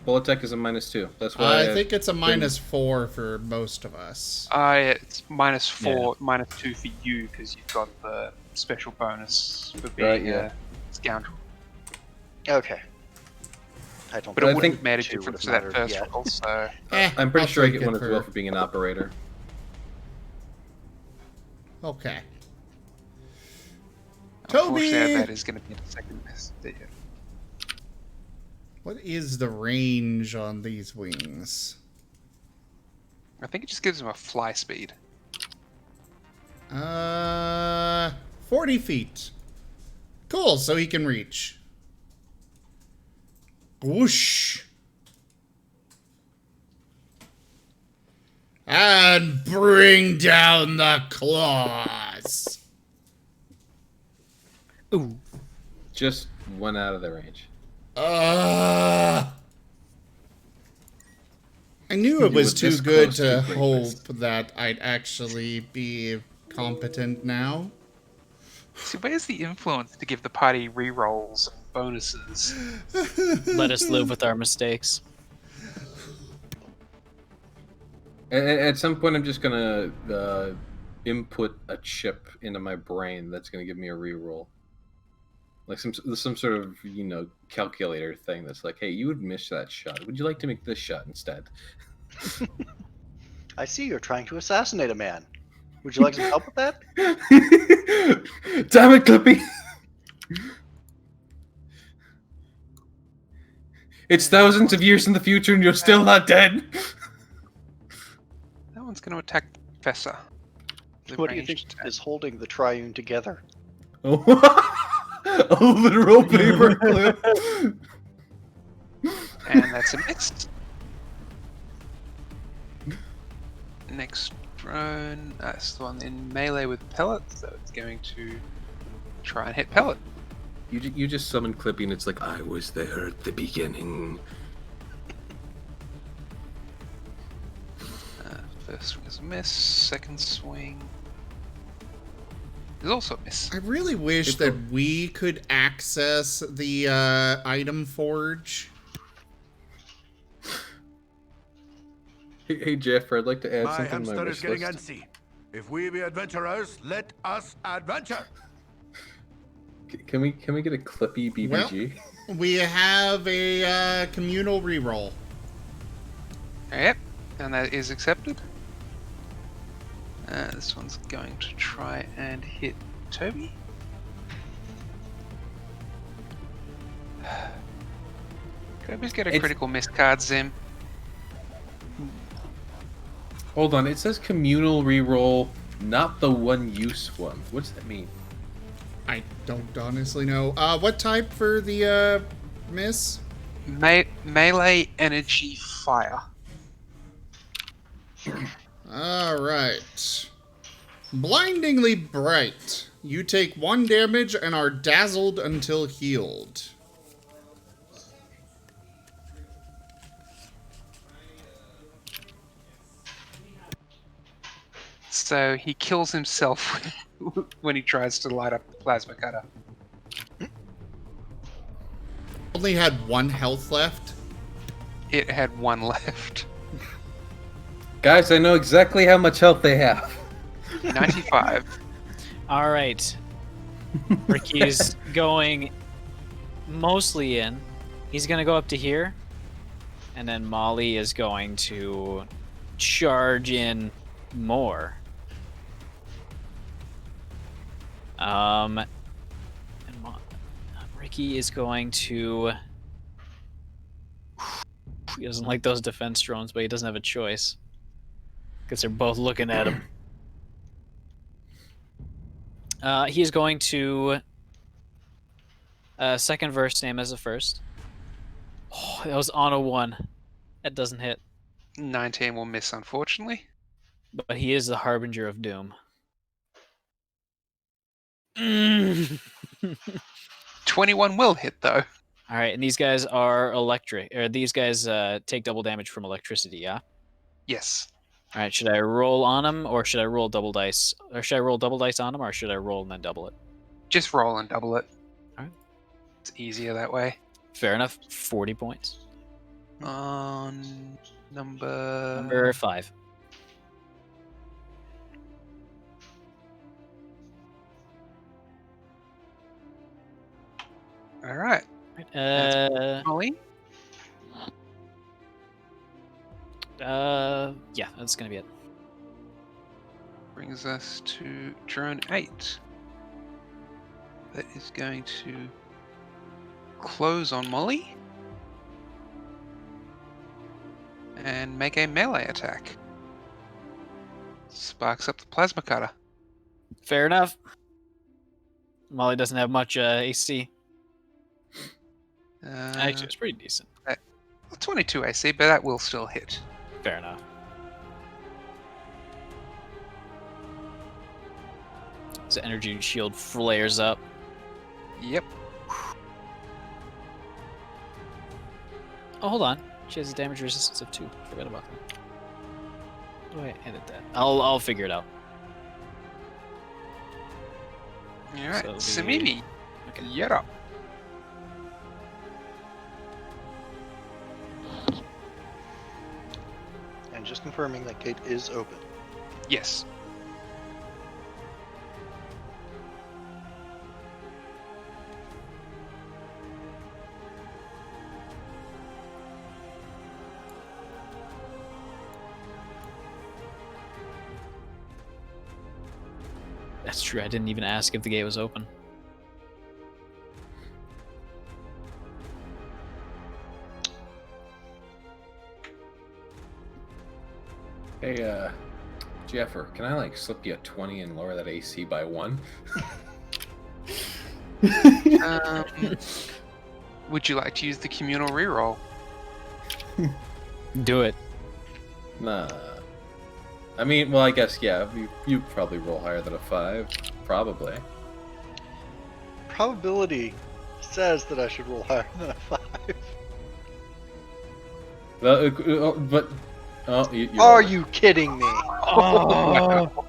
Bullet tech is a -2. That's why I think it's a -4 for most of us. It's -4, -2 for you because you've got the special bonus for being a scoundrel. Okay. I don't. But it I wouldn't think have made a two difference would for have that mattered, first yeah. roll, so... I'm pretty I'll sure I take get one it as well for being an operator. Okay. Unfortunately, Toby! that is going to be the second miss. What is the range on these wings? I think it just gives him a fly speed. 40 feet. Cool, so he can reach. Whoosh. And bring down the claws. Ooh. Just one out of the range. I knew it was too good to hope that I'd actually be competent now. See, where's the influence to give the party rerolls and bonuses? Let us live with our mistakes. At some point, I'm just gonna input a chip into my brain that's gonna give me a reroll, like some sort of calculator thing that's like, hey, you would miss that shot. Would you like to make this shot instead? I see you're trying to assassinate a man. Would you like some help with that? Damn it, Clippy! It's thousands of years in the future and you're still not dead. That one's going to attack Professor. What do you think is holding the triune together? Oh, a literal paper clip. And that's a miss. Next drone, that's the one in melee with pellet, so it's going to try and hit pellet. You just summon Clippy and it's like, I was there at the beginning. First swing is a miss, second swing is also a miss. I really wish that we could access the item forge. Hey Jeff, I'd like to add My something to my hamster wish is getting list. antsy. If we be adventurers, let us adventure. Can we get a Clippy BBG? Well, we have a communal reroll. Yep, and that is accepted. This one's going to try and hit Toby. Toby's got a critical miss card, Zim. Hold on, it says communal reroll, not the one-use one. What does that mean? I don't honestly know. What type for the miss? Melee energy fire. Alright. Blindingly bright. You take 1 damage and are dazzled until healed. So he kills himself when he tries to light up the plasma cutter. Only had 1 health left. It had 1 left. Guys, I know exactly how much health they have. 95. All right. Ricky's going mostly in. He's going to go up to here. And then Molly is going to charge in more. And Ricky is going to... He doesn't like those defense drones, but he doesn't have a choice. Because they're both looking at him. He's going to... second verse, same as the first. Oh, that was on a 1. That doesn't hit. 19 will miss, unfortunately. But he is the harbinger of doom. 21 will hit, though. All right, and these guys are electric. Or these guys take double damage from electricity, yeah? Yes. All right, should I roll on them, or should I roll double dice? Or should I roll double dice on them, or should I roll and then double it? Just roll and double it. Alright. It's easier that way. Fair enough. 40 points. On number... Number 5. Alright. Molly? Yeah, that's gonna be it. Brings us to drone 8. That is going to close on Molly and make a melee attack. Sparks up the plasma cutter. Fair enough. Molly doesn't have much AC. Actually, it's pretty decent. 22 AC, but that will still hit. Fair enough. His energy shield flares up. Yep. Oh, hold on. She has a damage resistance of 2. Forgot about that. Oh, wait, edit that. I'll figure it out. Alright, So Samimi, Okay. you're up. And just confirming that gate is open. Yes. That's true. I didn't even ask if the gate was open. Hey, Jeffer, can I like slip you a 20 and lower that AC by 1? Would you like to use the communal reroll? Do it. Nah. I mean, well, I guess, yeah, you probably roll higher than a 5. Probably. Probability says that I should roll higher than a 5. Well, but... Oh, you Are you kidding me? Oh.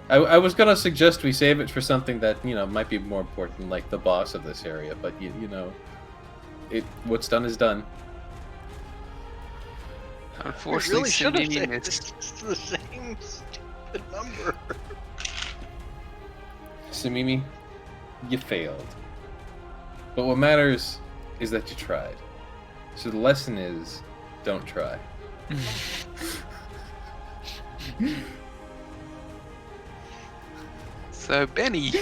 I was gonna suggest we save it for something that, you know, might be more important, like the boss of this area, but, you know, what's done is done. Unfortunately, We really should have Samimi saved missed. It's the same stupid number. Samimi, you failed. But what matters is that you tried. So the lesson is, don't try. So, Benny.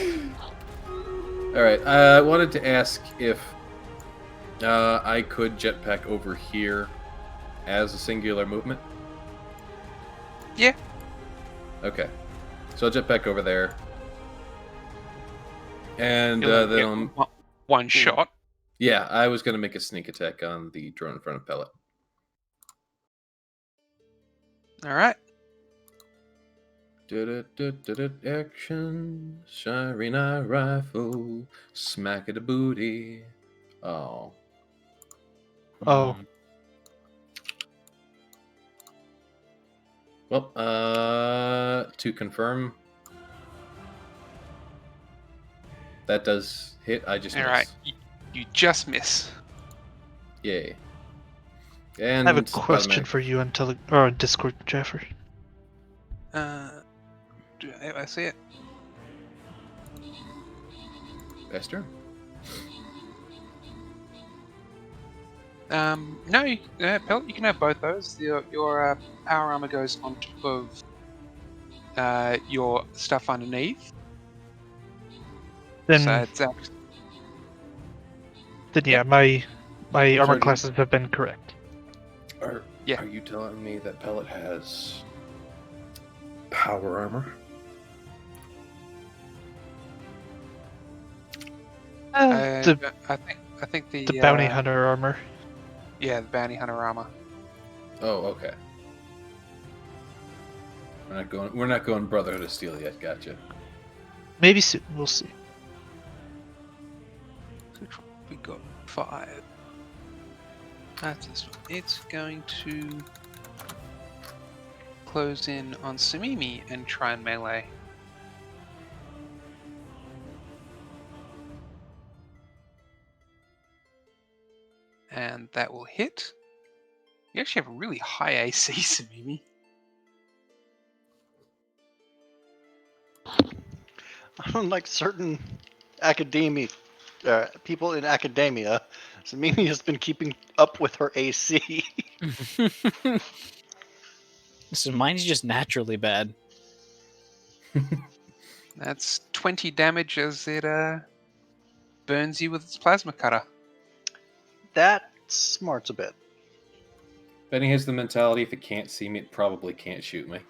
Alright, I wanted to ask if I could jetpack over here as a singular movement. Yeah. Okay. So I'll jetpack over there. And You'll then get one shot. yeah, I was going to make a sneak attack on the drone in front of Pellet. Alright. Action, Shirina rifle, smack at the booty. Oh. Oh. Well, to confirm, that does hit. I just Alright. miss. You just miss. Yay. And I have a question for you on Discord, Jeffrey. Do I see it? Esther? No, Pellet, you can have both those. Your power armor goes on top of your stuff underneath. Then, So it's then yeah, my armor Sorry, classes have been correct. Are you telling me that Pellet has power armor? I think the bounty hunter armor. Yeah, the bounty hunter armor. Oh, okay. We're not going Brotherhood of Steel yet. Gotcha. Maybe soon. We'll see. We got 5. That's this one. It's going to close in on Samimi and try and melee. That will hit. You actually have a really high AC, Samimi. Unlike certain people in academia, Samimi has been keeping up with her AC. So mine's just naturally bad. That's 20 damage as it burns you with its plasma cutter. That smarts a bit. Benny has the mentality: if it can't see me, it probably can't shoot me.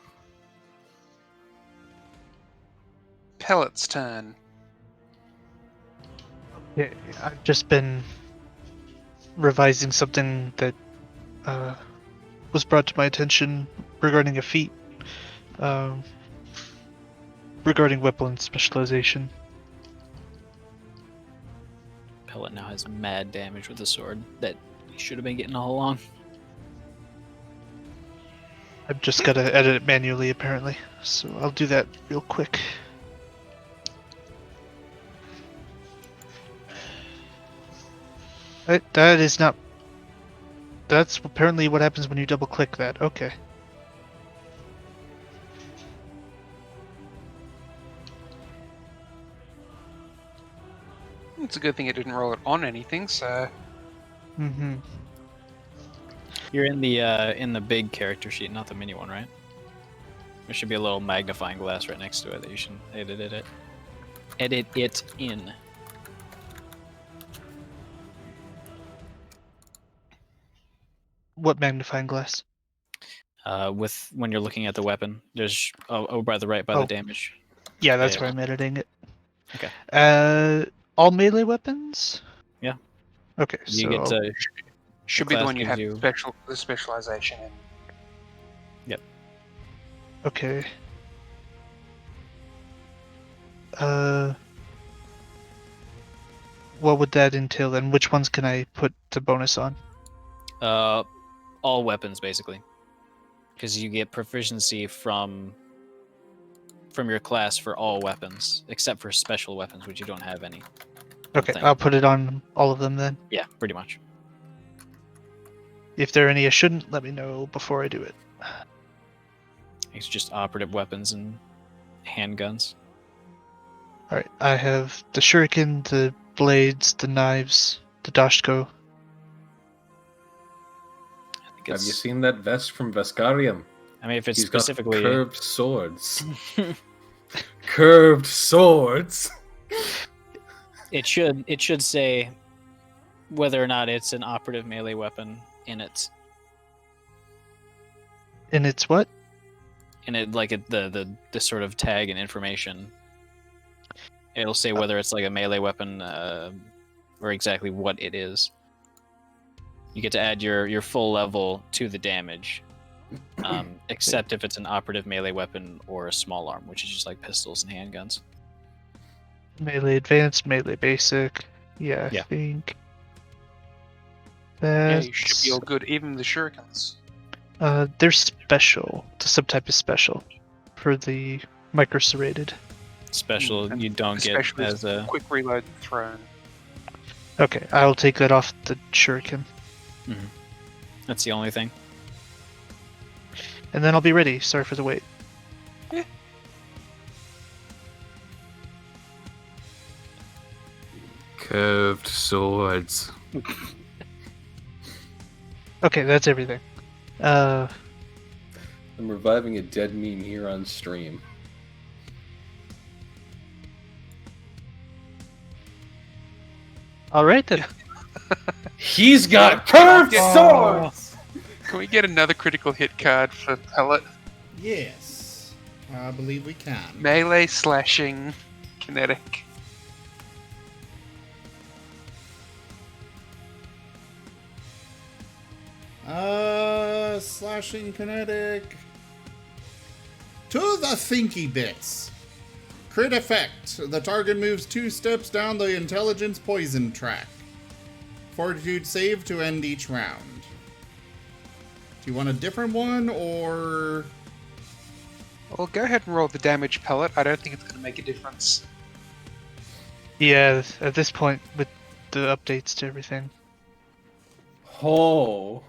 Pellet's turn. Yeah, I've just been revising something that was brought to my attention regarding a feat, regarding weapon specialization. Pellet now has mad damage with the sword that he should have been getting all along. I've just got to edit it manually, apparently, so I'll do that real quick. That is not... That's apparently what happens when you double-click that. Okay. It's a good thing it didn't roll it on anything, so... Mm-hmm. You're in the big character sheet, not the mini one, right? There should be a little magnifying glass right next to it that you should edit it in. What magnifying glass? With when you're looking at the weapon, there's by the right by the damage. Yeah, that's Yeah. where I'm editing it. Okay. All melee weapons? Yeah. Okay, You so get to Should be the class one you gives have you- the specialization in. okay. What would that entail then? Which ones can I put the bonus on? all weapons basically, because you get proficiency from your class for all weapons except for special weapons, which you don't have any. Okay, Thing. I'll put it on all of them then. Yeah, pretty much. If there are any I shouldn't, let me know before I do it. It's just operative weapons and handguns. Alright, I have the shuriken, the blades, the knives, the dashko. I think Have you it's- seen that vest from Vescarium? I mean, if it's He's specifically got curved swords. Curved swords. it should say whether or not it's an operative melee weapon in it. And it's what? In it, like the sort of tag and information. It'll say whether it's like a melee weapon or exactly what it is. You get to add your full level to the damage, except if it's an operative melee weapon or a small arm, which is just like pistols and handguns. Melee advanced, melee basic. Yeah, I Yeah. think. Yeah, That's... you should be all good, even the shurikens. They're special. The subtype is special for the micro-serrated. Special, And you don't the get special is as a. quick reload thrown. Okay, I'll take that off the shuriken. That's the only thing. And then I'll be ready. Sorry for the wait. Curved swords. Okay, that's everything. I'm reviving a dead meme here on stream. Alright then. He's got curved swords! Can we get another critical hit card for Pellet? Yes, I believe we can. Melee, slashing, kinetic. Slashing kinetic. To the thinky bits. Crit effect. The target moves 2 steps down the intelligence poison track. Fortitude save to end each round. Do you want a different one, or... Well, go ahead and roll the damage, Pellet. I don't think it's going to make a difference. Yeah, at this point, with the updates to everything. Oh.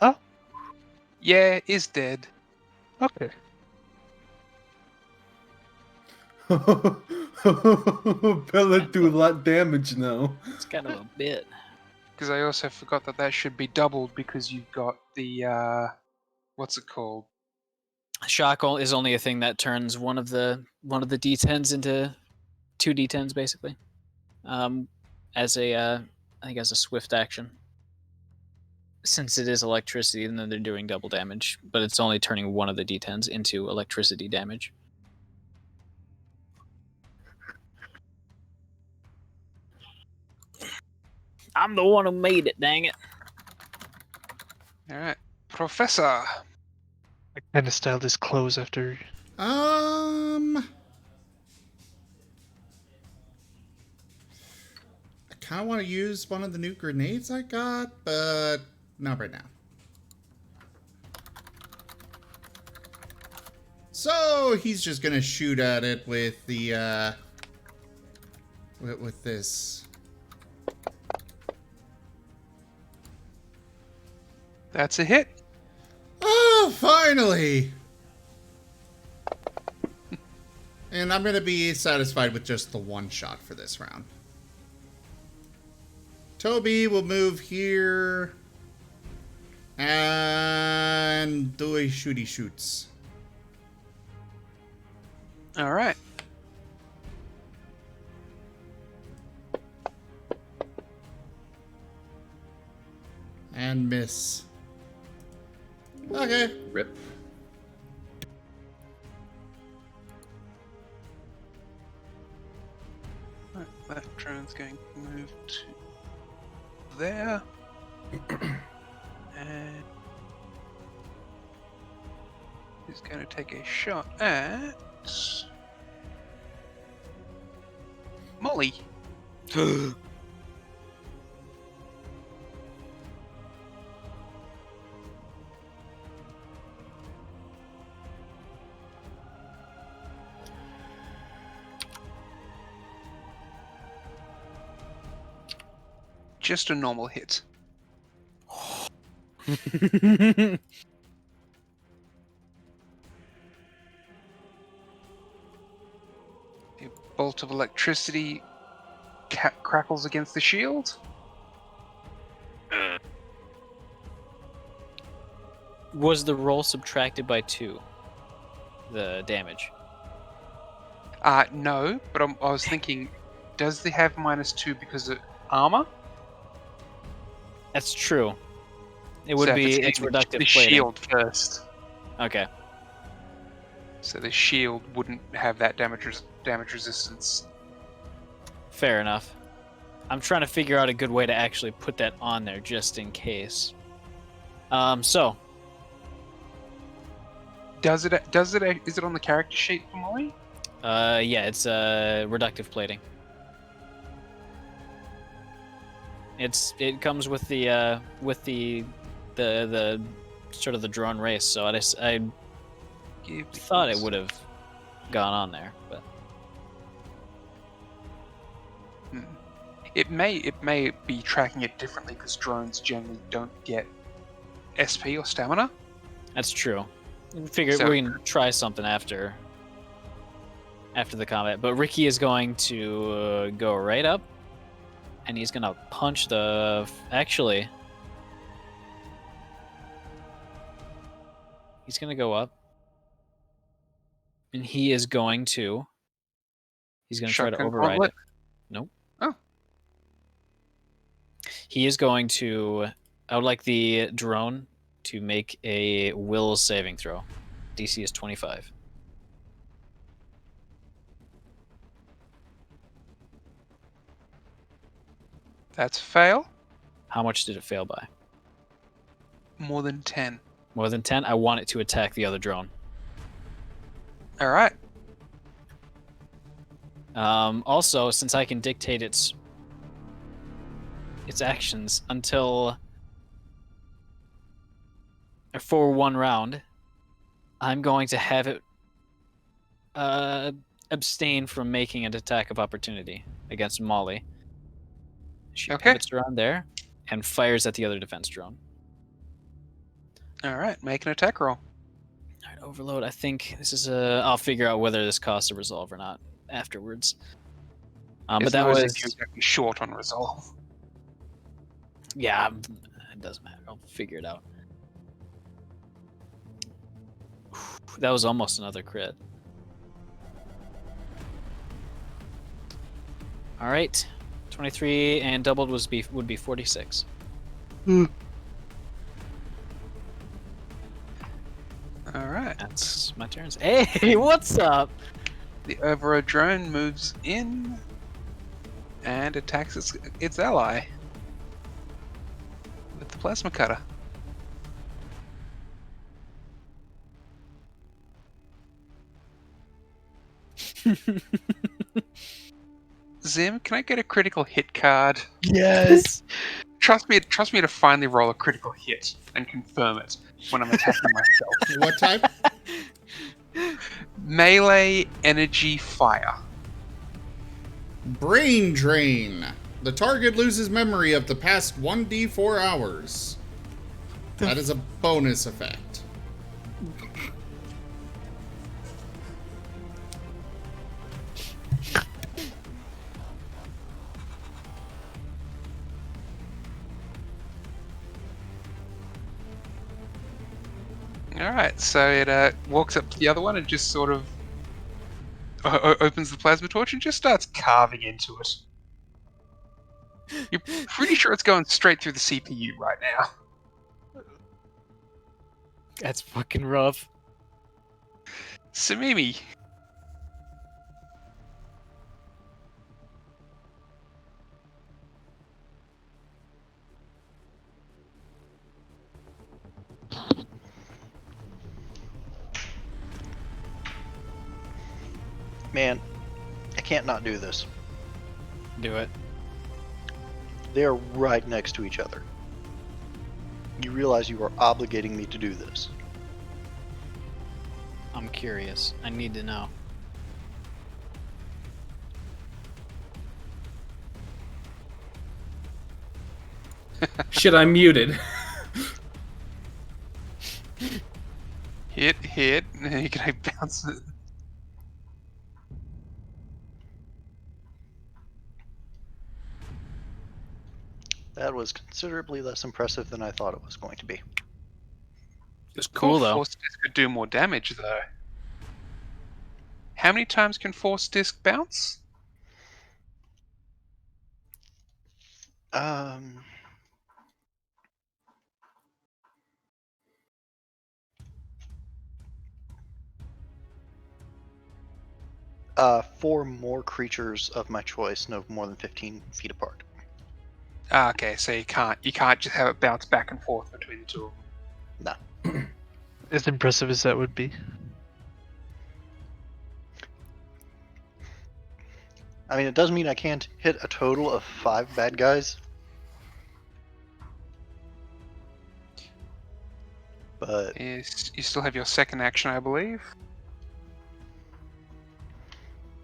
Oh, Yeah, is dead. okay. Bella do a lot of damage now. It's kind of a bit. Because I also forgot that that should be doubled because you've got the what's it called? Shock is only a thing that turns one of the D10s into 2 D10s basically. As a I think as a swift action. Since it is electricity, then they're doing double damage, but it's only turning one of the D10s into electricity damage. I'm the one who made it, dang it. All right, Professor. I kind of styled his clothes after. I kind of want to use one of the new grenades I got, but not right now. So he's just gonna shoot at it with the with this. That's a hit. Oh, finally! And I'm gonna be satisfied with just the one shot for this round. Toby will move here and do a shooty shoots. All right. And miss. Okay. Rip. Right, that drone's going to move to there. And he's going to take a shot at Molly. Just a normal hit. A bolt of electricity crackles against the shield. Was the roll subtracted by 2? The damage. No, but I was thinking, does they have -2 because of armor? That's true. It would So if be it's its getting reductive the plating. shield first. Okay. So the shield wouldn't have that damage resistance. Fair enough. I'm trying to figure out a good way to actually put that on there just in case. So Is it on the character sheet for Molly? yeah, it's reductive plating. It comes with the sort of the drone race, so I thought it would have gone on there, but it may be tracking it differently because drones generally don't get SP or stamina. that's true. Figure So- we can try something after the combat, but Ricky is going to go right up, and he's gonna punch the. Actually, he's gonna go up, and he is going to. He's gonna try to Shotgun override gauntlet? it. Nope. Oh. He is going to. I would like the drone to make a will saving throw. DC is 25. That's a fail. How much did it fail by? More than 10. More than 10? I want it to attack the other drone. All right. Also, since I can dictate its actions until for one round, I'm going to have it abstain from making an attack of opportunity against Molly. She Okay. pivots around there, and fires at the other defense drone. All right, make an attack roll. All right, overload. I think this is a. I'll figure out whether this costs a resolve or not afterwards. But It's that not as if was. you're exactly short on resolve. Yeah, it doesn't matter. I'll figure it out. That was almost another crit. All right, 23 and doubled would be 46. All right. That's my turns. Hey, what's up? The overrode drone moves in and attacks its ally with the plasma cutter. Zim, can I get a critical hit card? Yes. Trust me to finally roll a critical hit and confirm it when I'm attacking myself. What type? Melee energy fire. Brain drain. The target loses memory of the past 1d4 hours. That is a bonus effect. Alright, so it walks up to the other one and just sort of opens the plasma torch and just starts carving into it. You're pretty sure it's going straight through the CPU right now. That's fucking rough. Samimi. Man, I can't not do this. Do it. They're right next to each other. You realize you are obligating me to do this. I'm curious. I need to know. Shit, I'm muted. Hit, and then you can bounce it. That was considerably less impressive than I thought it was going to be. It's cool though. Force disc could do more damage though. How many times can force disc bounce? Four more creatures of my choice, no more than 15 feet apart. Ah, okay, so you can't just have it bounce back and forth between the two of them. No. As impressive as that would be. I mean, it does mean I can't hit a total of 5 bad guys. But You still have your second action, I believe.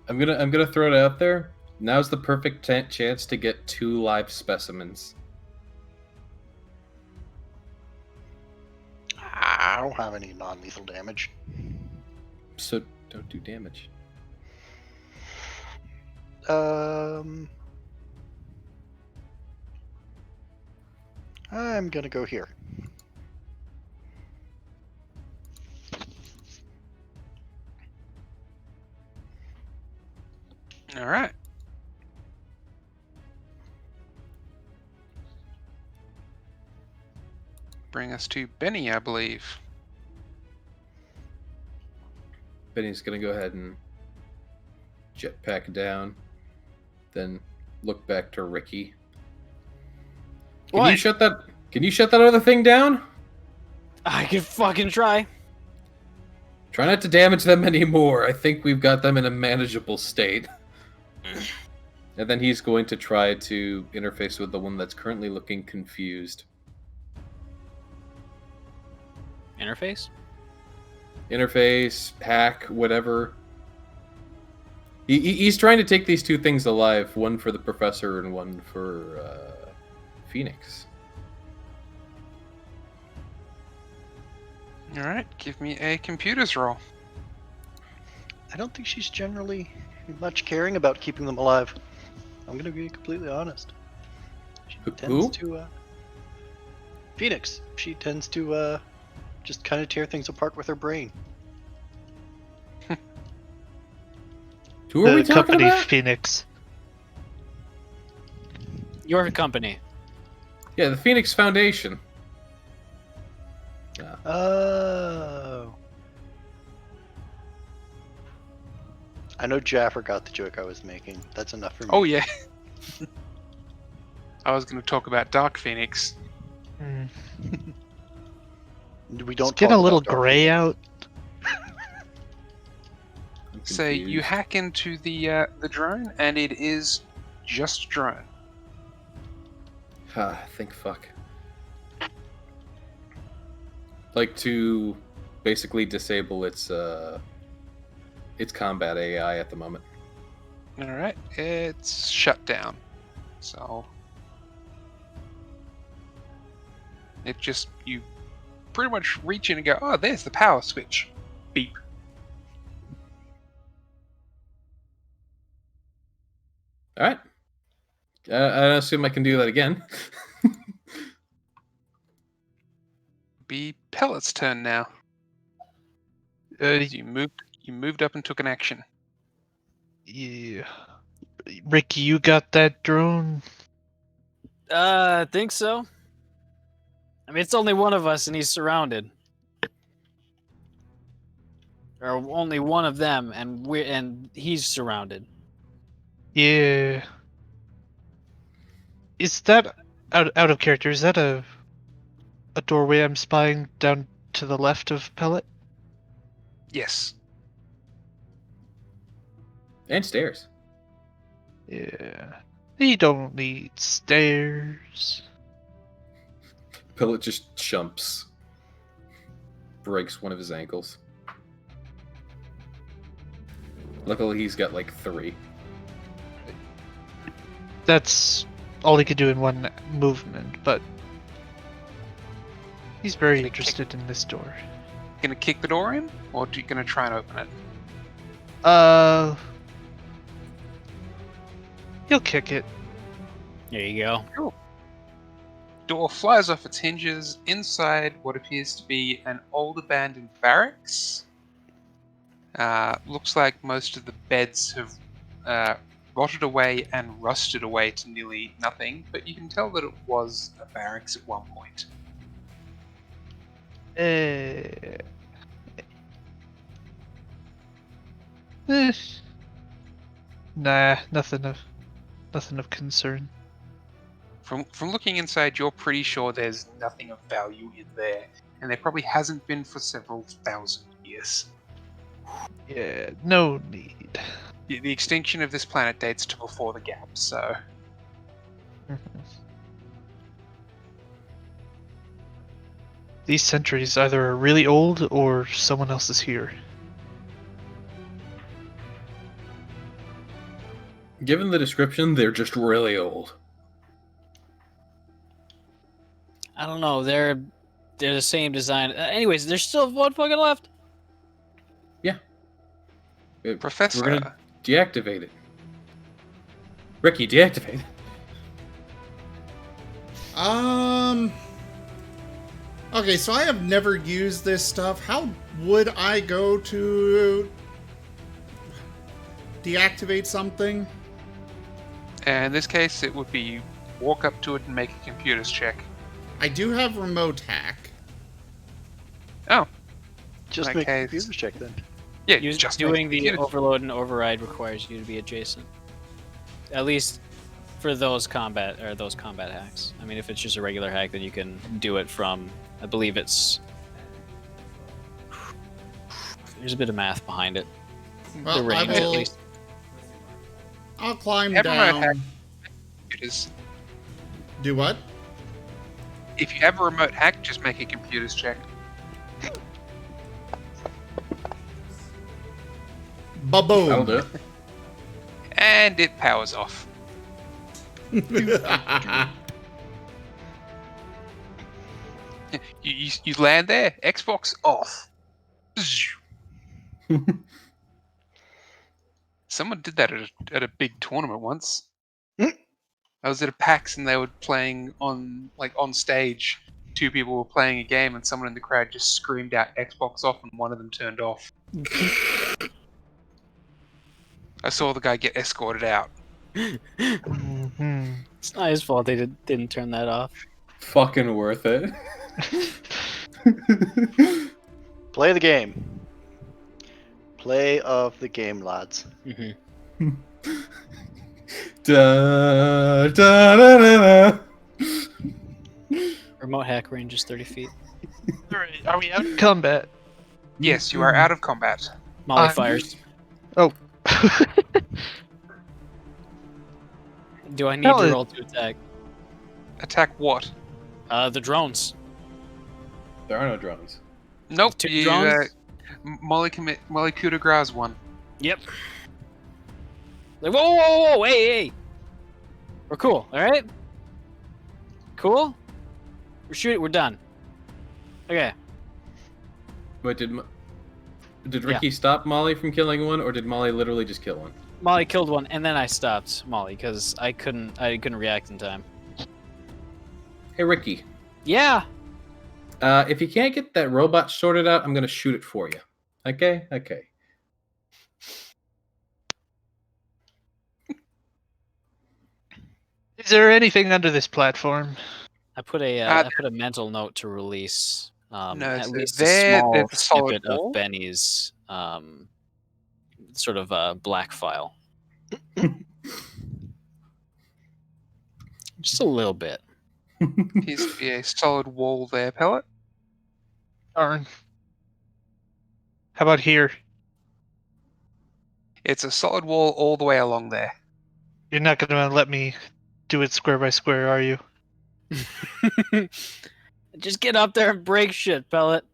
I'm gonna throw it out there. Now's the perfect chance to get 2 live specimens. I don't have any non-lethal damage. So don't do damage. I'm gonna go here. All right. Bring us to Benny, I believe. Benny's gonna go ahead and jetpack down, then look back to Ricky. Can What? you shut that? Can you shut that other thing down? I can fucking try. Try not to damage them anymore. I think we've got them in a manageable state. And then he's going to try to interface with the one that's currently looking confused. Interface? Interface, hack, whatever. He's trying to take these 2 things alive, one for the professor and one for Phoenix. Alright, give me a computers roll. I don't think she's generally much caring about keeping them alive. I'm gonna be completely honest. She tends to Phoenix. She tends to just kind of tear things apart with her brain. Who are we The talking company about? Phoenix. Your company. Yeah, the Phoenix Foundation. Oh. I know Jaffer got the joke I was making. That's enough for me. Oh yeah. I was going to talk about Dark Phoenix. Hmm. We don't It's getting talk a little about Dark gray Phoenix. out. I'm So you confused. hack into the drone, and it is just a drone. Think fuck. Like to basically disable its combat AI at the moment. All right, it's shut down. So it just you pretty much reach in and go, oh, there's the power switch. Beep. All right. I assume I can do that again. Be Pellet's turn now. So you moved up and took an action. Yeah. Ricky, you got that drone? I think so. I mean, it's only one of us, and he's surrounded. Or only one of them, and he's surrounded. Yeah. Is that out of character? Is that a doorway I'm spying down to the left of Pellet? Yes. And stairs. Yeah. You don't need stairs. Pillet just jumps. Breaks one of his ankles. Luckily he's got like 3. That's all he could do in one movement, but he's very Gonna interested in this door. Gonna kick the door in, or are you gonna try and open it? He'll kick it. There you go. Cool. Door flies off its hinges inside what appears to be an old abandoned barracks. Looks like most of the beds have rotted away and rusted away to nearly nothing, but you can tell that it was a barracks at one point. Nah, nothing of concern. From looking inside, you're pretty sure there's nothing of value in there, and there probably hasn't been for several thousand years. Yeah, no need. The extinction of this planet dates to before the gap, so These sentries either are really old or someone else is here. Given the description, they're just really old. I don't know. They're the same design. Anyways, there's still one fucking left. Yeah. Professor. We're gonna deactivate it. Ricky, deactivate it. Okay, so I have never used this stuff. How would I go to deactivate something? In this case, it would be walk up to it and make a computers check. I do have remote hack. Oh. Just In that make a case- computer check then. Yeah, You just doing make a the computer- overload and override requires you to be adjacent. At least for those combat hacks. I mean, if it's just a regular hack, then you can do it from. I believe it's. There's a bit of math behind it. Well, The range, at will- least. I'll climb Have remote hack. down. computers. Do what? If you have a remote hack, just make a computers check. Ba-boom. That'll do it. And it powers off. You land there, Xbox off. Someone did that at a big tournament once. I was at a PAX and they were playing on stage. Two people were playing a game and someone in the crowd just screamed out Xbox off and one of them turned off. I saw the guy get escorted out. It's not his fault they didn't turn that off. Fucking worth it. Play the game. Play of the game, lads. Da, da, da, da, da. Remote hack range is 30 feet. Alright, are we out in combat? Yes, you are out of combat. Molly fires. Oh. Do I need to roll to attack? Attack what? The drones. There are no drones. Nope. Two drones? Molly coup de grace one. Yep. Like, whoa, hey. We're cool, alright? Cool? We're shooting, we're done. Okay. But did Ricky stop Molly from killing one, or did Molly literally just kill one? Molly killed one, and then I stopped Molly, because I couldn't react in time. Hey, Ricky. Yeah! If you can't get that robot sorted out, I'm gonna shoot it for you. Okay? Okay. Is there anything under this platform? I put a mental note to release No, at so least there- a small there's a solid snippet wall. of Benny's sort of black file. Just a little bit. Appears to be a solid wall there, Pellet. Darn. How about here? It's a solid wall all the way along there. You're not gonna let me do it square by square, are you? Just get up there and break shit, Pellet.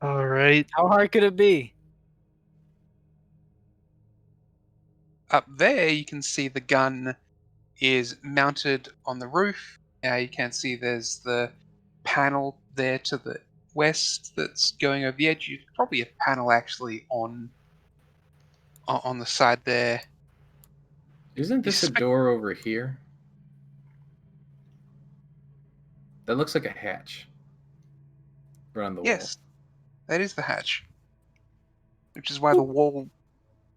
Alright. How hard could it be? Up there, you can see the gun is mounted on the roof. Now you can see there's the panel there to the west that's going over the edge. You probably a panel actually on the side there. Isn't this a door over here? That looks like a hatch. Around the Yes, that is the hatch. Which is why the wall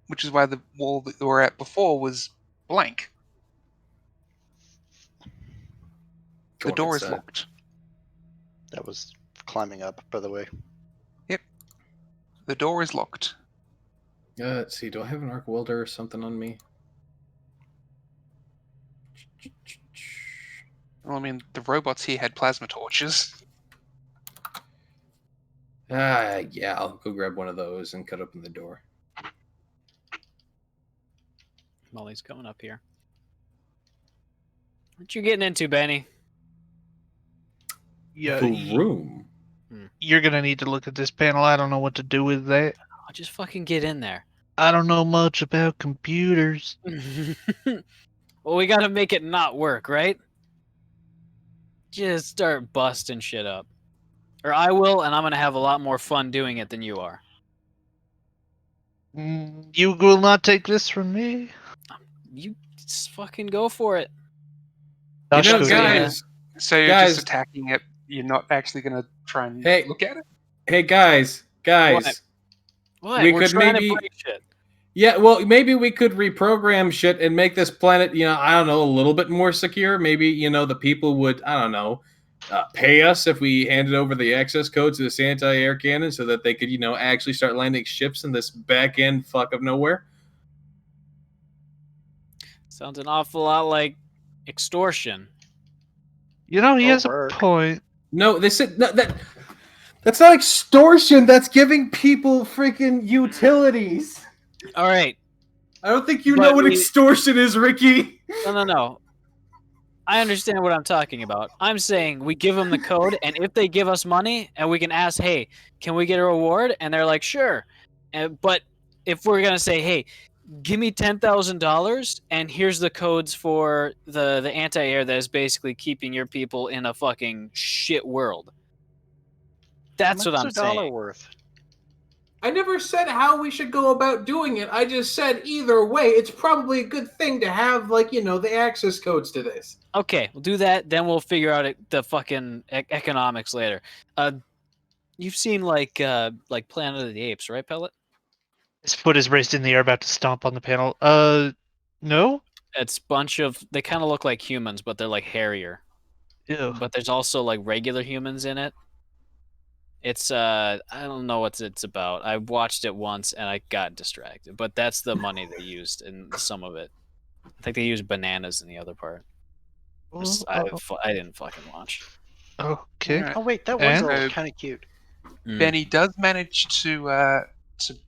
that we were at before was blank. The Go door is inside. locked. That was climbing up, by the way. Yep. The door is locked. Let's see. Do I have an arc welder or something on me? Well, I mean, the robots here had plasma torches. Yeah. I'll go grab one of those and cut open the door. Molly's coming up here. What you getting into, Benny? Yeah. The room. You're gonna need to look at this panel. I don't know what to do with that. I'll just fucking get in there. I don't know much about computers. Well, we gotta make it not work, right? Just start busting shit up. Or I will, and I'm gonna have a lot more fun doing it than you are. You will not take this from me. You just fucking go for it. You Josh know, goes, guys. So you're Guys. just attacking it. You're not actually going to try and Hey. look at it? Hey, guys. What? We We're could trying maybe- to break shit. Yeah, well, maybe we could reprogram shit and make this planet, I don't know, a little bit more secure. Maybe, the people would, I don't know, pay us if we handed over the access codes to this anti-air cannon so that they could, actually start landing ships in this back end fuck of nowhere. Sounds an awful lot like extortion. he has a work. point. No, they said that's not extortion. That's giving people freaking utilities. All right. I don't think you But know what we- extortion is, Ricky. No. I understand what I'm talking about. I'm saying we give them the code, and if they give us money, and we can ask, hey, can we get a reward? And they're like, sure. But if we're going to say, hey, give me $10,000 and here's the codes for the anti-air that is basically keeping your people in a fucking shit world. That's what I'm What's a dollar saying. worth? I never said how we should go about doing it. I just said either way, it's probably a good thing to have, like, the access codes to this. Okay, we'll do that. Then we'll figure out the fucking economics later. You've seen like Planet of the Apes, right, Pellet? His foot is raised in the air, about to stomp on the panel. No? It's bunch of. They kind of look like humans, but they're like hairier. Ew. But there's also like regular humans in it. It's I don't know what it's about. I watched it once and I got distracted. But that's the money they used in some of it. I think they used bananas in the other part. I didn't fucking watch. Okay. Alright. Oh wait, that was And? kind of cute. Benny does manage to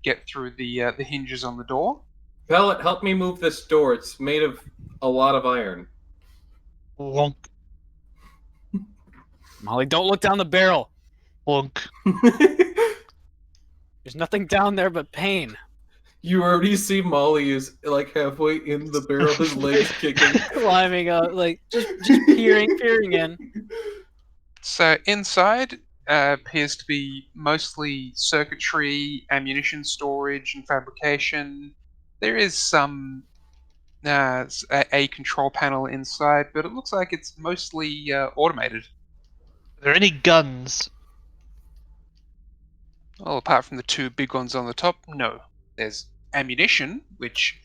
get through the hinges on the door. Pellet, help me move this door. It's made of a lot of iron. Wonk, Molly, don't look down the barrel. wonk. There's nothing down there but pain. You already see Molly is like halfway in the barrel, his legs kicking. Climbing up, like just peering in. So inside appears to be mostly circuitry, ammunition storage, and fabrication. There is some a control panel inside, but it looks like it's mostly automated. Are there any guns? Well, apart from the two big ones on the top, no. There's ammunition, which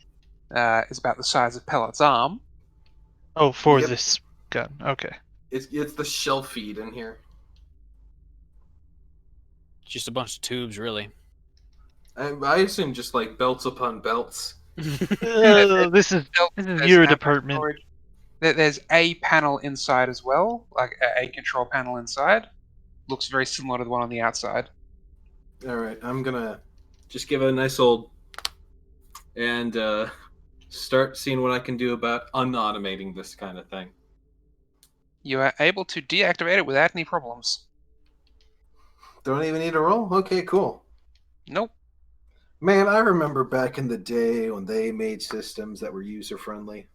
is about the size of Pellet's arm. Oh, for Yep. this gun. Okay. It's the shell feed in here. Just a bunch of tubes, really. I assume just like belts upon belts. This is There's your ammo department. storage. There's a panel inside as well, like a control panel inside. Looks very similar to the one on the outside. All right, I'm gonna just give it a nice old and start seeing what I can do about unautomating this kind of thing. You are able to deactivate it without any problems. Don't even need a roll? Okay, cool. Nope. Man, I remember back in the day when they made systems that were user-friendly.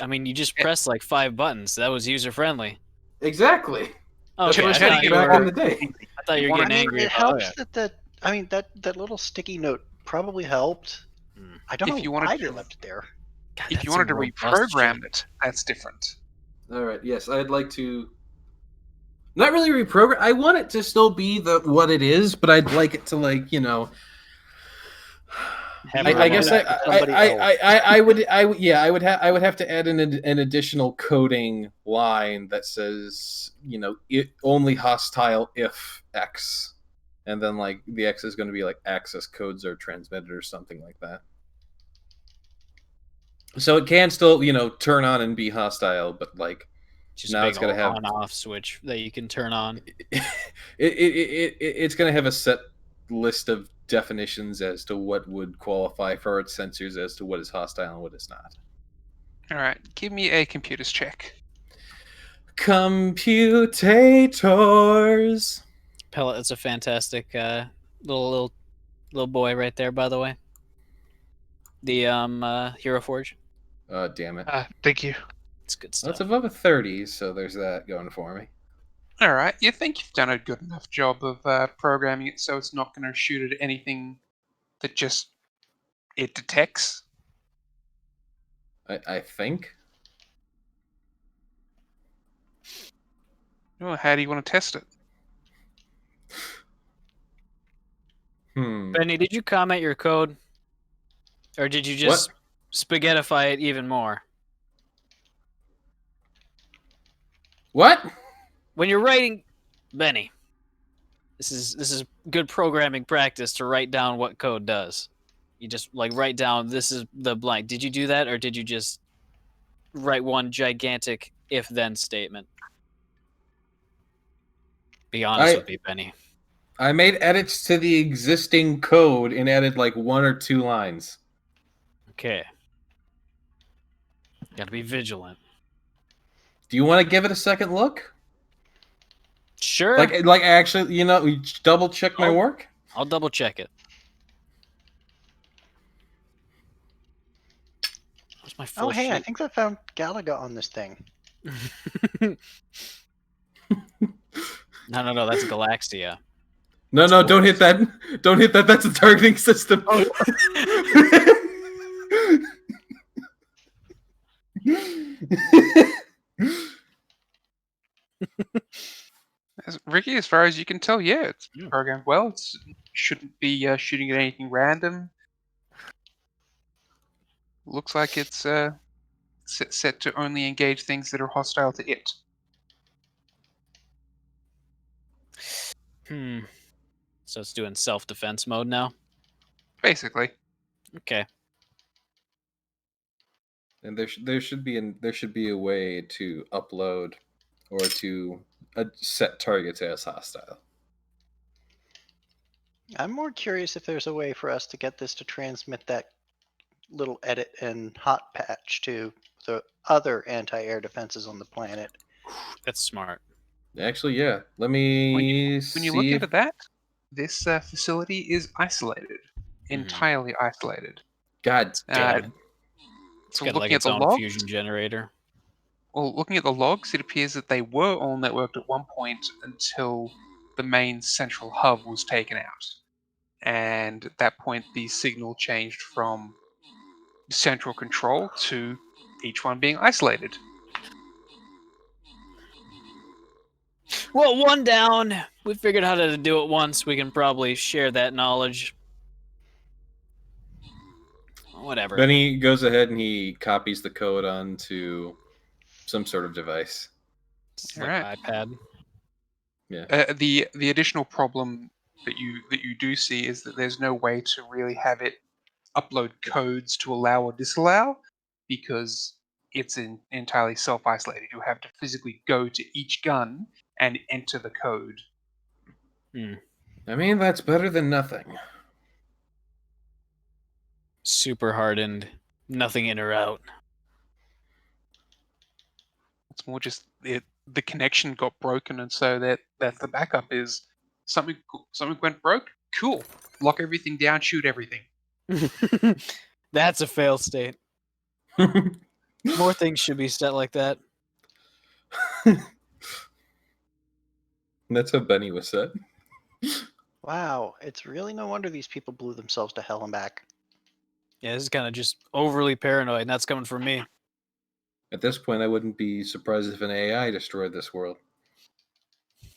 I mean, you just pressed like 5 buttons. That was user friendly. Exactly. That's Okay, what I I thought said you back were, in the day. I thought you were I getting angry it about helps that little sticky note probably helped. I don't If know you wanted why to- they left it there. God, If that's you wanted to some robust reprogram shit. it, that's different. All right, yes, I'd like to. Not really reprogram. I want it to still be what it is, but I'd like it to Have I it guess run I would I would have to add an additional coding line that says it only hostile if X, and then like the X is going to be like access codes are transmitted or something like that. So it can still turn on and be hostile, but like just now a it's big going to have on-off switch that you can turn on. it's going to have a set list of definitions as to what would qualify for its sensors as to what is hostile and what is not. All right, give me a computers check. Computators. Pellet, that's a fantastic little boy right there, by the way. The Hero Forge. Damn it. Thank you. It's good Well, stuff. it's above a 30, so there's that going for me. All right, you think you've done a good enough job of programming it so it's not going to shoot at anything that just it detects? I think. Well, how do you want to test it? Benny, did you comment your code? Or did you just spaghettify it even more? What? When you're writing, Benny, this is good programming practice to write down what code does. You just write down this is the blank. Did you do that, or did you just write one gigantic if-then statement? Be honest with me, Benny. I made edits to the existing code and added like 1 or 2 lines. Okay. Gotta be vigilant. Do you want to give it a second look? Sure. Like actually, double check my work? I'll double check it. Where's my Oh, full hey, I sheet? think I found Galaga on this thing. No, that's Galaxia. No, no, don't hit that. Don't hit that. That's a targeting system. Oh. Ricky, as far as you can tell, yeah, it's Yeah. programmed well. It shouldn't be shooting at anything random. Looks like it's set to only engage things that are hostile to it. So it's doing self-defense mode now? Basically. Okay. And there should be a way to upload or to set targets as hostile. I'm more curious if there's a way for us to get this to transmit that little edit and hot patch to the other anti-air defenses on the planet. That's smart. Actually, yeah. Let me When you look see. into that, this facility is isolated, entirely isolated. God damn it! It's So got like looking at its the own logs, fusion generator. well, looking at the logs, it appears that they were all networked at one point until the main central hub was taken out. And at that point, the signal changed from central control to each one being isolated. Well, one down. We figured out how to do it once. We can probably share that knowledge. Whatever. Then he goes ahead and he copies the code onto some sort of device. It's All like right. iPad. Yeah. The additional problem that you do see is that there's no way to really have it upload codes to allow or disallow, because it's entirely self-isolated. You have to physically go to each gun and enter the code. I mean, that's better than nothing. Super hardened. Nothing in or out. It's more just the connection got broken, and so that the backup is something went broke. Cool. Lock everything down. Shoot everything. That's a fail state. More things should be set like that. That's how Benny was set. Wow, it's really no wonder these people blew themselves to hell and back. Yeah, this is kind of just overly paranoid, and that's coming from me. At this point, I wouldn't be surprised if an AI destroyed this world.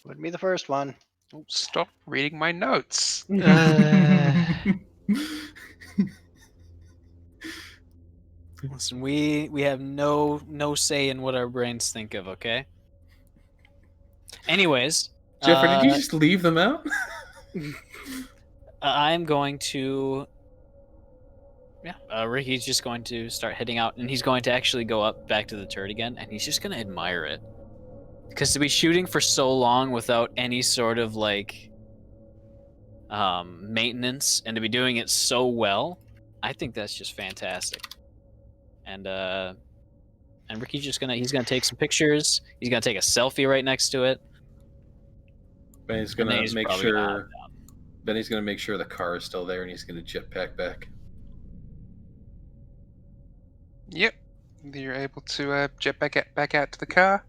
Wouldn't be the first one. Oh, stop reading my notes. Listen, we have no say in what our brains think of, okay? Anyways, Jeffrey, did you just leave them out? I'm going to. Yeah, Ricky's just going to start heading out, and he's going to actually go up back to the turret again, and he's just going to admire it. Because to be shooting for so long without any sort of like maintenance, and to be doing it so well, I think that's just fantastic. And Ricky's just he's gonna take some pictures. He's gonna take a selfie right next to it. Benny's And then gonna he's make probably gonna hop sure. down. Benny's gonna make sure the car is still there, and he's gonna jetpack back. Yep. You're able to jet back out to the car.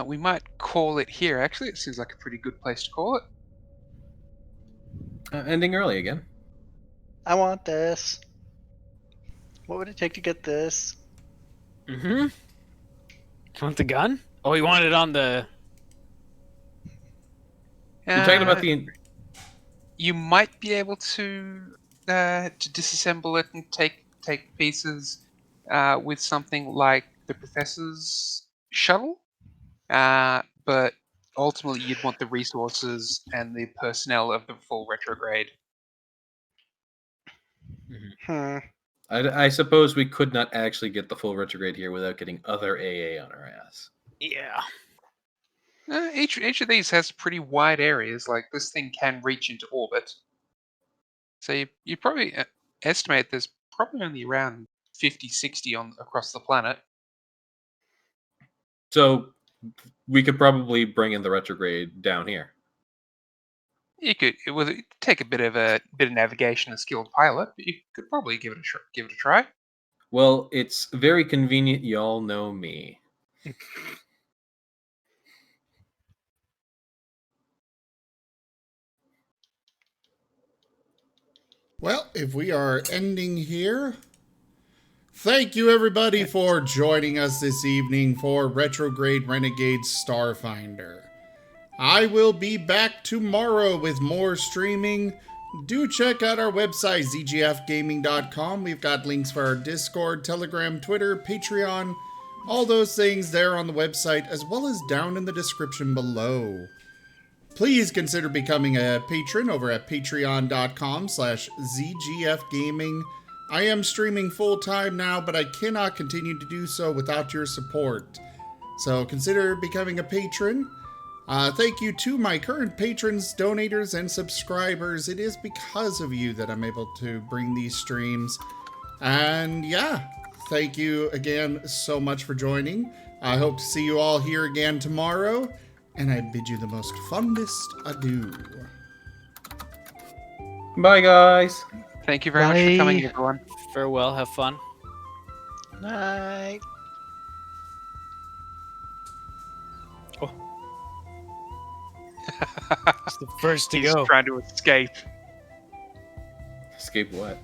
We might call it here. Actually, it seems like a pretty good place to call it. Ending early again. I want this. What would it take to get this? You want the gun? Oh, he wanted it on the. You're talking about the. You might be able to disassemble it and take pieces with something like the professor's shuttle, but ultimately you'd want the resources and the personnel of the full retrograde. I suppose we could not actually get the full retrograde here without getting other AA on our ass. Yeah. Each of these has pretty wide areas. Like this thing can reach into orbit, so you probably estimate there's probably only around 50, 60 across the planet. So we could probably bring in the retrograde down here. You could. It would take a bit of navigation and skilled pilot, but you could probably give it a try. Well, it's very convenient. Y'all know me. Well, if we are ending here, thank you everybody for joining us this evening for Retrograde Renegades Starfinder. I will be back tomorrow with more streaming. Do check out our website, zgfgaming.com. We've got links for our Discord, Telegram, Twitter, Patreon, all those things there on the website, as well as down in the description below. Please consider becoming a patron over at patreon.com/zgfgaming. I am streaming full-time now, but I cannot continue to do so without your support. So consider becoming a patron. Thank you to my current patrons, donators, and subscribers. It is because of you that I'm able to bring these streams. And yeah, thank you again so much for joining. I hope to see you all here again tomorrow. And I bid you the most fondest adieu. Bye, guys. Thank you very much for coming, Bye. everyone. Farewell. Have fun. Night. It's the first to He's go. trying to escape. Escape what?